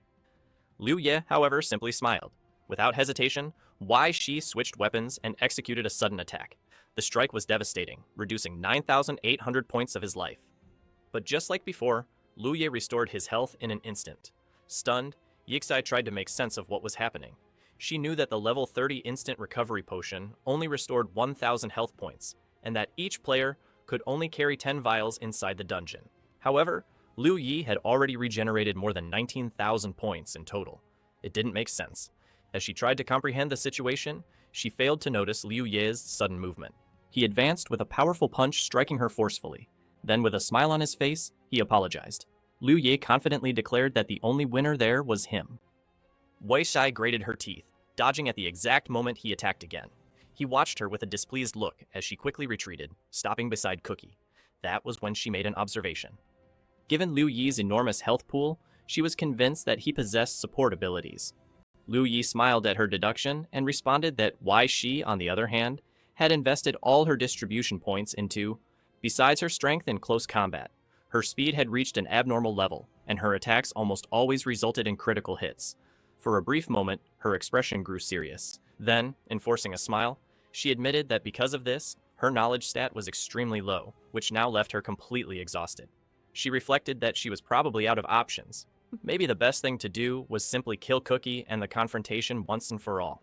Liu Ye, however, simply smiled. Without hesitation, Wai Shi switched weapons and executed a sudden attack. The strike was devastating, reducing 9,800 points of his life. But just like before, Liu Ye restored his health in an instant. Stunned, Yixai tried to make sense of what was happening. She knew that the level 30 instant recovery potion only restored 1,000 health points, and that each player could only carry 10 vials inside the dungeon. However, Liu Yi had already regenerated more than 19,000 points in total. It didn't make sense. As she tried to comprehend the situation, she failed to notice Liu Ye's sudden movement. He advanced with a powerful punch, striking her forcefully. Then, with a smile on his face, he apologized. Liu Ye confidently declared that the only winner there was him. Wei Shai grated her teeth, dodging at the exact moment he attacked again. He watched her with a displeased look as she quickly retreated, stopping beside Cookie. That was when she made an observation. Given Liu Yi's enormous health pool, she was convinced that he possessed support abilities. Liu Yi smiled at her deduction and responded that Wai Shi, on the other hand, had invested all her distribution points into, besides her strength in close combat, her speed had reached an abnormal level, and her attacks almost always resulted in critical hits. For a brief moment, her expression grew serious. Then, enforcing a smile, she admitted that because of this, her knowledge stat was extremely low, which now left her completely exhausted. She reflected that she was probably out of options. Maybe the best thing to do was simply kill Cookie and the confrontation once and for all.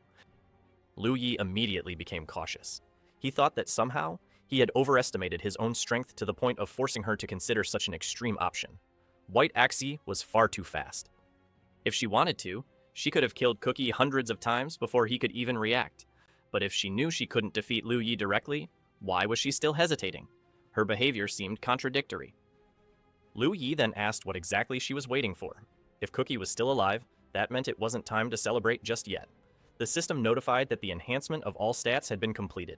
Liu Yi immediately became cautious. He thought that somehow, he had overestimated his own strength to the point of forcing her to consider such an extreme option. White Axie was far too fast. If she wanted to, she could have killed Cookie hundreds of times before he could even react. But if she knew she couldn't defeat Liu Yi directly, why was she still hesitating? Her behavior seemed contradictory. Liu Yi then asked what exactly she was waiting for. If Cookie was still alive, that meant it wasn't time to celebrate just yet. The system notified that the enhancement of all stats had been completed.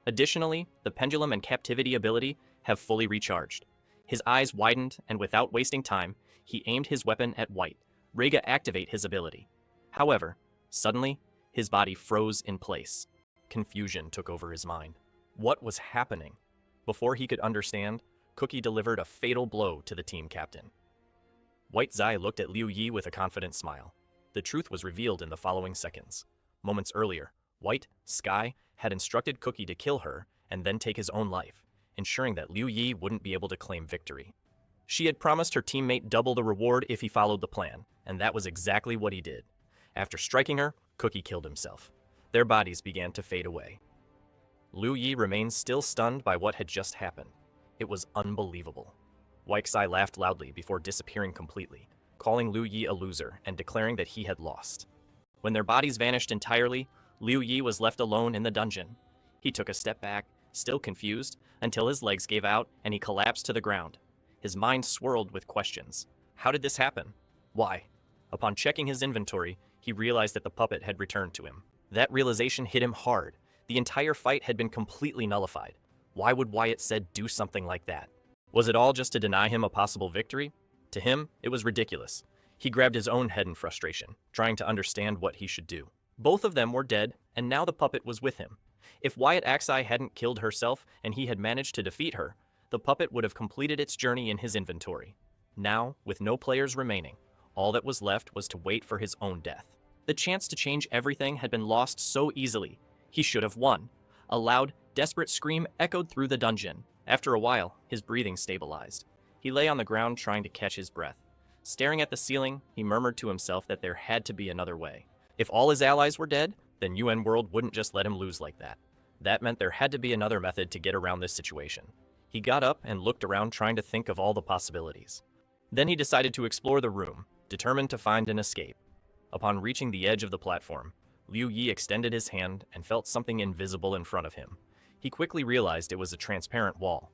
Additionally, the Pendulum and Captivity ability have fully recharged. His eyes widened, and without wasting time, he aimed his weapon at White, ready to activate his ability. However, suddenly, his body froze in place. Confusion took over his mind. What was happening? Before he could understand, Cookie delivered a fatal blow to the team captain. White Zai looked at Liu Yi with a confident smile. The truth was revealed in the following seconds. Moments earlier, White, Sky, had instructed Cookie to kill her and then take his own life, ensuring that Liu Yi wouldn't be able to claim victory. She had promised her teammate double the reward if he followed the plan, and that was exactly what he did. After striking her, Cookie killed himself. Their bodies began to fade away. Liu Yi remained still stunned by what had just happened. It was unbelievable. Weixai laughed loudly before disappearing completely, calling Liu Yi a loser and declaring that he had lost. When their bodies vanished entirely, Liu Yi was left alone in the dungeon. He took a step back, still confused, until his legs gave out and he collapsed to the ground. His mind swirled with questions. How did this happen? Why? Upon checking his inventory, he realized that the puppet had returned to him. That realization hit him hard. The entire fight had been completely nullified. Why would Wyatt said do something like that? Was it all just to deny him a possible victory? To him, it was ridiculous. He grabbed his own head in frustration, trying to understand what he should do. Both of them were dead, and now the puppet was with him. If Wyatt Axai hadn't killed herself and he had managed to defeat her, the puppet would have completed its journey in his inventory. Now, with no players remaining, all that was left was to wait for his own death. The chance to change everything had been lost so easily. He should have won. A loud, desperate scream echoed through the dungeon. After a while, his breathing stabilized. He lay on the ground trying to catch his breath. Staring at the ceiling, he murmured to himself that there had to be another way. If all his allies were dead, then UN World wouldn't just let him lose like that. That meant there had to be another method to get around this situation. He got up and looked around trying to think of all the possibilities. Then he decided to explore the room, determined to find an escape. Upon reaching the edge of the platform, Liu Yi extended his hand and felt something invisible in front of him. He quickly realized it was a transparent wall.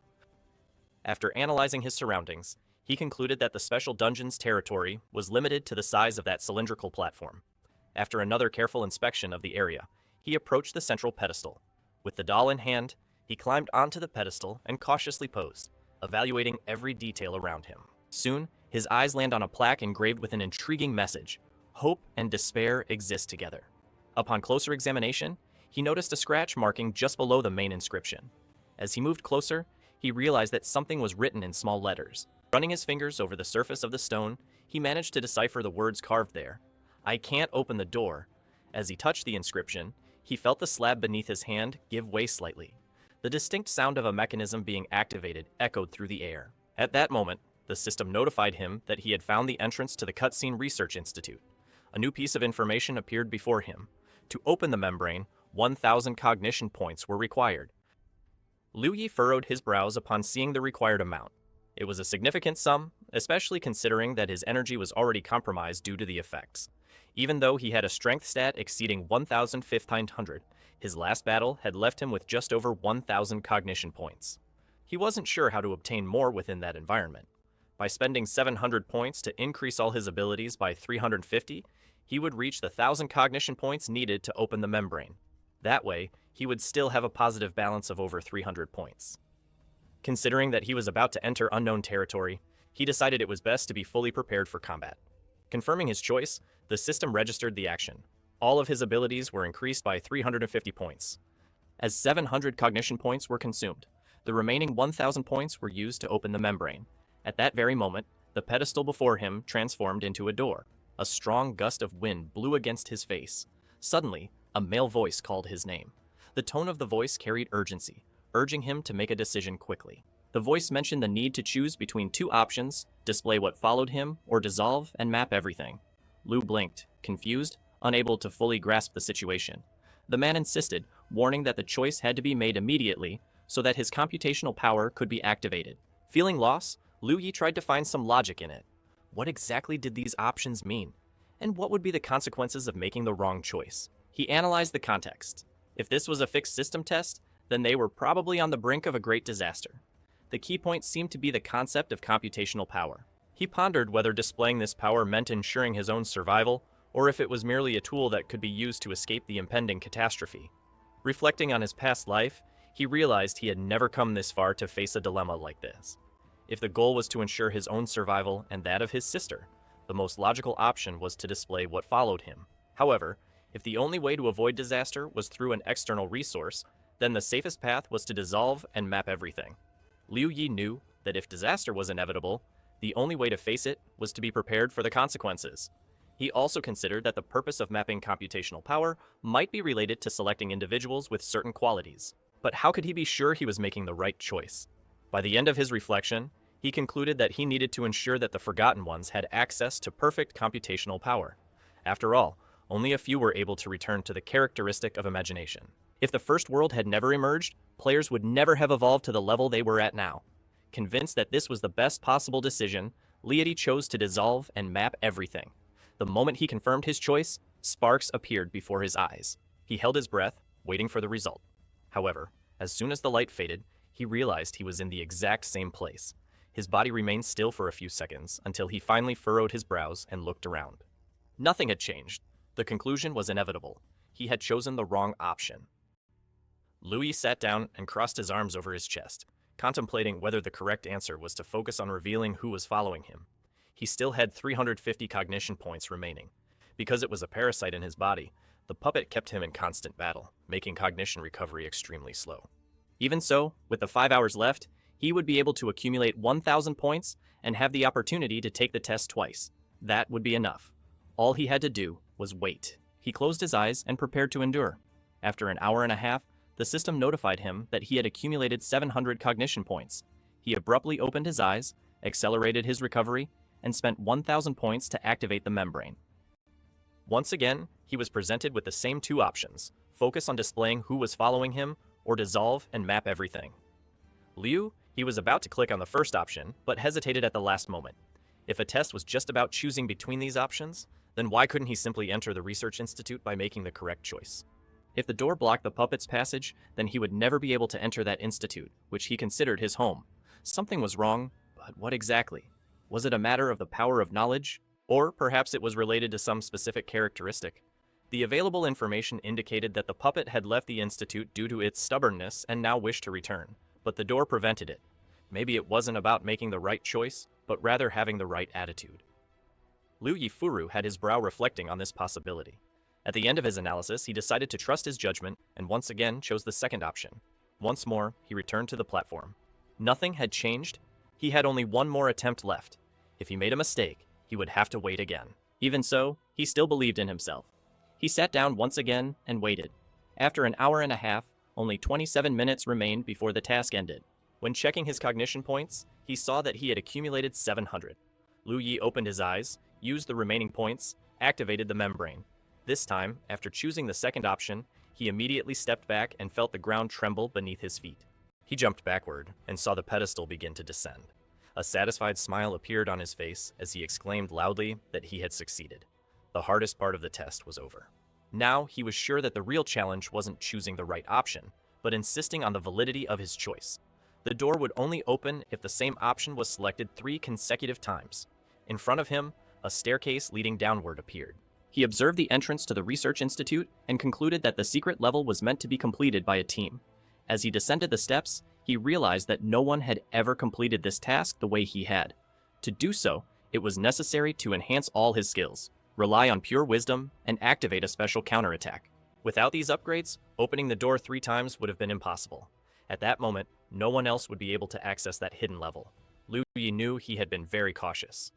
After analyzing his surroundings, he concluded that the special dungeon's territory was limited to the size of that cylindrical platform. After another careful inspection of the area, he approached the central pedestal. With the doll in hand, he climbed onto the pedestal and cautiously posed, evaluating every detail around him. Soon, his eyes land on a plaque engraved with an intriguing message: "Hope and despair exist together." Upon closer examination, he noticed a scratch marking just below the main inscription. As he moved closer, he realized that something was written in small letters. Running his fingers over the surface of the stone, he managed to decipher the words carved there. "I can't open the door." As he touched the inscription, he felt the slab beneath his hand give way slightly. The distinct sound of a mechanism being activated echoed through the air. At that moment, the system notified him that he had found the entrance to the Cutscene Research Institute. A new piece of information appeared before him. To open the membrane, 1,000 cognition points were required. Liu Yi furrowed his brows upon seeing the required amount. It was a significant sum, especially considering that his energy was already compromised due to the effects. Even though he had a strength stat exceeding 1,500, his last battle had left him with just over 1,000 cognition points. He wasn't sure how to obtain more within that environment. By spending 700 points to increase all his abilities by 350, he would reach the 1,000 cognition points needed to open the membrane. That way, he would still have a positive balance of over 300 points. Considering that he was about to enter unknown territory, he decided it was best to be fully prepared for combat. Confirming his choice, the system registered the action. All of his abilities were increased by 350 points. As 700 cognition points were consumed, the remaining 1,000 points were used to open the membrane. At that very moment, the pedestal before him transformed into a door. A strong gust of wind blew against his face. Suddenly, a male voice called his name. The tone of the voice carried urgency, urging him to make a decision quickly. The voice mentioned the need to choose between two options: display what followed him, or dissolve and map everything. Liu blinked, confused, unable to fully grasp the situation. The man insisted, warning that the choice had to be made immediately so that his computational power could be activated. Feeling lost, Liu Yi tried to find some logic in it. What exactly did these options mean? And what would be the consequences of making the wrong choice? He analyzed the context. If this was a fixed system test, then they were probably on the brink of a great disaster. The key point seemed to be the concept of computational power. He pondered whether displaying this power meant ensuring his own survival, or if it was merely a tool that could be used to escape the impending catastrophe. Reflecting on his past life, he realized he had never come this far to face a dilemma like this. If the goal was to ensure his own survival and that of his sister, the most logical option was to display what followed him. However, if the only way to avoid disaster was through an external resource, then the safest path was to dissolve and map everything. Liu Yi knew that if disaster was inevitable, the only way to face it was to be prepared for the consequences. He also considered that the purpose of mapping computational power might be related to selecting individuals with certain qualities. But how could he be sure he was making the right choice? By the end of his reflection, he concluded that he needed to ensure that the Forgotten Ones had access to perfect computational power. After all, Only a few were able to return to the characteristic of imagination. If the first world had never emerged, players would never have evolved to the level they were at now. Convinced that this was the best possible decision, Lieti chose to dissolve and map everything. The moment he confirmed his choice, sparks appeared before his eyes. He held his breath, waiting for the result. However, as soon as the light faded, he realized he was in the exact same place. His body remained still for a few seconds until he finally furrowed his brows and looked around. Nothing had changed. The conclusion was inevitable. He had chosen the wrong option. Louis sat down and crossed his arms over his chest, contemplating whether the correct answer was to focus on revealing who was following him. He still had 350 cognition points remaining. Because it was a parasite in his body, the puppet kept him in constant battle, making cognition recovery extremely slow. Even so, with the 5 hours left, he would be able to accumulate 1,000 points and have the opportunity to take the test twice. That would be enough. All he had to do was wait. He closed his eyes and prepared to endure. After an hour and a half, the system notified him that he had accumulated 700 cognition points. He abruptly opened his eyes, accelerated his recovery, and spent 1,000 points to activate the membrane. Once again, he was presented with the same two options: focus on displaying who was following him, or dissolve and map everything. Liu, he was about to click on the first option, but hesitated at the last moment. If a test was just about choosing between these options, then why couldn't he simply enter the research institute by making the correct choice? If the door blocked the puppet's passage, then he would never be able to enter that institute, which he considered his home. Something was wrong, but what exactly? Was it a matter of the power of knowledge? Or perhaps it was related to some specific characteristic? The available information indicated that the puppet had left the institute due to its stubbornness and now wished to return, but the door prevented it. Maybe it wasn't about making the right choice, but rather having the right attitude. Liu Yifuru had his brow reflecting on this possibility. At the end of his analysis, he decided to trust his judgment and once again chose the second option. Once more, he returned to the platform. Nothing had changed. He had only one more attempt left. If he made a mistake, he would have to wait again. Even so, he still believed in himself. He sat down once again and waited. After an hour and a half, only 27 minutes remained before the task ended. When checking his cognition points, he saw that he had accumulated 700. Liu Yi opened his eyes, used the remaining points, activated the membrane. This time, after choosing the second option, he immediately stepped back and felt the ground tremble beneath his feet. He jumped backward and saw the pedestal begin to descend. A satisfied smile appeared on his face as he exclaimed loudly that he had succeeded. The hardest part of the test was over. Now he was sure that the real challenge wasn't choosing the right option, but insisting on the validity of his choice. The door would only open if the same option was selected 3 consecutive times. In front of him, a staircase leading downward appeared. He observed the entrance to the research institute and concluded that the secret level was meant to be completed by a team. As he descended the steps, he realized that no one had ever completed this task the way he had. To do so, it was necessary to enhance all his skills, rely on pure wisdom, and activate a special counterattack. Without these upgrades, opening the door 3 times would have been impossible. At that moment, no one else would be able to access that hidden level. Liu Yi knew he had been very cautious.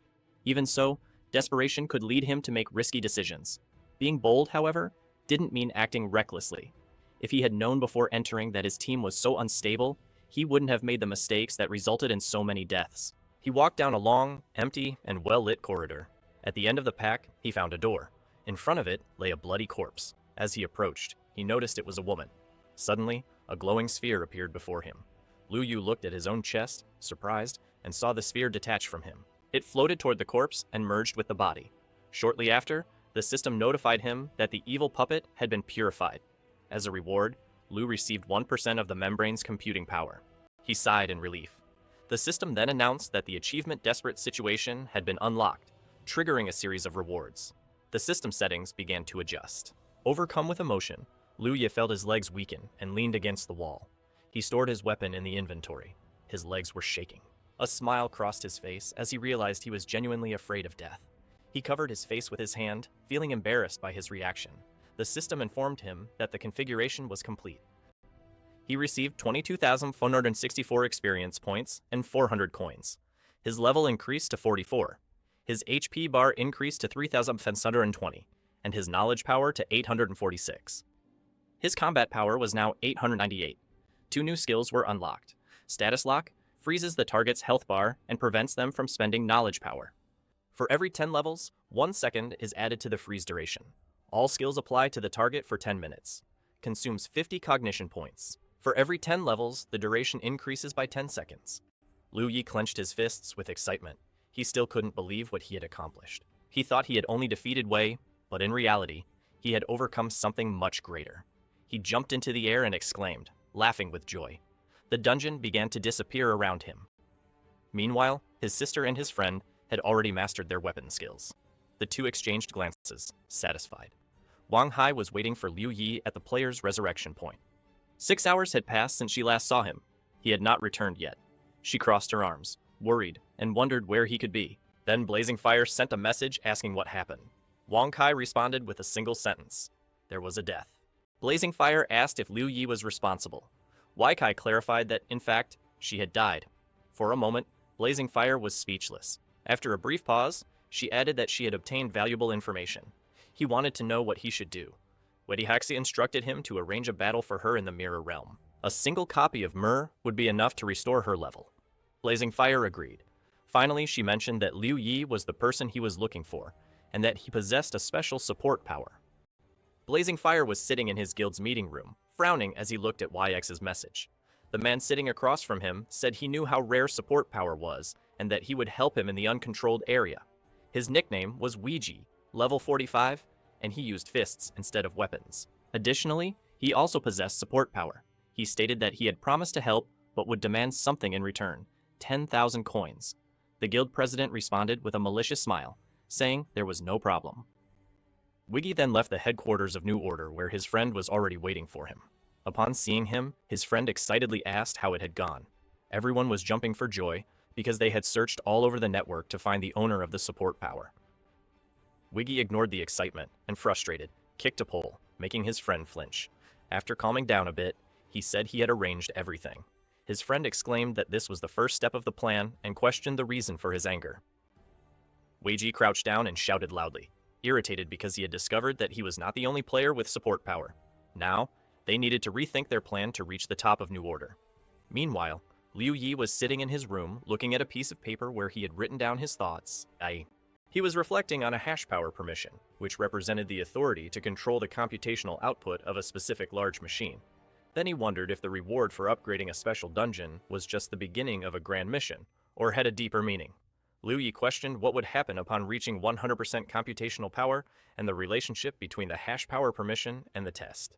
Even so, desperation could lead him to make risky decisions. Being bold, however, didn't mean acting recklessly. If he had known before entering that his team was so unstable, he wouldn't have made the mistakes that resulted in so many deaths. He walked down a long, empty, and well-lit corridor. At the end of the pack, he found a door. In front of it lay a bloody corpse. As he approached, he noticed it was a woman. Suddenly, a glowing sphere appeared before him. Liu Yu looked at his own chest, surprised, and saw the sphere detach from him. It floated toward the corpse and merged with the body. Shortly after, the system notified him that the evil puppet had been purified. As a reward, Liu received 1% of the membrane's computing power. He sighed in relief. The system then announced that the achievement desperate situation had been unlocked, triggering a series of rewards. The system settings began to adjust. Overcome with emotion, Liu Ye felt his legs weaken and leaned against the wall. He stored his weapon in the inventory. His legs were shaking. A smile crossed his face as he realized he was genuinely afraid of death. He covered his face with his hand, feeling embarrassed by his reaction. The system informed him that the configuration was complete. He received 22,464 experience points and 400 coins. His level increased to 44. His HP bar increased to 3,520, and his knowledge power to 846. His combat power was now 898. 2 new skills were unlocked. Status Lock freezes the target's health bar and prevents them from spending knowledge power. For every 10 levels, 1 second is added to the freeze duration. All skills apply to the target for 10 minutes. Consumes 50 cognition points. For every 10 levels, the duration increases by 10 seconds. Liu Yi clenched his fists with excitement. He still couldn't believe what he had accomplished. He thought he had only defeated Wei, but in reality, he had overcome something much greater. He jumped into the air and exclaimed, laughing with joy. The dungeon began to disappear around him. Meanwhile, his sister and his friend had already mastered their weapon skills. The two exchanged glances, satisfied. Wang Hai was waiting for Liu Yi at the player's resurrection point. 6 hours had passed since she last saw him. He had not returned yet. She crossed her arms, worried, and wondered where he could be. Then Blazing Fire sent a message asking what happened. Wang Kai responded with a single sentence. There was a death. Blazing Fire asked if Liu Yi was responsible. Wai Kai clarified that, in fact, she had died. For a moment, Blazing Fire was speechless. After a brief pause, she added that she had obtained valuable information. He wanted to know what he should do. Wedihaxia instructed him to arrange a battle for her in the Mirror Realm. A single copy of Mir would be enough to restore her level. Blazing Fire agreed. Finally, she mentioned that Liu Yi was the person he was looking for, and that he possessed a special support power. Blazing Fire was sitting in his guild's meeting room, frowning as he looked at YX's message. The man sitting across from him said he knew how rare support power was, and that he would help him in the uncontrolled area. His nickname was Ouija, level 45, and he used fists instead of weapons. Additionally, he also possessed support power. He stated that he had promised to help, but would demand something in return, 10,000 coins. The guild president responded with a malicious smile, saying there was no problem. Wiggy then left the headquarters of New Order where his friend was already waiting for him. Upon seeing him, his friend excitedly asked how it had gone. Everyone was jumping for joy because they had searched all over the network to find the owner of the support power. Wiggy ignored the excitement and, frustrated, kicked a pole, making his friend flinch. After calming down a bit, he said he had arranged everything. His friend exclaimed that this was the first step of the plan and questioned the reason for his anger. Weiji crouched down and shouted loudly, irritated because he had discovered that he was not the only player with support power. Now, they needed to rethink their plan to reach the top of New Order. Meanwhile, Liu Yi was sitting in his room looking at a piece of paper where he had written down his thoughts. He was reflecting on a hash power permission, which represented the authority to control the computational output of a specific large machine. Then he wondered if the reward for upgrading a special dungeon was just the beginning of a grand mission, or had a deeper meaning. Liu Yi questioned what would happen upon reaching 100% computational power and the relationship between the hash power permission and the test.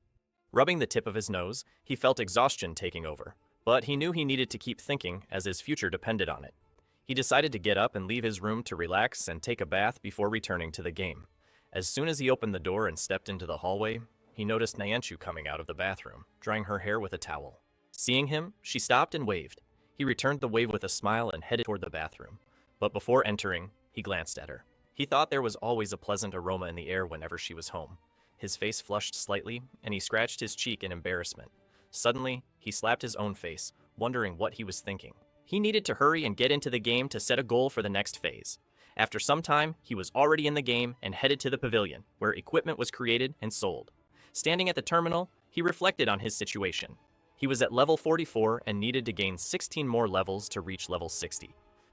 Rubbing the tip of his nose, he felt exhaustion taking over, but he knew he needed to keep thinking as his future depended on it. He decided to get up and leave his room to relax and take a bath before returning to the game. As soon as he opened the door and stepped into the hallway, he noticed Nyanchu coming out of the bathroom, drying her hair with a towel. Seeing him, she stopped and waved. He returned the wave with a smile and headed toward the bathroom. But before entering, he glanced at her. He thought there was always a pleasant aroma in the air whenever she was home. His face flushed slightly, and he scratched his cheek in embarrassment. Suddenly, he slapped his own face, wondering what he was thinking. He needed to hurry and get into the game to set a goal for the next phase. After some time, he was already in the game and headed to the pavilion, where equipment was created and sold. Standing at the terminal, he reflected on his situation. He was at level 44 and needed to gain 16 more levels to reach level 60.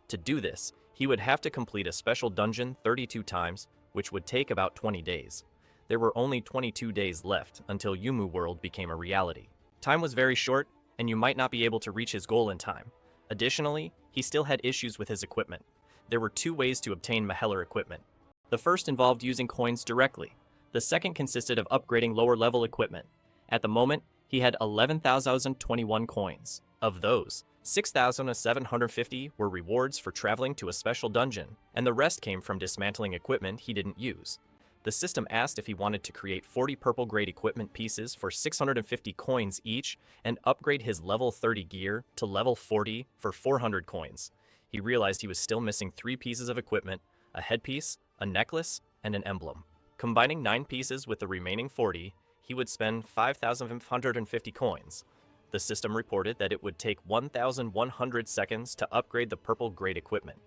To do this, he would have to complete a special dungeon 32 times, which would take about 20 days. There were only 22 days left until Yumu World became a reality. Time was very short, and you might not be able to reach his goal in time. Additionally, he still had issues with his equipment. There were 2 ways to obtain Maheller equipment. The first involved using coins directly. The second consisted of upgrading lower-level equipment. At the moment, he had 11,021 coins. Of those, 6,750 were rewards for traveling to a special dungeon, and the rest came from dismantling equipment he didn't use. The system asked if he wanted to create 40 purple-grade equipment pieces for 650 coins each and upgrade his level 30 gear to level 40 for 400 coins. He realized he was still missing 3 pieces of equipment, a headpiece, a necklace, and an emblem. Combining 9 pieces with the remaining 40, he would spend 5,550 coins. The system reported that it would take 1,100 seconds to upgrade the purple-grade equipment.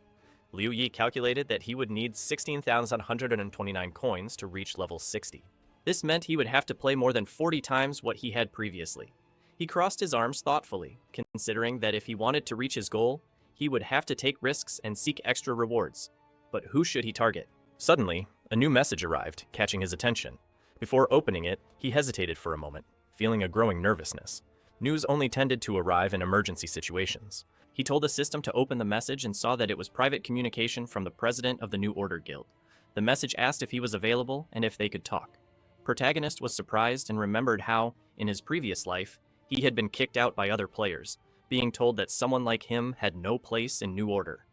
Liu Yi calculated that he would need 16,129 coins to reach level 60. This meant he would have to play more than 40 times what he had previously. He crossed his arms thoughtfully, considering that if he wanted to reach his goal, he would have to take risks and seek extra rewards. But who should he target? Suddenly, a new message arrived, catching his attention. Before opening it, he hesitated for a moment, feeling a growing nervousness. News only tended to arrive in emergency situations. He told the system to open the message and saw that it was private communication from the president of the New Order Guild. The message asked if he was available and if they could talk. Protagonist was surprised and remembered how, in his previous life, he had been kicked out by other players, being told that someone like him had no place in New Order.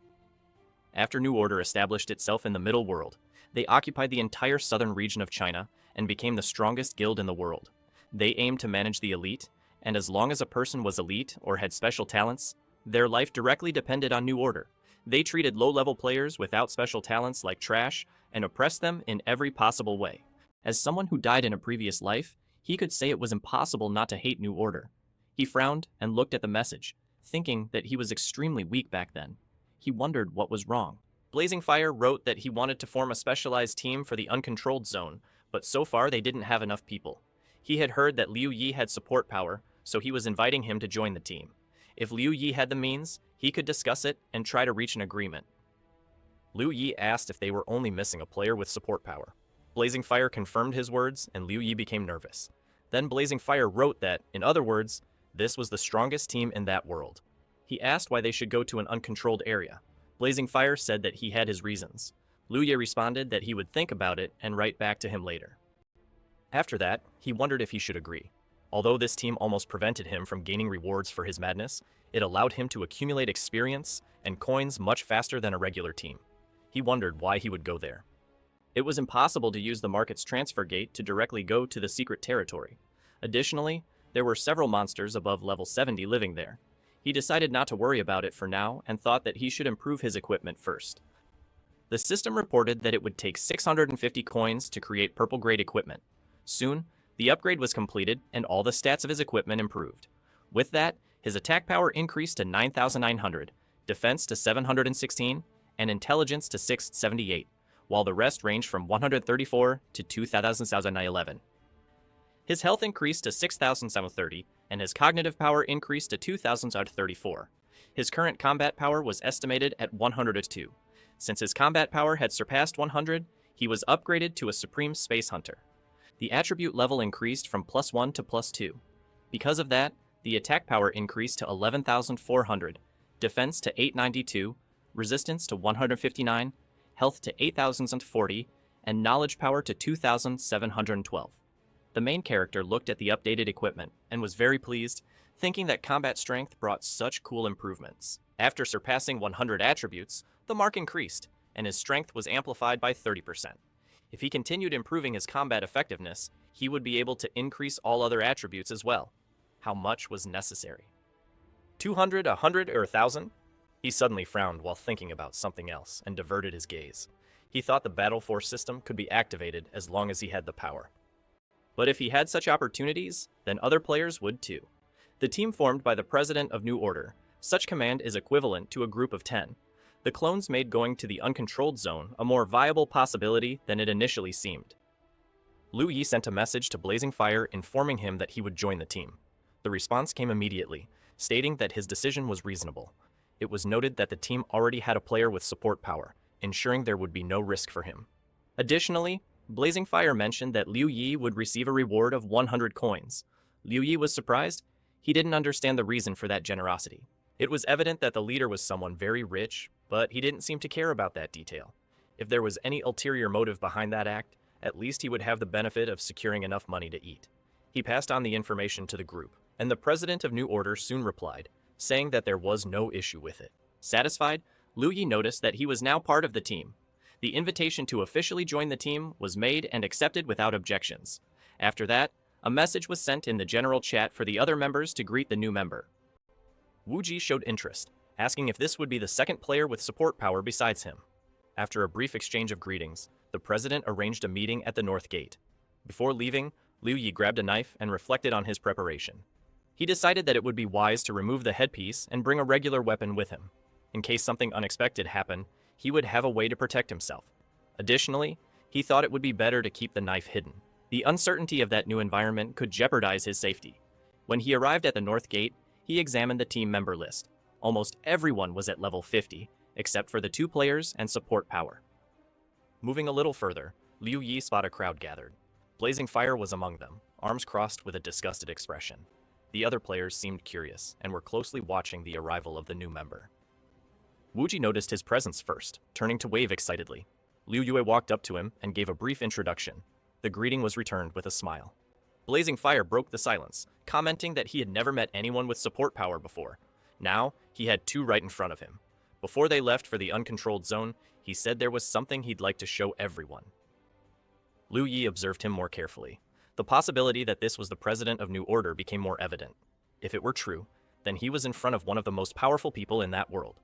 After New Order established itself in the Middle World, they occupied the entire southern region of China and became the strongest guild in the world. They aimed to manage the elite, and as long as a person was elite or had special talents, their life directly depended on New Order. They treated low-level players without special talents like trash and oppressed them in every possible way. As someone who died in a previous life, he could say it was impossible not to hate New Order. He frowned and looked at the message, thinking that he was extremely weak back then. He wondered what was wrong. Blazing Fire wrote that he wanted to form a specialized team for the uncontrolled zone, but so far they didn't have enough people. He had heard that Liu Yi had support power, so he was inviting him to join the team. If Liu Yi had the means, he could discuss it and try to reach an agreement. Liu Yi asked if they were only missing a player with support power. Blazing Fire confirmed his words, and Liu Yi became nervous. Then Blazing Fire wrote that, in other words, this was the strongest team in that world. He asked why they should go to an uncontrolled area. Blazing Fire said that he had his reasons. Liu Yi responded that he would think about it and write back to him later. After that, he wondered if he should agree. Although this team almost prevented him from gaining rewards for his madness, it allowed him to accumulate experience and coins much faster than a regular team. He wondered why he would go there. It was impossible to use the market's transfer gate to directly go to the secret territory. Additionally, there were several monsters above level 70 living there. He decided not to worry about it for now and thought that he should improve his equipment first. The system reported that it would take 650 coins to create purple-grade equipment. Soon, the upgrade was completed and all the stats of his equipment improved. With that, his attack power increased to 9,900, defense to 716, and intelligence to 678, while the rest ranged from 134 to 2,011. His health increased to 6,730, and his cognitive power increased to 2,034. His current combat power was estimated at 102. Since his combat power had surpassed 100, he was upgraded to a Supreme Space Hunter. The attribute level increased from +1 to +2. Because of that, the attack power increased to 11,400, defense to 892, resistance to 159, health to 8,040, and knowledge power to 2,712. The main character looked at the updated equipment and was very pleased, thinking that combat strength brought such cool improvements. After surpassing 100 attributes, the mark increased, and his strength was amplified by 30%. If he continued improving his combat effectiveness, he would be able to increase all other attributes as well. How much was necessary? 200, 100, or 1,000? He suddenly frowned while thinking about something else and diverted his gaze. He thought the Battle Force system could be activated as long as he had the power. But if he had such opportunities, then other players would too. The team formed by the President of New Order, such command is equivalent to a group of 10. The clones made going to the uncontrolled zone a more viable possibility than it initially seemed. Liu Yi sent a message to Blazing Fire informing him that he would join the team. The response came immediately, stating that his decision was reasonable. It was noted that the team already had a player with support power, ensuring there would be no risk for him. Additionally, Blazing Fire mentioned that Liu Yi would receive a reward of 100 coins. Liu Yi was surprised. He didn't understand the reason for that generosity. It was evident that the leader was someone very rich, but he didn't seem to care about that detail. If there was any ulterior motive behind that act, at least he would have the benefit of securing enough money to eat. He passed on the information to the group, and the President of New Order soon replied, saying that there was no issue with it. Satisfied, Liu Yi noticed that he was now part of the team. The invitation to officially join the team was made and accepted without objections. After that, a message was sent in the general chat for the other members to greet the new member. Wu Ji showed interest, asking if this would be the second player with support power besides him. After a brief exchange of greetings, the president arranged a meeting at the North Gate. Before leaving, Liu Yi grabbed a knife and reflected on his preparation. He decided that it would be wise to remove the headpiece and bring a regular weapon with him. In case something unexpected happened, he would have a way to protect himself. Additionally, he thought it would be better to keep the knife hidden. The uncertainty of that new environment could jeopardize his safety. When he arrived at the North Gate, he examined the team member list. Almost everyone was at level 50, except for the 2 players and support power. Moving a little further, Liu Yi spotted a crowd gathered. Blazing Fire was among them, arms crossed with a disgusted expression. The other players seemed curious and were closely watching the arrival of the new member. Wuji noticed his presence first, turning to wave excitedly. Liu Yue walked up to him and gave a brief introduction. The greeting was returned with a smile. Blazing Fire broke the silence, commenting that he had never met anyone with support power before. Now, he had two right in front of him. Before they left for the uncontrolled zone, he said there was something he'd like to show everyone. Liu Yi observed him more carefully. The possibility that this was the president of New Order became more evident. If it were true, then he was in front of one of the most powerful people in that world.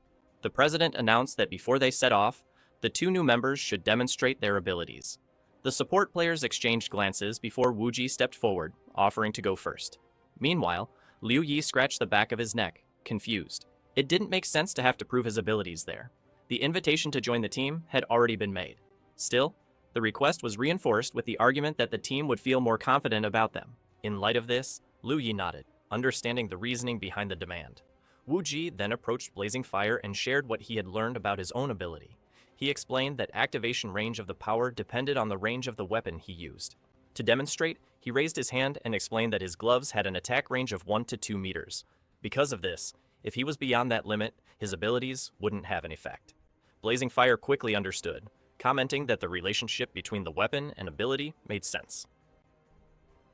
The president announced that before they set off, the two new members should demonstrate their abilities. The support players exchanged glances before Wuji stepped forward, offering to go first. Meanwhile, Liu Yi scratched the back of his neck, confused. It didn't make sense to have to prove his abilities there. The invitation to join the team had already been made. Still, the request was reinforced with the argument that the team would feel more confident about them. In light of this, Liu Yi nodded, understanding the reasoning behind the demand. Wu Ji then approached Blazing Fire and shared what he had learned about his own ability. He explained that activation range of the power depended on the range of the weapon he used. To demonstrate, he raised his hand and explained that his gloves had an attack range of 1 to 2 meters. Because of this, if he was beyond that limit, his abilities wouldn't have an effect. Blazing Fire quickly understood, commenting that the relationship between the weapon and ability made sense.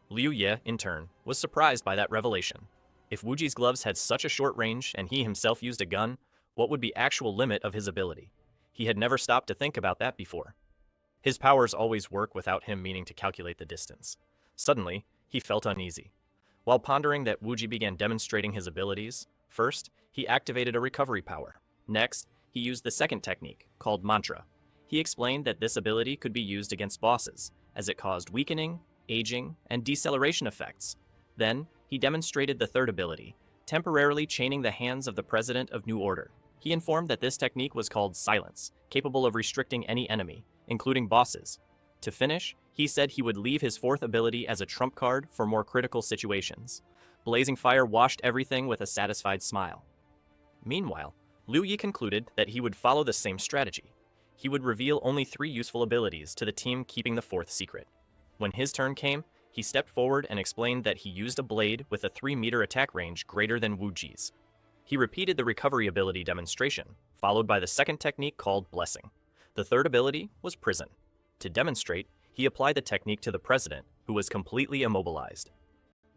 Liu Ye, in turn, was surprised by that revelation. If Wuji's gloves had such a short range and he himself used a gun, what would be actual limit of his ability? He had never stopped to think about that before. His powers always work without him meaning to calculate the distance. Suddenly, he felt uneasy. While pondering that, Wuji began demonstrating his abilities. First, he activated a recovery power. Next, he used the second technique, called Mantra. He explained that this ability could be used against bosses, as it caused weakening, aging, and deceleration effects. Then, he demonstrated the third ability, temporarily chaining the hands of the President of New Order. He informed that this technique was called Silence, capable of restricting any enemy, including bosses. To finish, he said he would leave his fourth ability as a trump card for more critical situations. Blazing Fire watched everything with a satisfied smile. Meanwhile, Liu Yi concluded that he would follow the same strategy. He would reveal only 3 useful abilities to the team, keeping the fourth secret. When his turn came, he stepped forward and explained that he used a blade with a 3-meter attack range greater than Wu Ji's. He repeated the recovery ability demonstration, followed by the second technique called Blessing. The third ability was Prison. To demonstrate, he applied the technique to the president, who was completely immobilized.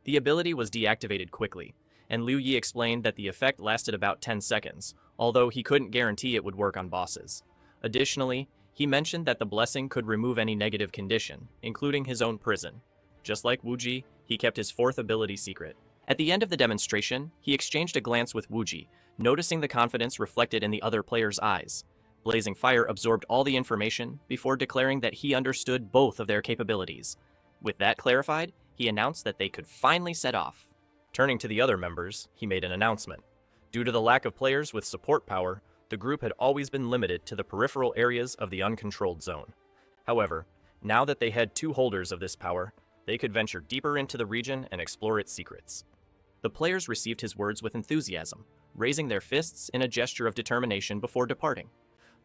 The ability was deactivated quickly, and Liu Yi explained that the effect lasted about 10 seconds, although he couldn't guarantee it would work on bosses. Additionally, he mentioned that the blessing could remove any negative condition, including his own prison. Just like Wu Ji, he kept his fourth ability secret. At the end of the demonstration, he exchanged a glance with Wu Ji, noticing the confidence reflected in the other player's eyes. Blazing Fire absorbed all the information before declaring that he understood both of their capabilities. With that clarified, he announced that they could finally set off. Turning to the other members, he made an announcement. Due to the lack of players with support power, the group had always been limited to the peripheral areas of the uncontrolled zone. However, now that they had 2 holders of this power, they could venture deeper into the region and explore its secrets. The players received his words with enthusiasm, raising their fists in a gesture of determination before departing.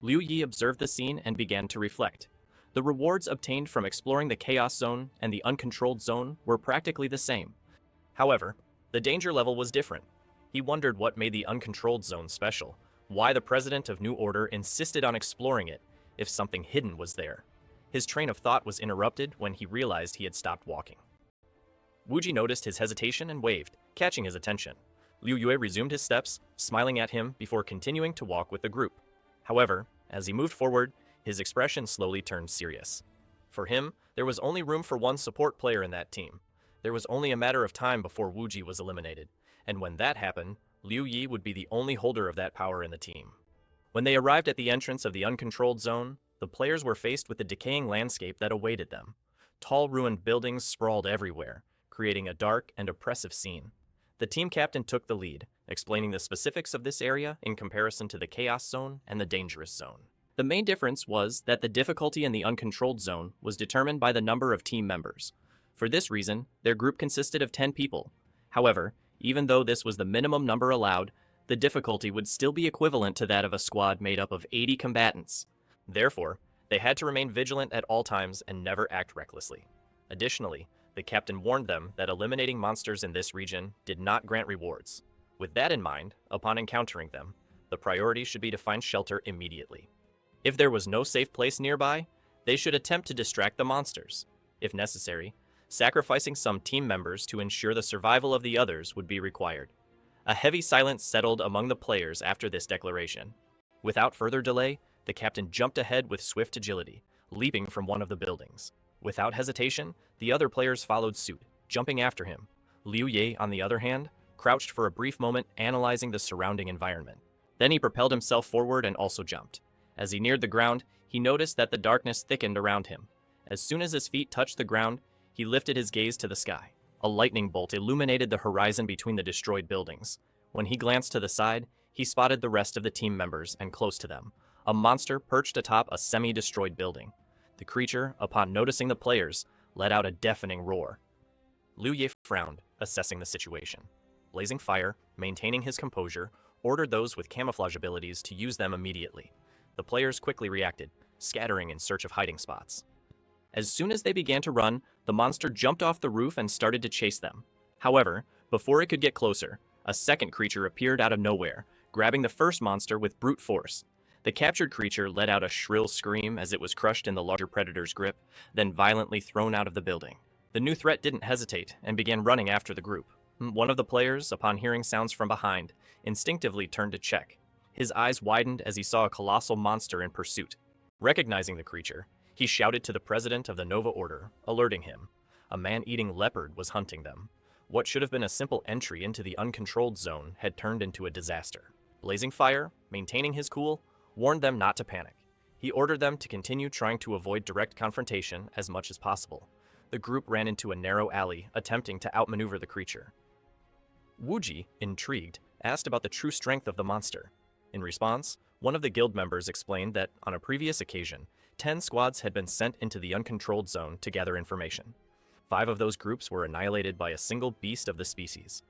Liu Yi observed the scene and began to reflect. The rewards obtained from exploring the Chaos Zone and the Uncontrolled Zone were practically the same. However, the danger level was different. He wondered what made the Uncontrolled Zone special, why the President of New Order insisted on exploring it, if something hidden was there. His train of thought was interrupted when he realized he had stopped walking. Wu Ji noticed his hesitation and waved, catching his attention. Liu Yue resumed his steps, smiling at him before continuing to walk with the group. However, as he moved forward, his expression slowly turned serious. For him, there was only room for one support player in that team. There was only a matter of time before Wu Ji was eliminated, and when that happened, Liu Yi would be the only holder of that power in the team. When they arrived at the entrance of the Uncontrolled Zone, the players were faced with the decaying landscape that awaited them. Tall ruined buildings sprawled everywhere, creating a dark and oppressive scene. The team captain took the lead, explaining the specifics of this area in comparison to the Chaos Zone and the Dangerous Zone. The main difference was that the difficulty in the Uncontrolled Zone was determined by the number of team members. For this reason, their group consisted of 10 people. However, even though this was the minimum number allowed, the difficulty would still be equivalent to that of a squad made up of 80 combatants. Therefore, they had to remain vigilant at all times and never act recklessly. Additionally, the captain warned them that eliminating monsters in this region did not grant rewards. With that in mind, upon encountering them, the priority should be to find shelter immediately. If there was no safe place nearby, they should attempt to distract the monsters. If necessary, sacrificing some team members to ensure the survival of the others would be required. A heavy silence settled among the players after this declaration. Without further delay, the captain jumped ahead with swift agility, leaping from one of the buildings. Without hesitation, the other players followed suit, jumping after him. Liu Ye, on the other hand, crouched for a brief moment, analyzing the surrounding environment. Then he propelled himself forward and also jumped. As he neared the ground, he noticed that the darkness thickened around him. As soon as his feet touched the ground, he lifted his gaze to the sky. A lightning bolt illuminated the horizon between the destroyed buildings. When he glanced to the side, he spotted the rest of the team members, and close to them, a monster perched atop a semi-destroyed building. The creature, upon noticing the players, let out a deafening roar. Liu Ye frowned, assessing the situation. Blazing Fire, maintaining his composure, ordered those with camouflage abilities to use them immediately. The players quickly reacted, scattering in search of hiding spots. As soon as they began to run, the monster jumped off the roof and started to chase them. However, before it could get closer, a second creature appeared out of nowhere, grabbing the first monster with brute force. The captured creature let out a shrill scream as it was crushed in the larger predator's grip, then violently thrown out of the building. The new threat didn't hesitate and began running after the group. One of the players, upon hearing sounds from behind, instinctively turned to check. His eyes widened as he saw a colossal monster in pursuit. Recognizing the creature, he shouted to the president of the Nova Order, alerting him. A man-eating leopard was hunting them. What should have been a simple entry into the uncontrolled zone had turned into a disaster. Blazing Fire, maintaining his cool, warned them not to panic. He ordered them to continue trying to avoid direct confrontation as much as possible. The group ran into a narrow alley, attempting to outmaneuver the creature. Wuji, intrigued, asked about the true strength of the monster. In response, one of the guild members explained that, on a previous occasion, 10 squads had been sent into the uncontrolled zone to gather information. 5 of those groups were annihilated by a single beast of the species.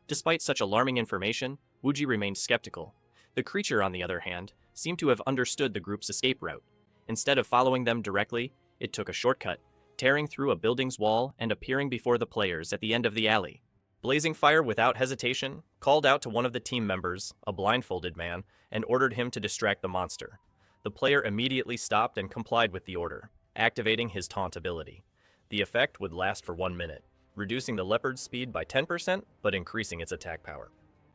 Despite such alarming information, Wuji remained skeptical. The creature, on the other hand, seemed to have understood the group's escape route. Instead of following them directly, it took a shortcut, tearing through a building's wall and appearing before the players at the end of the alley. Blazing Fire, without hesitation, called out to one of the team members, a blindfolded man, and ordered him to distract the monster. The player immediately stopped and complied with the order, activating his taunt ability. The effect would last for 1 minute, reducing the leopard's speed by 10% but increasing its attack power.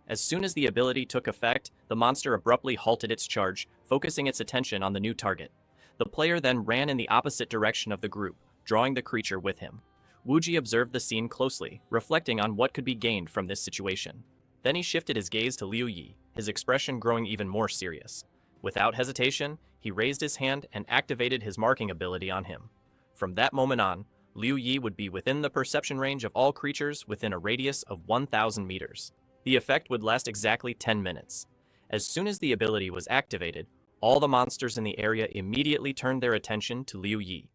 As soon as the ability took effect, the monster abruptly halted its charge, focusing its attention on the new target. The player then ran in the opposite direction of the group, drawing the creature with him. Wuji observed the scene closely, reflecting on what could be gained from this situation. Then he shifted his gaze to Liu Yi, his expression growing even more serious. Without hesitation, he raised his hand and activated his marking ability on him. From that moment on, Liu Yi would be within the perception range of all creatures within a radius of 1,000 meters. The effect would last exactly 10 minutes. As soon as the ability was activated, all the monsters in the area immediately turned their attention to Liu Yi.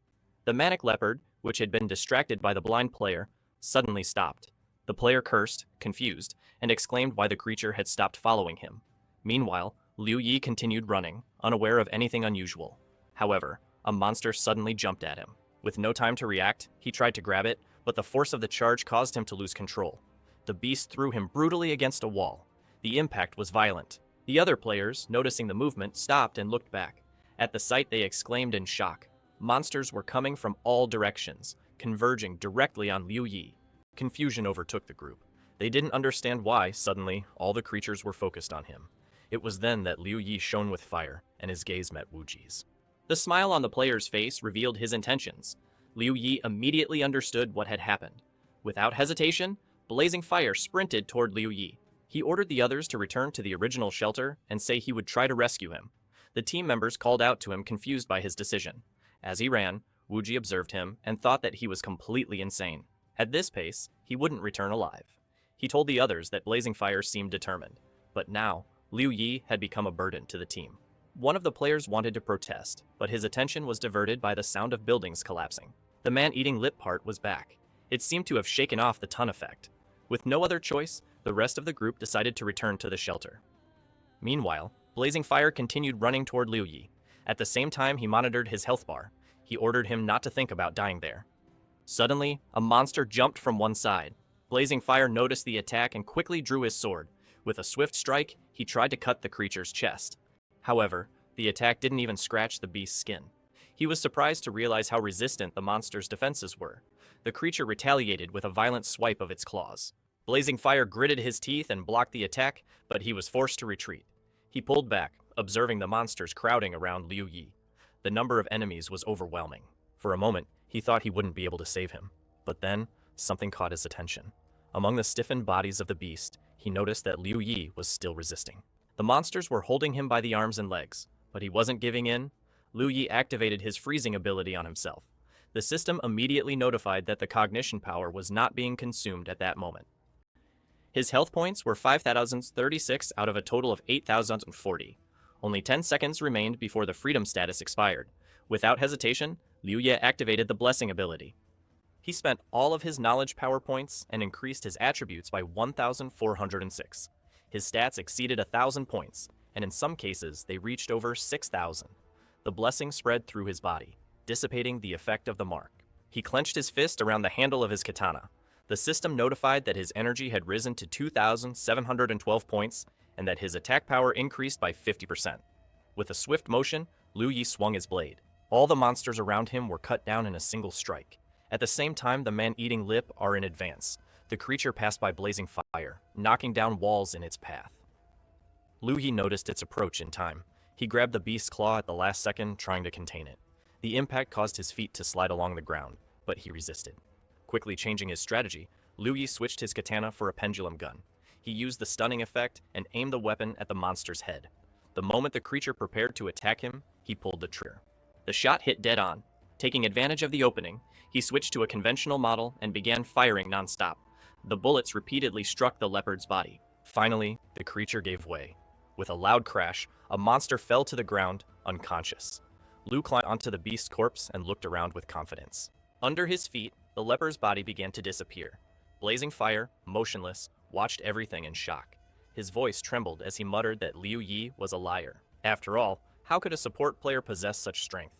The manic leopard, which had been distracted by the blind player, suddenly stopped. The player cursed, confused, and exclaimed why the creature had stopped following him. Meanwhile, Liu Yi continued running, unaware of anything unusual. However, a monster suddenly jumped at him. With no time to react, he tried to grab it, but the force of the charge caused him to lose control. The beast threw him brutally against a wall. The impact was violent. The other players, noticing the movement, stopped and looked back. At the sight, they exclaimed in shock. Monsters were coming from all directions, converging directly on Liu Yi. Confusion overtook the group. They didn't understand why, suddenly, all the creatures were focused on him. It was then that Liu Yi shone with fire, and his gaze met Wuji's. The smile on the player's face revealed his intentions. Liu Yi immediately understood what had happened. Without hesitation, Blazing Fire sprinted toward Liu Yi. He ordered the others to return to the original shelter and say he would try to rescue him. The team members called out to him, confused by his decision. As he ran, Wuji observed him and thought that he was completely insane. At this pace, he wouldn't return alive. He told the others that Blazing Fire seemed determined. But now, Liu Yi had become a burden to the team. One of the players wanted to protest, but his attention was diverted by the sound of buildings collapsing. The man-eating lip part was back. It seemed to have shaken off the ton effect. With no other choice, the rest of the group decided to return to the shelter. Meanwhile, Blazing Fire continued running toward Liu Yi. At the same time, he monitored his health bar. He ordered him not to think about dying there. Suddenly, a monster jumped from one side. Blazing Fire noticed the attack and quickly drew his sword. With a swift strike, he tried to cut the creature's chest. However, the attack didn't even scratch the beast's skin. He was surprised to realize how resistant the monster's defenses were. The creature retaliated with a violent swipe of its claws. Blazing Fire gritted his teeth and blocked the attack, but he was forced to retreat. He pulled back, observing the monsters crowding around Liu Yi. The number of enemies was overwhelming. For a moment, he thought he wouldn't be able to save him. But then, something caught his attention. Among the stiffened bodies of the beast, he noticed that Liu Yi was still resisting. The monsters were holding him by the arms and legs, but he wasn't giving in. Liu Yi activated his freezing ability on himself. The system immediately notified that the cognition power was not being consumed at that moment. His health points were 5,036 out of a total of 8,040. Only 10 seconds remained before the freedom status expired. Without hesitation, Liu Ye activated the blessing ability. He spent all of his knowledge power points and increased his attributes by 1,406. His stats exceeded 1,000 points, and in some cases they reached over 6,000. The blessing spread through his body, dissipating the effect of the mark. He clenched his fist around the handle of his katana. The system notified that his energy had risen to 2,712 points and that his attack power increased by 50%. With a swift motion, Liu Yi swung his blade. All the monsters around him were cut down in a single strike. At the same time, the man-eating lip are in advance. The creature passed by blazing fire, knocking down walls in its path. Liu Yi noticed its approach in time. He grabbed the beast's claw at the last second, trying to contain it. The impact caused his feet to slide along the ground, but he resisted. Quickly changing his strategy, Liu Yi switched his katana for a pendulum gun. He used the stunning effect and aimed the weapon at the monster's head. The moment the creature prepared to attack him, he pulled the trigger. The shot hit dead on. Taking advantage of the opening, he switched to a conventional model and began firing non-stop. The bullets repeatedly struck the leopard's body. Finally, the creature gave way. With a loud crash, a monster fell to the ground, unconscious. Liu climbed onto the beast's corpse and looked around with confidence. Under his feet, the leopard's body began to disappear. Blazing Fire, motionless, watched everything in shock. His voice trembled as he muttered that Liu Yi was a liar. After all, how could a support player possess such strength?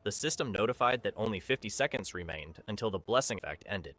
The system notified that only 50 seconds remained until the blessing effect ended.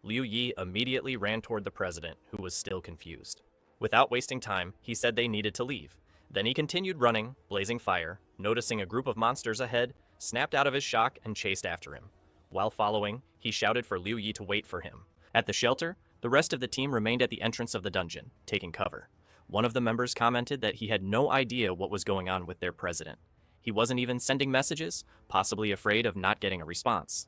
Liu Yi immediately ran toward the president, who was still confused. Without wasting time, he said they needed to leave. Then he continued running, Blazing Fire, noticing a group of monsters ahead, snapped out of his shock and chased after him. While following, he shouted for Liu Yi to wait for him. At the shelter, the rest of the team remained at the entrance of the dungeon, taking cover. One of the members commented that he had no idea what was going on with their president. He wasn't even sending messages, possibly afraid of not getting a response.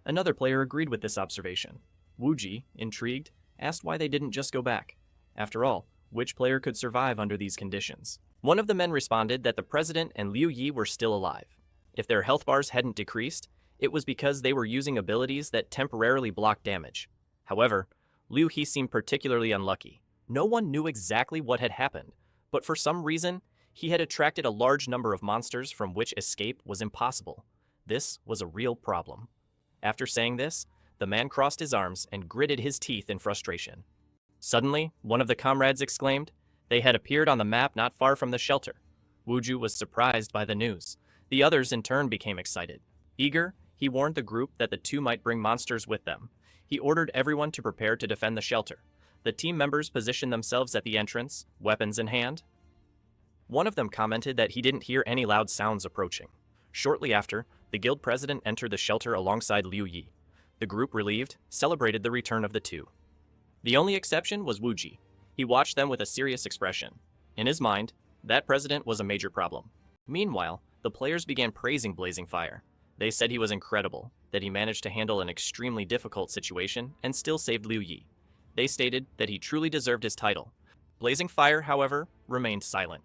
Another player agreed with this observation. Wuji, intrigued, asked why they didn't just go back. After all, which player could survive under these conditions? One of the men responded that the president and Liu Yi were still alive. If their health bars hadn't decreased, it was because they were using abilities that temporarily blocked damage. However, Liu Yi seemed particularly unlucky. No one knew exactly what had happened, but for some reason, he had attracted a large number of monsters from which escape was impossible. This was a real problem. After saying this, the man crossed his arms and gritted his teeth in frustration. Suddenly, one of the comrades exclaimed. They had appeared on the map not far from the shelter. Wuju was surprised by the news. The others in turn became excited. Eager, he warned the group that the two might bring monsters with them. He ordered everyone to prepare to defend the shelter. The team members positioned themselves at the entrance, weapons in hand. One of them commented that he didn't hear any loud sounds approaching. Shortly after, the guild president entered the shelter alongside Liu Yi. The group, relieved, celebrated the return of the two. The only exception was Wuji. He watched them with a serious expression. In his mind, that president was a major problem. Meanwhile, the players began praising Blazing Fire. They said he was incredible, that he managed to handle an extremely difficult situation and still saved Liu Yi. They stated that he truly deserved his title. Blazing Fire, however, remained silent.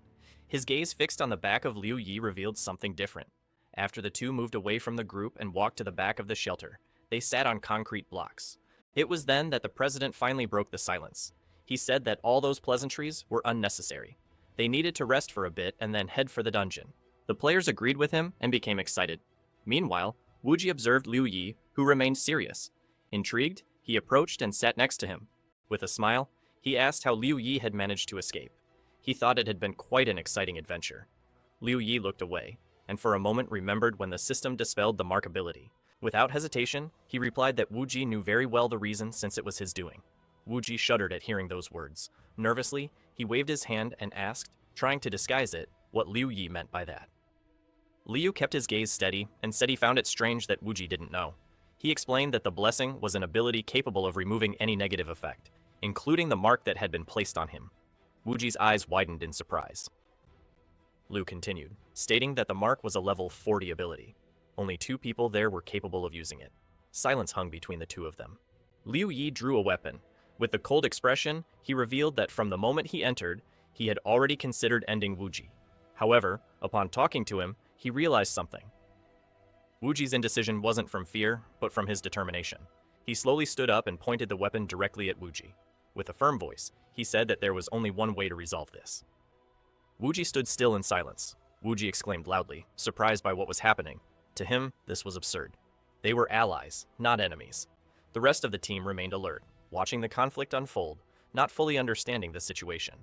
His gaze fixed on the back of Liu Yi revealed something different. After the two moved away from the group and walked to the back of the shelter, they sat on concrete blocks. It was then that the president finally broke the silence. He said that all those pleasantries were unnecessary. They needed to rest for a bit and then head for the dungeon. The players agreed with him and became excited. Meanwhile, Wuji observed Liu Yi, who remained serious. Intrigued, he approached and sat next to him. With a smile, he asked how Liu Yi had managed to escape. He thought it had been quite an exciting adventure. Liu Yi looked away, and for a moment remembered when the system dispelled the mark ability. Without hesitation, he replied that Wuji knew very well the reason since it was his doing. Wuji shuddered at hearing those words. Nervously, he waved his hand and asked, trying to disguise it, what Liu Yi meant by that. Liu kept his gaze steady and said he found it strange that Wuji didn't know. He explained that the blessing was an ability capable of removing any negative effect, including the mark that had been placed on him. Wuji's eyes widened in surprise. Liu continued, stating that the mark was a level 40 ability. Only 2 people there were capable of using it. Silence hung between the 2 of them. Liu Yi drew a weapon. With the cold expression, he revealed that from the moment he entered, he had already considered ending Wuji. However, upon talking to him, he realized something. Wuji's indecision wasn't from fear, but from his determination. He slowly stood up and pointed the weapon directly at Wuji. With a firm voice, he said that there was only one way to resolve this. Wuji stood still in silence. Wuji exclaimed loudly, surprised by what was happening. To him, this was absurd. They were allies, not enemies. The rest of the team remained alert, watching the conflict unfold, not fully understanding the situation.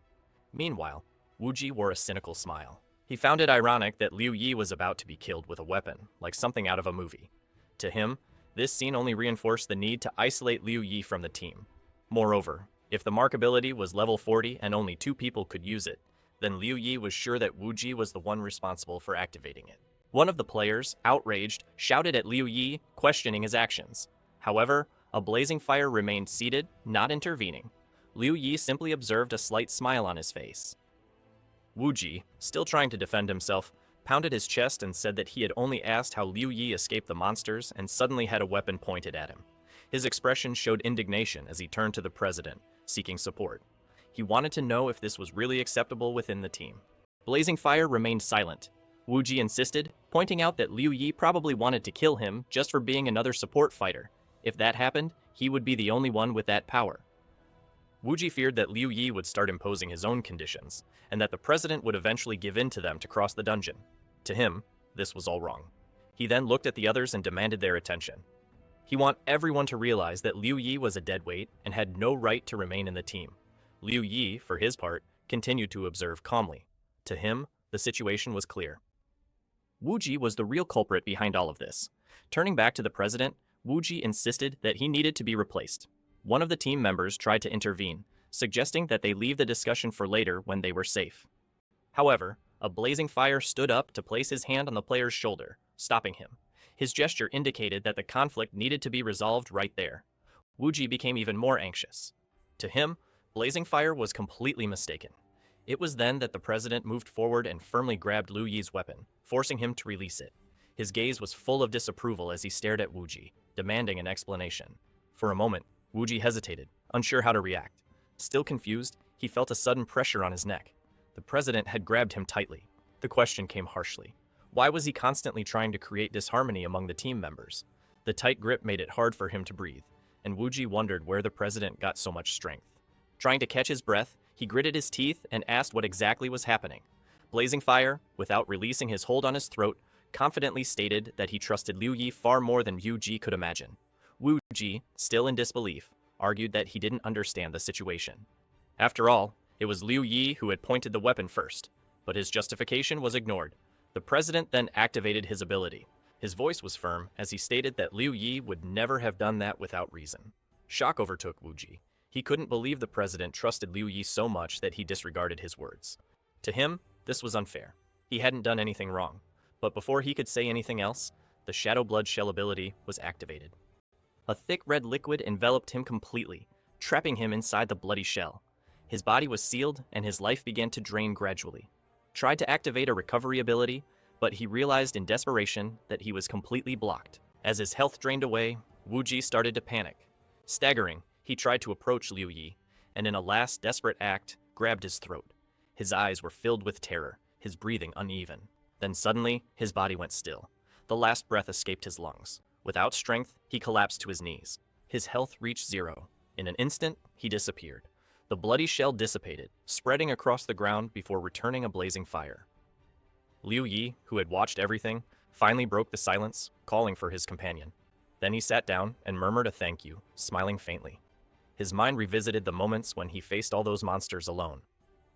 Meanwhile, Wuji wore a cynical smile. He found it ironic that Liu Yi was about to be killed with a weapon, like something out of a movie. To him, this scene only reinforced the need to isolate Liu Yi from the team. Moreover, if the mark ability was level 40 and only 2 people could use it, then Liu Yi was sure that Wuji was the one responsible for activating it. One of the players, outraged, shouted at Liu Yi, questioning his actions. However, a blazing fire remained seated, not intervening. Liu Yi simply observed a slight smile on his face. Wuji, still trying to defend himself, pounded his chest and said that he had only asked how Liu Yi escaped the monsters and suddenly had a weapon pointed at him. His expression showed indignation as he turned to the president, seeking support. He wanted to know if this was really acceptable within the team. Blazing Fire remained silent. Wuji insisted, pointing out that Liu Yi probably wanted to kill him just for being another support fighter. If that happened, he would be the only one with that power. Wuji feared that Liu Yi would start imposing his own conditions, and that the president would eventually give in to them to cross the dungeon. To him, this was all wrong. He then looked at the others and demanded their attention. He wanted everyone to realize that Liu Yi was a deadweight and had no right to remain in the team. Liu Yi, for his part, continued to observe calmly. To him, the situation was clear. Wuji was the real culprit behind all of this. Turning back to the president, Wuji insisted that he needed to be replaced. One of the team members tried to intervene, suggesting that they leave the discussion for later when they were safe. However, a blazing fire stood up to place his hand on the player's shoulder, stopping him. His gesture indicated that the conflict needed to be resolved right there. Wuji became even more anxious. To him, blazing fire was completely mistaken. It was then that the president moved forward and firmly grabbed Liu Yi's weapon, forcing him to release it. His gaze was full of disapproval as he stared at Wuji, demanding an explanation. For a moment, Wuji hesitated, unsure how to react. Still confused, he felt a sudden pressure on his neck. The president had grabbed him tightly. The question came harshly. Why was he constantly trying to create disharmony among the team members? The tight grip made it hard for him to breathe, and Wuji wondered where the president got so much strength. Trying to catch his breath, he gritted his teeth and asked what exactly was happening. Blazing Fire, without releasing his hold on his throat, confidently stated that he trusted Liu Yi far more than Wuji could imagine. Wuji, still in disbelief, argued that he didn't understand the situation. After all, it was Liu Yi who had pointed the weapon first, but his justification was ignored. The president then activated his ability. His voice was firm as he stated that Liu Yi would never have done that without reason. Shock overtook Wuji. He couldn't believe the president trusted Liu Yi so much that he disregarded his words. To him, this was unfair. He hadn't done anything wrong. But before he could say anything else, the Shadow Blood Shell ability was activated. A thick red liquid enveloped him completely, trapping him inside the bloody shell. His body was sealed and his life began to drain gradually. Tried to activate a recovery ability, but he realized in desperation that he was completely blocked. As his health drained away, Wuji started to panic. Staggering, he tried to approach Liu Yi, and in a last desperate act, grabbed his throat. His eyes were filled with terror, his breathing uneven. Then suddenly, his body went still. The last breath escaped his lungs. Without strength, he collapsed to his knees. His health reached 0. In an instant, he disappeared. The bloody shell dissipated, spreading across the ground before returning a blazing fire. Liu Yi, who had watched everything, finally broke the silence, calling for his companion. Then he sat down and murmured a thank you, smiling faintly. His mind revisited the moments when he faced all those monsters alone.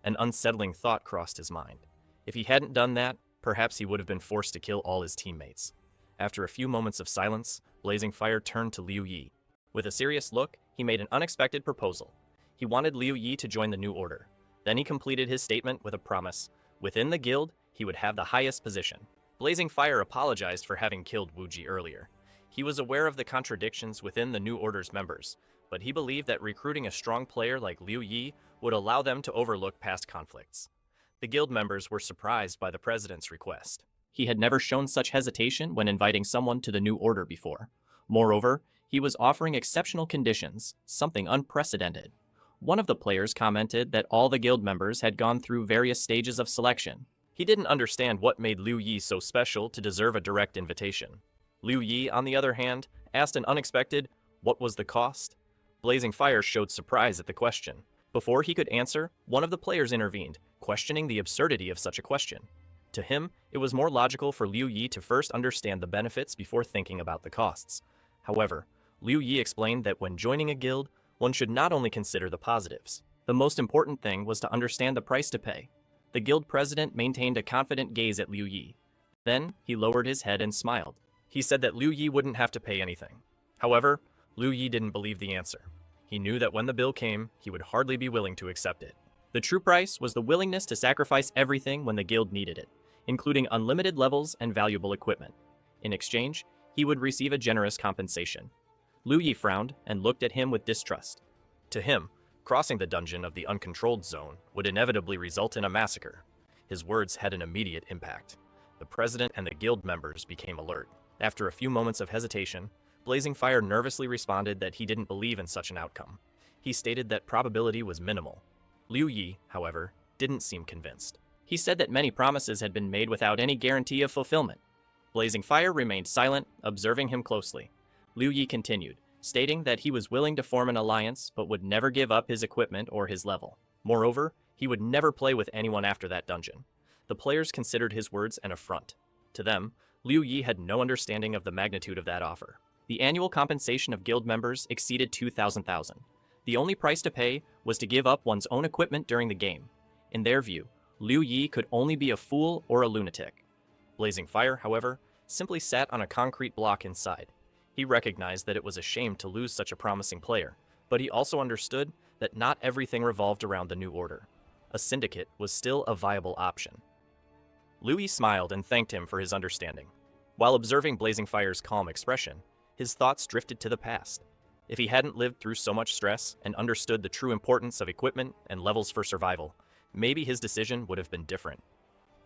An unsettling thought crossed his mind. If he hadn't done that, perhaps he would have been forced to kill all his teammates. After a few moments of silence, Blazing Fire turned to Liu Yi. With a serious look, he made an unexpected proposal. He wanted Liu Yi to join the new order. Then he completed his statement with a promise. Within the guild, he would have the highest position. Blazing Fire apologized for having killed Wu Ji earlier. He was aware of the contradictions within the new order's members, but he believed that recruiting a strong player like Liu Yi would allow them to overlook past conflicts. The guild members were surprised by the president's request. He had never shown such hesitation when inviting someone to the new order before. Moreover, he was offering exceptional conditions, something unprecedented. One of the players commented that all the guild members had gone through various stages of selection. He didn't understand what made Liu Yi so special to deserve a direct invitation. Liu Yi, on the other hand, asked an unexpected, "What was the cost?" Blazing Fire showed surprise at the question. Before he could answer, one of the players intervened, questioning the absurdity of such a question. To him, it was more logical for Liu Yi to first understand the benefits before thinking about the costs. However, Liu Yi explained that when joining a guild, one should not only consider the positives. The most important thing was to understand the price to pay. The guild president maintained a confident gaze at Liu Yi. Then, he lowered his head and smiled. He said that Liu Yi wouldn't have to pay anything. However, Liu Yi didn't believe the answer. He knew that when the bill came, he would hardly be willing to accept it. The true price was the willingness to sacrifice everything when the guild needed it, including unlimited levels and valuable equipment. In exchange, he would receive a generous compensation. Liu Yi frowned and looked at him with distrust. To him, crossing the dungeon of the uncontrolled zone would inevitably result in a massacre. His words had an immediate impact. The president and the guild members became alert. After a few moments of hesitation, Blazing Fire nervously responded that he didn't believe in such an outcome. He stated that probability was minimal. Liu Yi, however, didn't seem convinced. He said that many promises had been made without any guarantee of fulfillment. Blazing Fire remained silent, observing him closely. Liu Yi continued, stating that he was willing to form an alliance but would never give up his equipment or his level. Moreover, he would never play with anyone after that dungeon. The players considered his words an affront. To them, Liu Yi had no understanding of the magnitude of that offer. The annual compensation of guild members exceeded 2,000. The only price to pay was to give up one's own equipment during the game. In their view, Liu Yi could only be a fool or a lunatic. Blazing Fire, however, simply sat on a concrete block inside. He recognized that it was a shame to lose such a promising player, but he also understood that not everything revolved around the new order. A syndicate was still a viable option. Liu Yi smiled and thanked him for his understanding. While observing Blazing Fire's calm expression, his thoughts drifted to the past. If he hadn't lived through so much stress and understood the true importance of equipment and levels for survival, maybe his decision would have been different.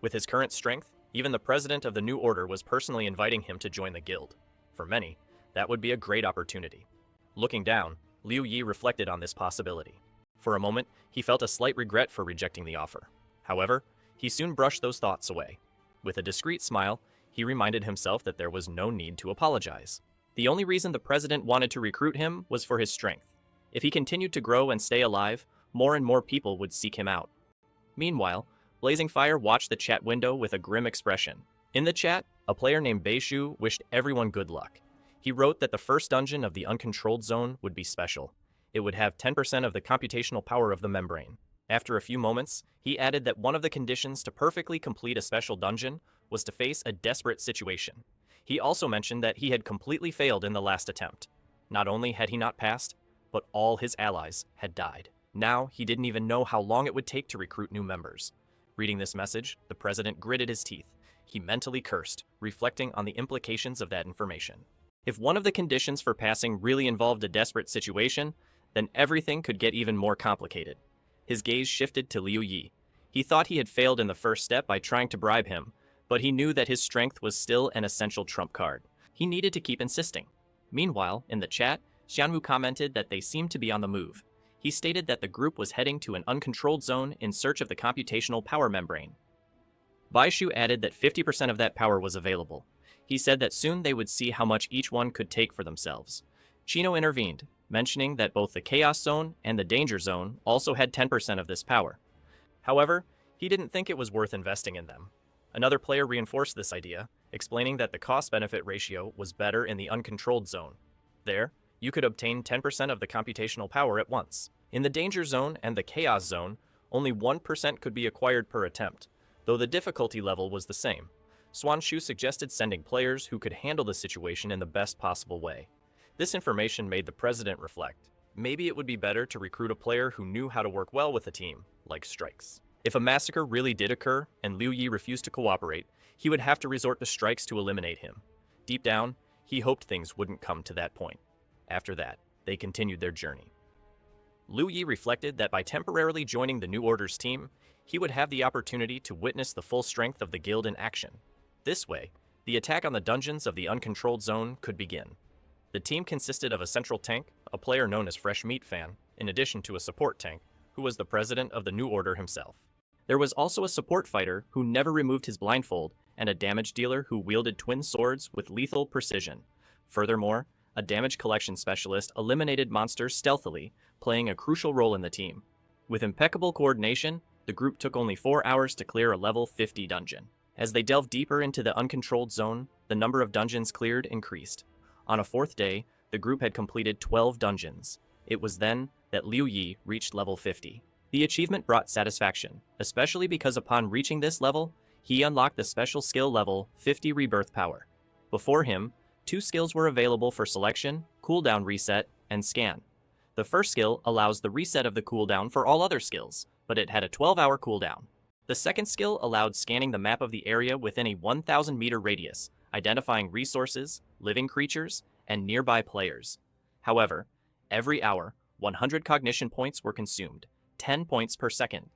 With his current strength, even the president of the new order was personally inviting him to join the guild. For many, that would be a great opportunity. Looking down, Liu Yi reflected on this possibility. For a moment, he felt a slight regret for rejecting the offer. However, he soon brushed those thoughts away. With a discreet smile, he reminded himself that there was no need to apologize. The only reason the president wanted to recruit him was for his strength. If he continued to grow and stay alive, more and more people would seek him out. Meanwhile, Blazing Fire watched the chat window with a grim expression. In the chat, a player named Beishu wished everyone good luck. He wrote that the first dungeon of the uncontrolled zone would be special. It would have 10% of the computational power of the membrane. After a few moments, he added that one of the conditions to perfectly complete a special dungeon was to face a desperate situation. He also mentioned that he had completely failed in the last attempt. Not only had he not passed, but all his allies had died. Now, he didn't even know how long it would take to recruit new members. Reading this message, the president gritted his teeth. He mentally cursed, reflecting on the implications of that information. If one of the conditions for passing really involved a desperate situation, then everything could get even more complicated. His gaze shifted to Liu Yi. He thought he had failed in the first step by trying to bribe him, but he knew that his strength was still an essential trump card. He needed to keep insisting. Meanwhile, in the chat, Xianwu commented that they seemed to be on the move. He stated that the group was heading to an uncontrolled zone in search of the computational power membrane. Baishu added that 50% of that power was available. He said that soon they would see how much each one could take for themselves. Chino intervened, mentioning that both the Chaos Zone and the Danger Zone also had 10% of this power. However, he didn't think it was worth investing in them. Another player reinforced this idea, explaining that the cost-benefit ratio was better in the uncontrolled zone. There, you could obtain 10% of the computational power at once. In the Danger Zone and the Chaos Zone, only 1% could be acquired per attempt, though the difficulty level was the same. Swanshu suggested sending players who could handle the situation in the best possible way. This information made the president reflect. Maybe it would be better to recruit a player who knew how to work well with a team, like Strikes. If a massacre really did occur and Liu Yi refused to cooperate, he would have to resort to Strikes to eliminate him. Deep down, he hoped things wouldn't come to that point. After that, they continued their journey. Liu Yi reflected that by temporarily joining the New Order's team, he would have the opportunity to witness the full strength of the guild in action. This way, the attack on the dungeons of the uncontrolled zone could begin. The team consisted of a central tank, a player known as Fresh Meat Fan, in addition to a support tank, who was the president of the New Order himself. There was also a support fighter who never removed his blindfold, and a damage dealer who wielded twin swords with lethal precision. Furthermore, a damage collection specialist eliminated monsters stealthily, playing a crucial role in the team. With impeccable coordination, the group took only 4 hours to clear a level 50 dungeon. As they delved deeper into the uncontrolled zone, the number of dungeons cleared increased. On a 4th day, the group had completed 12 dungeons. It was then that Liu Yi reached level 50. The achievement brought satisfaction, especially because upon reaching this level, he unlocked the special skill level 50 Rebirth Power. Before him, 2 skills were available for selection, cooldown reset, and scan. The first skill allows the reset of the cooldown for all other skills, but it had a 12-hour cooldown. The second skill allowed scanning the map of the area within a 1,000-meter radius, identifying resources, living creatures, and nearby players. However, every hour, 100 cognition points were consumed, 10 points per second.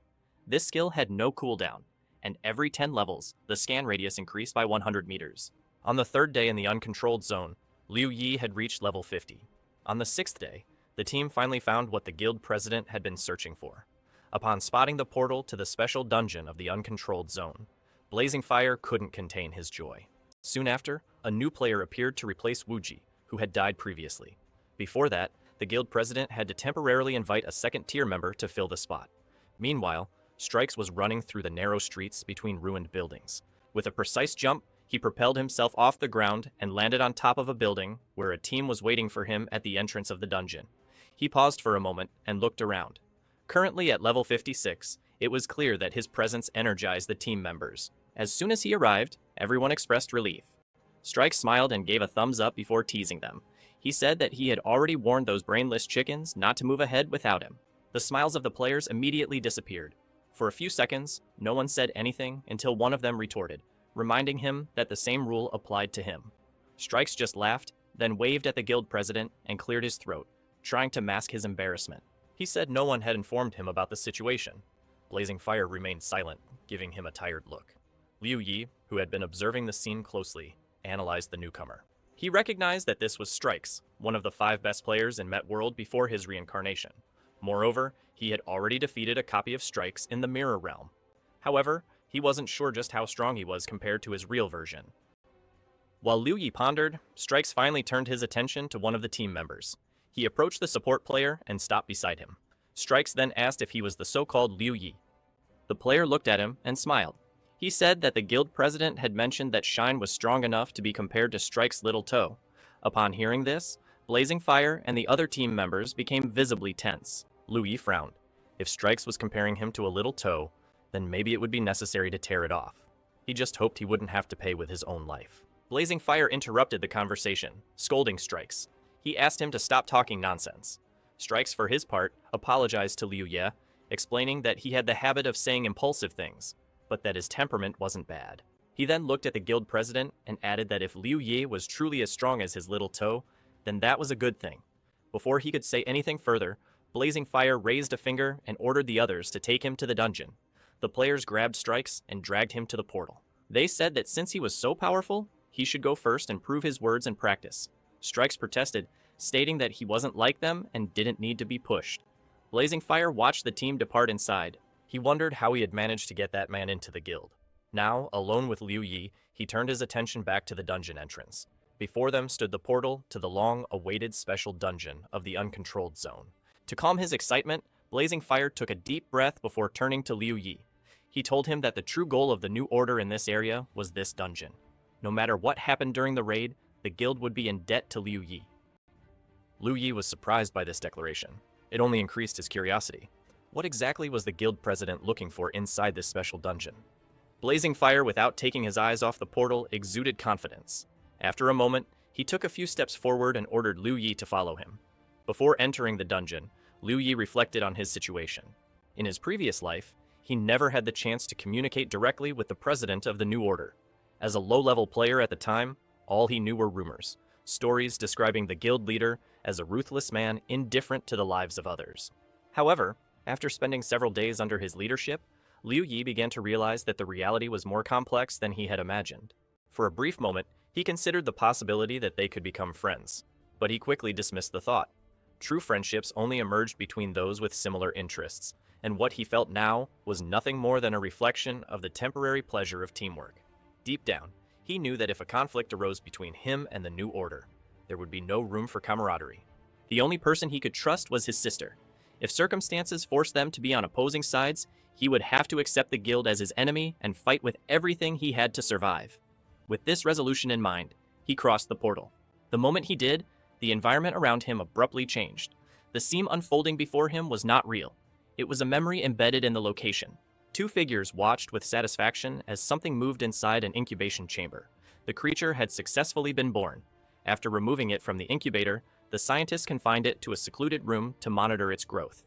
This skill had no cooldown, and every 10 levels, the scan radius increased by 100 meters. On the 3rd day in the uncontrolled zone, Liu Yi had reached level 50. On the 6th day, the team finally found what the guild president had been searching for. Upon spotting the portal to the special dungeon of the uncontrolled zone, Blazing Fire couldn't contain his joy. Soon after, a new player appeared to replace Wuji, who had died previously. Before that, the guild president had to temporarily invite a second-tier member to fill the spot. Meanwhile, Strikes was running through the narrow streets between ruined buildings. With a precise jump, he propelled himself off the ground and landed on top of a building where a team was waiting for him at the entrance of the dungeon. He paused for a moment and looked around. Currently at level 56, it was clear that his presence energized the team members. As soon as he arrived, everyone expressed relief. Strikes smiled and gave a thumbs up before teasing them. He said that he had already warned those brainless chickens not to move ahead without him. The smiles of the players immediately disappeared. For a few seconds, no one said anything until one of them retorted, reminding him that the same rule applied to him. Strikes just laughed, then waved at the guild president and cleared his throat, trying to mask his embarrassment. He said no one had informed him about the situation. Blazing Fire remained silent, giving him a tired look. Liu Yi, who had been observing the scene closely, analyzed the newcomer. He recognized that this was Strikes, one of the 5 best players in Met World before his reincarnation. Moreover, he had already defeated a copy of Strikes in the Mirror Realm. However, he wasn't sure just how strong he was compared to his real version. While Liu Yi pondered, Strikes finally turned his attention to one of the team members. He approached the support player and stopped beside him. Strikes then asked if he was the so-called Liu Yi. The player looked at him and smiled. He said that the guild president had mentioned that Shine was strong enough to be compared to Strike's little toe. Upon hearing this, Blazing Fire and the other team members became visibly tense. Liu Yi frowned. If Strikes was comparing him to a little toe, then maybe it would be necessary to tear it off. He just hoped he wouldn't have to pay with his own life. Blazing Fire interrupted the conversation, scolding Strikes. He asked him to stop talking nonsense. Strikes, for his part, apologized to Liu Ye, explaining that he had the habit of saying impulsive things, but that his temperament wasn't bad. He then looked at the guild president and added that if Liu Ye was truly as strong as his little toe, then that was a good thing. Before he could say anything further, Blazing Fire raised a finger and ordered the others to take him to the dungeon. The players grabbed Strikes and dragged him to the portal. They said that since he was so powerful, he should go first and prove his words in practice. Strikes protested, stating that he wasn't like them and didn't need to be pushed. Blazing Fire watched the team depart inside. He wondered how he had managed to get that man into the guild. Now, alone with Liu Yi, he turned his attention back to the dungeon entrance. Before them stood the portal to the long-awaited special dungeon of the uncontrolled zone. To calm his excitement, Blazing Fire took a deep breath before turning to Liu Yi. He told him that the true goal of the new order in this area was this dungeon. No matter what happened during the raid, the guild would be in debt to Liu Yi. Liu Yi was surprised by this declaration. It only increased his curiosity. What exactly was the guild president looking for inside this special dungeon? Blazing fire without taking his eyes off the portal exuded confidence. After a moment, he took a few steps forward and ordered Liu Yi to follow him. Before entering the dungeon, Liu Yi reflected on his situation. In his previous life, he never had the chance to communicate directly with the president of the New Order. As a low-level player at the time, all he knew were rumors, stories describing the guild leader as a ruthless man indifferent to the lives of others. However, after spending several days under his leadership, Liu Yi began to realize that the reality was more complex than he had imagined. For a brief moment, he considered the possibility that they could become friends, but he quickly dismissed the thought. True friendships only emerged between those with similar interests, and what he felt now was nothing more than a reflection of the temporary pleasure of teamwork. Deep down, he knew that if a conflict arose between him and the New Order, there would be no room for camaraderie. The only person he could trust was his sister. If circumstances forced them to be on opposing sides, he would have to accept the guild as his enemy and fight with everything he had to survive. With this resolution in mind, he crossed the portal. The moment he did, the environment around him abruptly changed. The scene unfolding before him was not real. It was a memory embedded in the location. Two figures watched with satisfaction as something moved inside an incubation chamber. The creature had successfully been born. After removing it from the incubator, the scientists confined it to a secluded room to monitor its growth.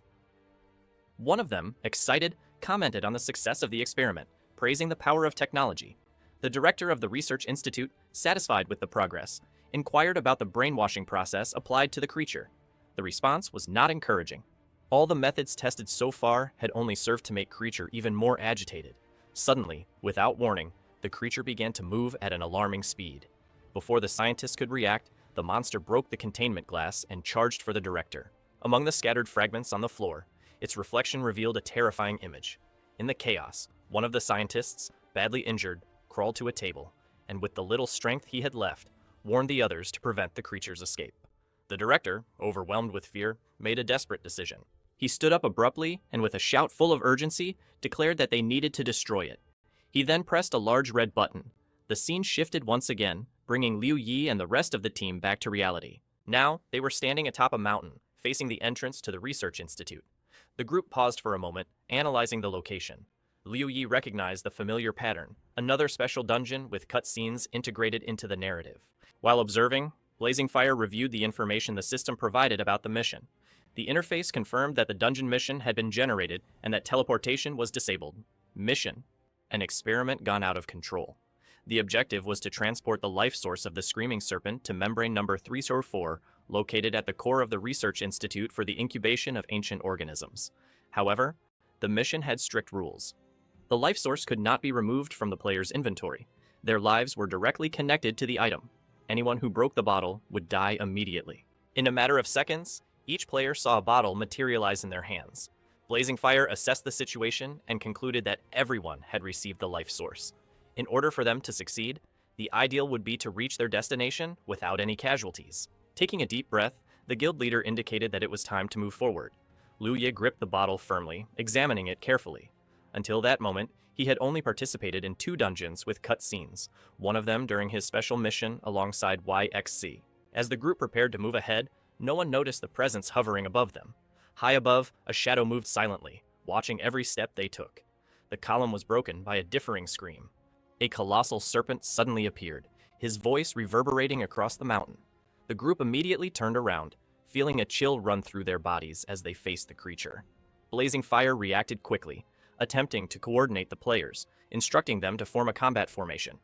One of them, excited, commented on the success of the experiment, praising the power of technology. The director of the research institute, satisfied with the progress, inquired about the brainwashing process applied to the creature. The response was not encouraging. All the methods tested so far had only served to make creature even more agitated. Suddenly, without warning, the creature began to move at an alarming speed. Before the scientists could react, the monster broke the containment glass and charged for the director. Among the scattered fragments on the floor, its reflection revealed a terrifying image. In the chaos, one of the scientists, badly injured, crawled to a table, and with the little strength he had left, warned the others to prevent the creature's escape. The director, overwhelmed with fear, made a desperate decision. He stood up abruptly and with a shout full of urgency, declared that they needed to destroy it. He then pressed a large red button. The scene shifted once again, bringing Liu Yi and the rest of the team back to reality. Now, they were standing atop a mountain, facing the entrance to the research institute. The group paused for a moment, analyzing the location. Liu Yi recognized the familiar pattern, another special dungeon with cutscenes integrated into the narrative. While observing, Blazing Fire reviewed the information the system provided about the mission. The interface confirmed that the dungeon mission had been generated and that teleportation was disabled. Mission: an experiment gone out of control. The objective was to transport the life source of the Screaming Serpent to membrane number 304, located at the core of the Research Institute for the Incubation of Ancient Organisms. However, the mission had strict rules. The life source could not be removed from the player's inventory. Their lives were directly connected to the item. Anyone who broke the bottle would die immediately. In a matter of seconds, each player saw a bottle materialize in their hands. Blazing Fire assessed the situation and concluded that everyone had received the life source. In order for them to succeed, the ideal would be to reach their destination without any casualties. Taking a deep breath, the guild leader indicated that it was time to move forward. Liu Yi gripped the bottle firmly, examining it carefully. Until that moment, he had only participated in 2 dungeons with cut scenes, one of them during his special mission alongside YXC. As the group prepared to move ahead, no one noticed the presence hovering above them. High above, a shadow moved silently, watching every step they took. The column was broken by a differing scream. A colossal serpent suddenly appeared, his voice reverberating across the mountain. The group immediately turned around, feeling a chill run through their bodies as they faced the creature. Blazing Fire reacted quickly, attempting to coordinate the players, instructing them to form a combat formation.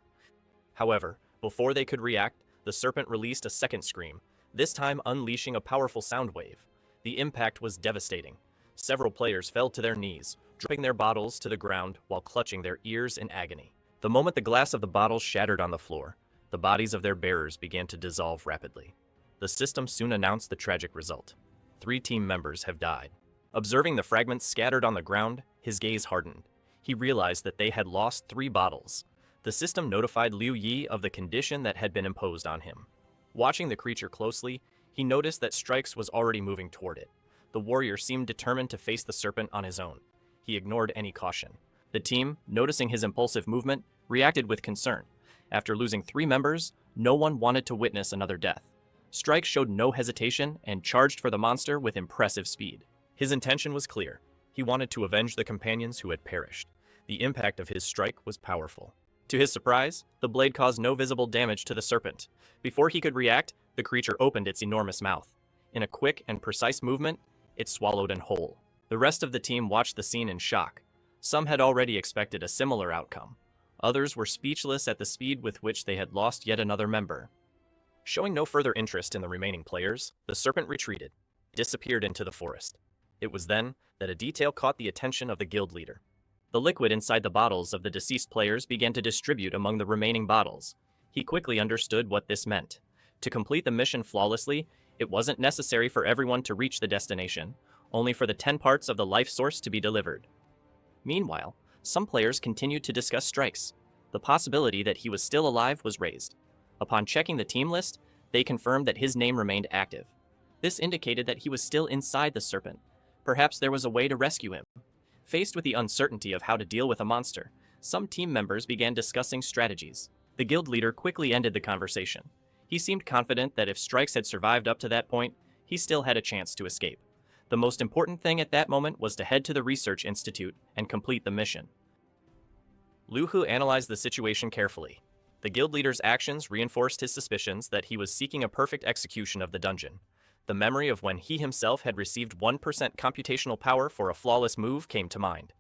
However, before they could react, the serpent released a second scream, this time unleashing a powerful sound wave. The impact was devastating. Several players fell to their knees, dropping their bottles to the ground while clutching their ears in agony. The moment the glass of the bottles shattered on the floor, the bodies of their bearers began to dissolve rapidly. The system soon announced the tragic result. 3 team members have died. Observing the fragments scattered on the ground, his gaze hardened. He realized that they had lost 3 bottles. The system notified Liu Yi of the condition that had been imposed on him. Watching the creature closely, he noticed that Strikes was already moving toward it. The warrior seemed determined to face the serpent on his own. He ignored any caution. The team, noticing his impulsive movement, reacted with concern. After losing 3 members, no one wanted to witness another death. Strikes showed no hesitation and charged for the monster with impressive speed. His intention was clear. He wanted to avenge the companions who had perished. The impact of his strike was powerful. To his surprise, the blade caused no visible damage to the serpent. Before he could react, the creature opened its enormous mouth. In a quick and precise movement, it swallowed him whole. The rest of the team watched the scene in shock. Some had already expected a similar outcome. Others were speechless at the speed with which they had lost yet another member. Showing no further interest in the remaining players, the serpent retreated, disappeared into the forest. It was then that a detail caught the attention of the guild leader. The liquid inside the bottles of the deceased players began to distribute among the remaining bottles. He quickly understood what this meant. To complete the mission flawlessly, it wasn't necessary for everyone to reach the destination, only for the 10 parts of the life source to be delivered. Meanwhile, some players continued to discuss strikes. The possibility that he was still alive was raised. Upon checking the team list, they confirmed that his name remained active. This indicated that he was still inside the serpent. Perhaps there was a way to rescue him. Faced with the uncertainty of how to deal with a monster, some team members began discussing strategies. The guild leader quickly ended the conversation. He seemed confident that if Strikes had survived up to that point, he still had a chance to escape. The most important thing at that moment was to head to the research institute and complete the mission. Lu Hu analyzed the situation carefully. The guild leader's actions reinforced his suspicions that he was seeking a perfect execution of the dungeon. The memory of when he himself had received 1% computational power for a flawless move came to mind.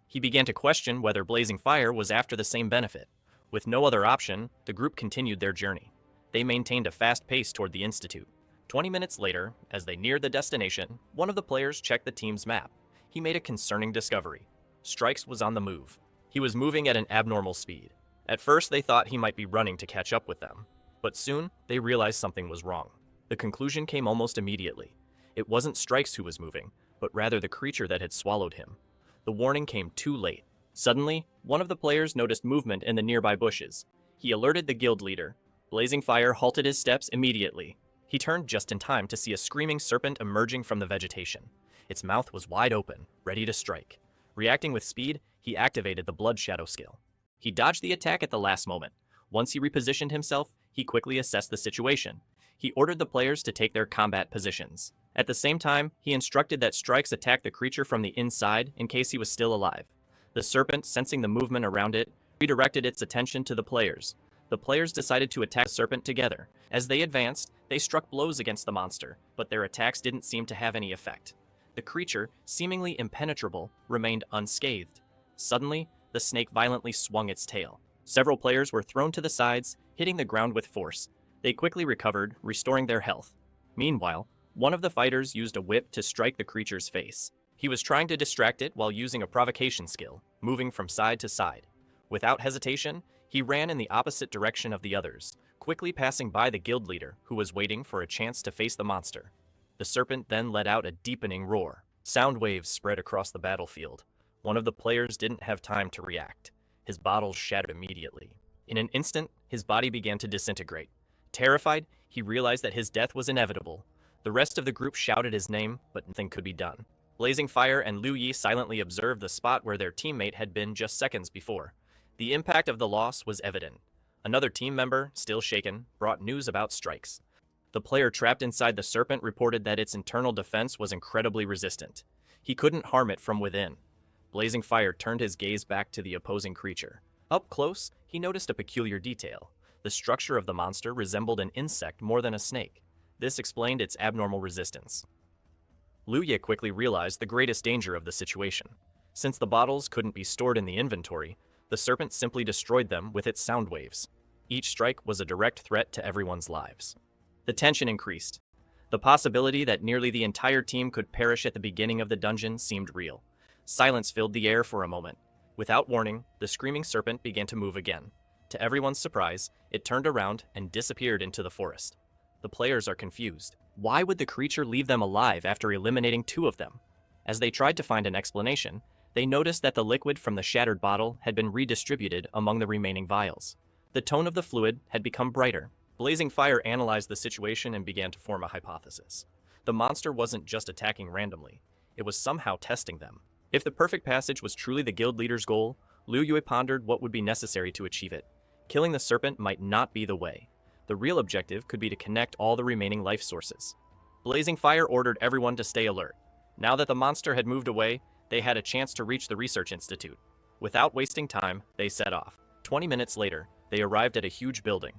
He began to question whether Blazing Fire was after the same benefit. With no other option, the group continued their journey. They maintained a fast pace toward the institute. 20 minutes later, as they neared the destination, one of the players checked the team's map. He made a concerning discovery. Strikes was on the move. He was moving at an abnormal speed. At first, they thought he might be running to catch up with them. But soon, they realized something was wrong. The conclusion came almost immediately. It wasn't Strikes who was moving, but rather the creature that had swallowed him. The warning came too late. Suddenly, one of the players noticed movement in the nearby bushes. He alerted the guild leader. Blazing Fire halted his steps immediately. He turned just in time to see a screaming serpent emerging from the vegetation. Its mouth was wide open, ready to strike. Reacting with speed, he activated the Blood Shadow skill. He dodged the attack at the last moment. Once he repositioned himself, he quickly assessed the situation. He ordered the players to take their combat positions. At the same time, he instructed that Strikes attack the creature from the inside in case he was still alive. The serpent, sensing the movement around it, redirected its attention to the players. The players decided to attack the serpent together. As they advanced, they struck blows against the monster, but their attacks didn't seem to have any effect. The creature, seemingly impenetrable, remained unscathed. Suddenly, the snake violently swung its tail. Several players were thrown to the sides, hitting the ground with force. They quickly recovered, restoring their health. Meanwhile, one of the fighters used a whip to strike the creature's face. He was trying to distract it while using a provocation skill, moving from side to side. Without hesitation, he ran in the opposite direction of the others, quickly passing by the guild leader, who was waiting for a chance to face the monster. The serpent then let out a deepening roar. Sound waves spread across the battlefield. One of the players didn't have time to react. His bottles shattered immediately. In an instant, his body began to disintegrate. Terrified, he realized that his death was inevitable. The rest of the group shouted his name, but nothing could be done. Blazing Fire and Liu Yi silently observed the spot where their teammate had been just seconds before. The impact of the loss was evident. Another team member, still shaken, brought news about Strikes. The player trapped inside the serpent reported that its internal defense was incredibly resistant. He couldn't harm it from within. Blazing Fire turned his gaze back to the opposing creature. Up close, he noticed a peculiar detail. The structure of the monster resembled an insect more than a snake. This explained its abnormal resistance. Liu Ye quickly realized the greatest danger of the situation. Since the bottles couldn't be stored in the inventory, the serpent simply destroyed them with its sound waves. Each strike was a direct threat to everyone's lives. The tension increased. The possibility that nearly the entire team could perish at the beginning of the dungeon seemed real. Silence filled the air for a moment. Without warning, the screaming serpent began to move again. To everyone's surprise, it turned around and disappeared into the forest. The players are confused. Why would the creature leave them alive after eliminating 2 of them? As they tried to find an explanation, they noticed that the liquid from the shattered bottle had been redistributed among the remaining vials. The tone of the fluid had become brighter. Blazing Fire analyzed the situation and began to form a hypothesis. The monster wasn't just attacking randomly. It was somehow testing them. If the perfect passage was truly the guild leader's goal, Liu Yue pondered what would be necessary to achieve it. Killing the serpent might not be the way. The real objective could be to connect all the remaining life sources. Blazing Fire ordered everyone to stay alert. Now that the monster had moved away, they had a chance to reach the research institute. Without wasting time, they set off. 20 minutes later, they arrived at a huge building.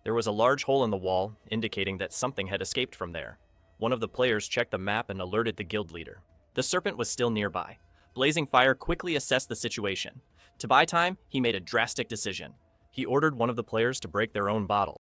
There was a large hole in the wall, indicating that something had escaped from there. One of the players checked the map and alerted the guild leader. The serpent was still nearby. Blazing Fire quickly assessed the situation. To buy time, he made a drastic decision. He ordered one of the players to break their own bottle.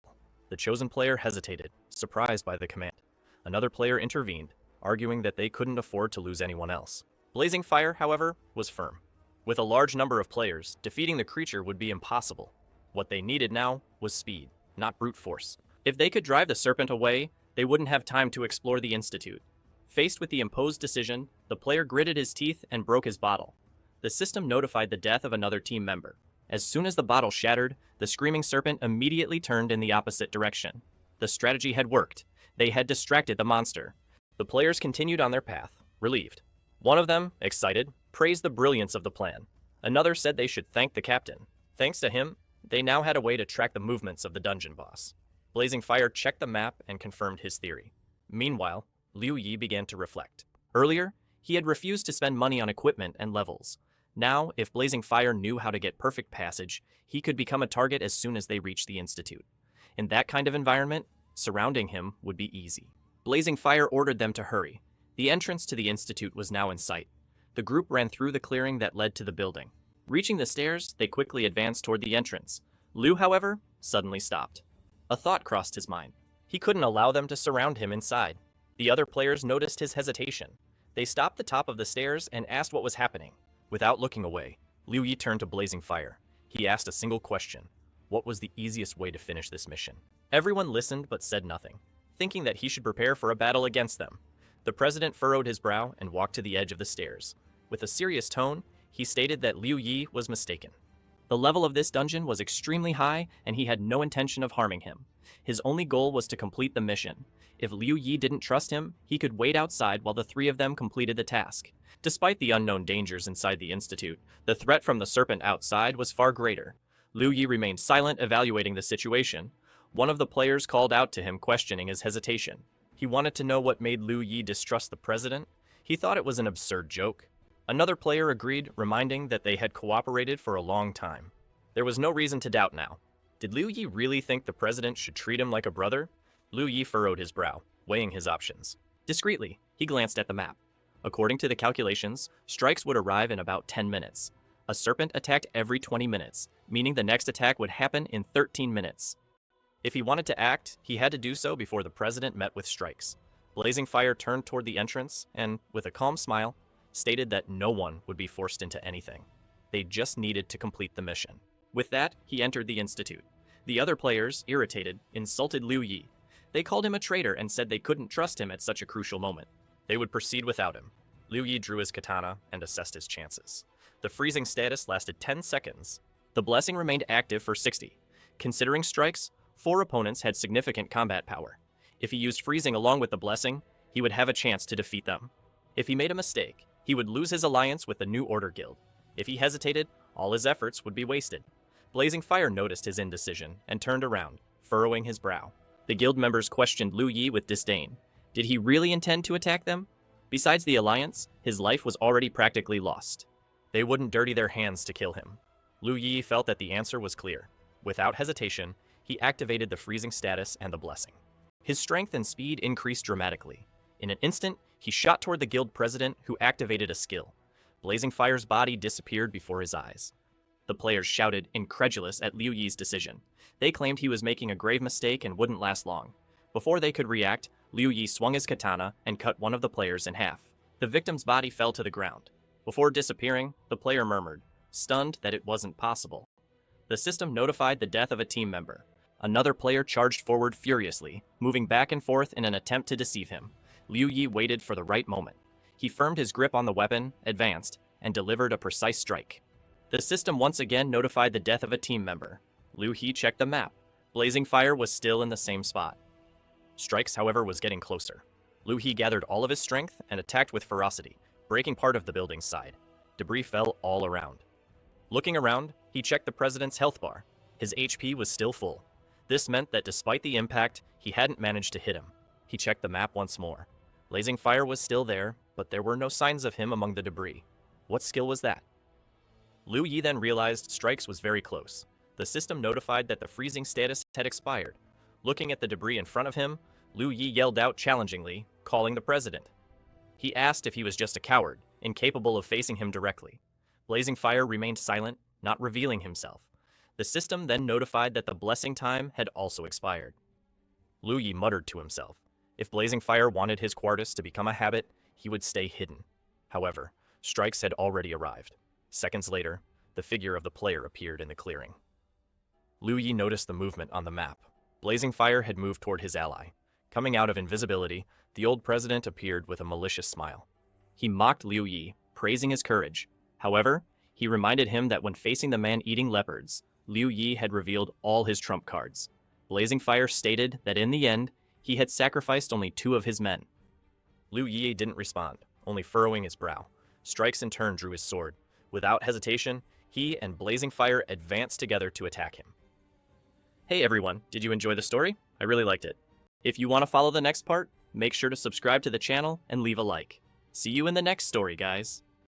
The chosen player hesitated, surprised by the command. Another player intervened, arguing that they couldn't afford to lose anyone else. Blazing Fire, however, was firm. With a large number of players, defeating the creature would be impossible. What they needed now was speed, not brute force. If they could drive the serpent away, they wouldn't have time to explore the Institute. Faced with the imposed decision, the player gritted his teeth and broke his bottle. The system notified the death of another team member. As soon as the bottle shattered, the screaming serpent immediately turned in the opposite direction. The strategy had worked. They had distracted the monster. The players continued on their path, relieved. One of them, excited, praised the brilliance of the plan. Another said they should thank the captain. Thanks to him, they now had a way to track the movements of the dungeon boss. Blazing Fire checked the map and confirmed his theory. Meanwhile, Liu Yi began to reflect. Earlier, he had refused to spend money on equipment and levels. Now, if Blazing Fire knew how to get perfect passage, he could become a target as soon as they reached the Institute. In that kind of environment, surrounding him would be easy. Blazing Fire ordered them to hurry. The entrance to the Institute was now in sight. The group ran through the clearing that led to the building. Reaching the stairs, they quickly advanced toward the entrance. Liu, however, suddenly stopped. A thought crossed his mind. He couldn't allow them to surround him inside. The other players noticed his hesitation. They stopped the top of the stairs and asked what was happening. Without looking away, Liu Yi turned to Blazing Fire. He asked a single question. What was the easiest way to finish this mission? Everyone listened but said nothing, thinking that he should prepare for a battle against them. The president furrowed his brow and walked to the edge of the stairs. With a serious tone, he stated that Liu Yi was mistaken. The level of this dungeon was extremely high, and he had no intention of harming him. His only goal was to complete the mission. If Liu Yi didn't trust him, he could wait outside while the three of them completed the task. Despite the unknown dangers inside the Institute, the threat from the serpent outside was far greater. Liu Yi remained silent, evaluating the situation. One of the players called out to him, questioning his hesitation. He wanted to know what made Liu Yi distrust the president. He thought it was an absurd joke. Another player agreed, reminding that they had cooperated for a long time. There was no reason to doubt now. Did Liu Yi really think the president should treat him like a brother? Liu Yi furrowed his brow, weighing his options. Discreetly, he glanced at the map. According to the calculations, strikes would arrive in about 10 minutes. A serpent attacked every 20 minutes, meaning the next attack would happen in 13 minutes. If he wanted to act, he had to do so before the president met with strikes. Blazing Fire turned toward the entrance and, with a calm smile, stated that no one would be forced into anything. They just needed to complete the mission. With that, he entered the Institute. The other players, irritated, insulted Liu Yi. They called him a traitor and said they couldn't trust him at such a crucial moment. They would proceed without him. Liu Yi drew his katana and assessed his chances. The freezing status lasted 10 seconds. The blessing remained active for 60. Considering strikes, 4 opponents had significant combat power. If he used freezing along with the blessing, he would have a chance to defeat them. If he made a mistake, he would lose his alliance with the New Order Guild. If he hesitated, all his efforts would be wasted. Blazing Fire noticed his indecision and turned around, furrowing his brow. The guild members questioned Liu Yi with disdain. Did he really intend to attack them? Besides the alliance, his life was already practically lost. They wouldn't dirty their hands to kill him. Liu Yi felt that the answer was clear. Without hesitation, he activated the freezing status and the blessing. His strength and speed increased dramatically. In an instant, he shot toward the guild president, who activated a skill. Blazing Fire's body disappeared before his eyes. The players shouted, incredulous at Liu Yi's decision. They claimed he was making a grave mistake and wouldn't last long. Before they could react, Liu Yi swung his katana and cut one of the players in half. The victim's body fell to the ground. Before disappearing, the player murmured, stunned that it wasn't possible. The system notified the death of a team member. Another player charged forward furiously, moving back and forth in an attempt to deceive him. Liu Yi waited for the right moment. He firmed his grip on the weapon, advanced, and delivered a precise strike. The system once again notified the death of a team member. Liu Yi checked the map. Blazing Fire was still in the same spot. Strikes, however, was getting closer. Liu Yi gathered all of his strength and attacked with ferocity, breaking part of the building's side. Debris fell all around. Looking around, he checked the president's health bar. His HP was still full. This meant that despite the impact, he hadn't managed to hit him. He checked the map once more. Blazing Fire was still there, but there were no signs of him among the debris. What skill was that? Liu Yi then realized Strikes was very close. The system notified that the freezing status had expired. Looking at the debris in front of him, Liu Yi yelled out challengingly, calling the president. He asked if he was just a coward, incapable of facing him directly. Blazing Fire remained silent, not revealing himself. The system then notified that the blessing time had also expired. Liu Yi muttered to himself. If Blazing Fire wanted his Quartus to become a habit, he would stay hidden. However, Strikes had already arrived. Seconds later, the figure of the player appeared in the clearing. Liu Yi noticed the movement on the map. Blazing Fire had moved toward his ally. Coming out of invisibility, the old president appeared with a malicious smile. He mocked Liu Yi, praising his courage. However, he reminded him that when facing the man eating leopards, Liu Yi had revealed all his trump cards. Blazing Fire stated that in the end, he had sacrificed only 2 of his men. Liu Yi didn't respond, only furrowing his brow. Strikes in turn drew his sword. Without hesitation, he and Blazing Fire advanced together to attack him. Hey everyone, did you enjoy the story? I really liked it. If you want to follow the next part, make sure to subscribe to the channel and leave a like. See you in the next story, guys.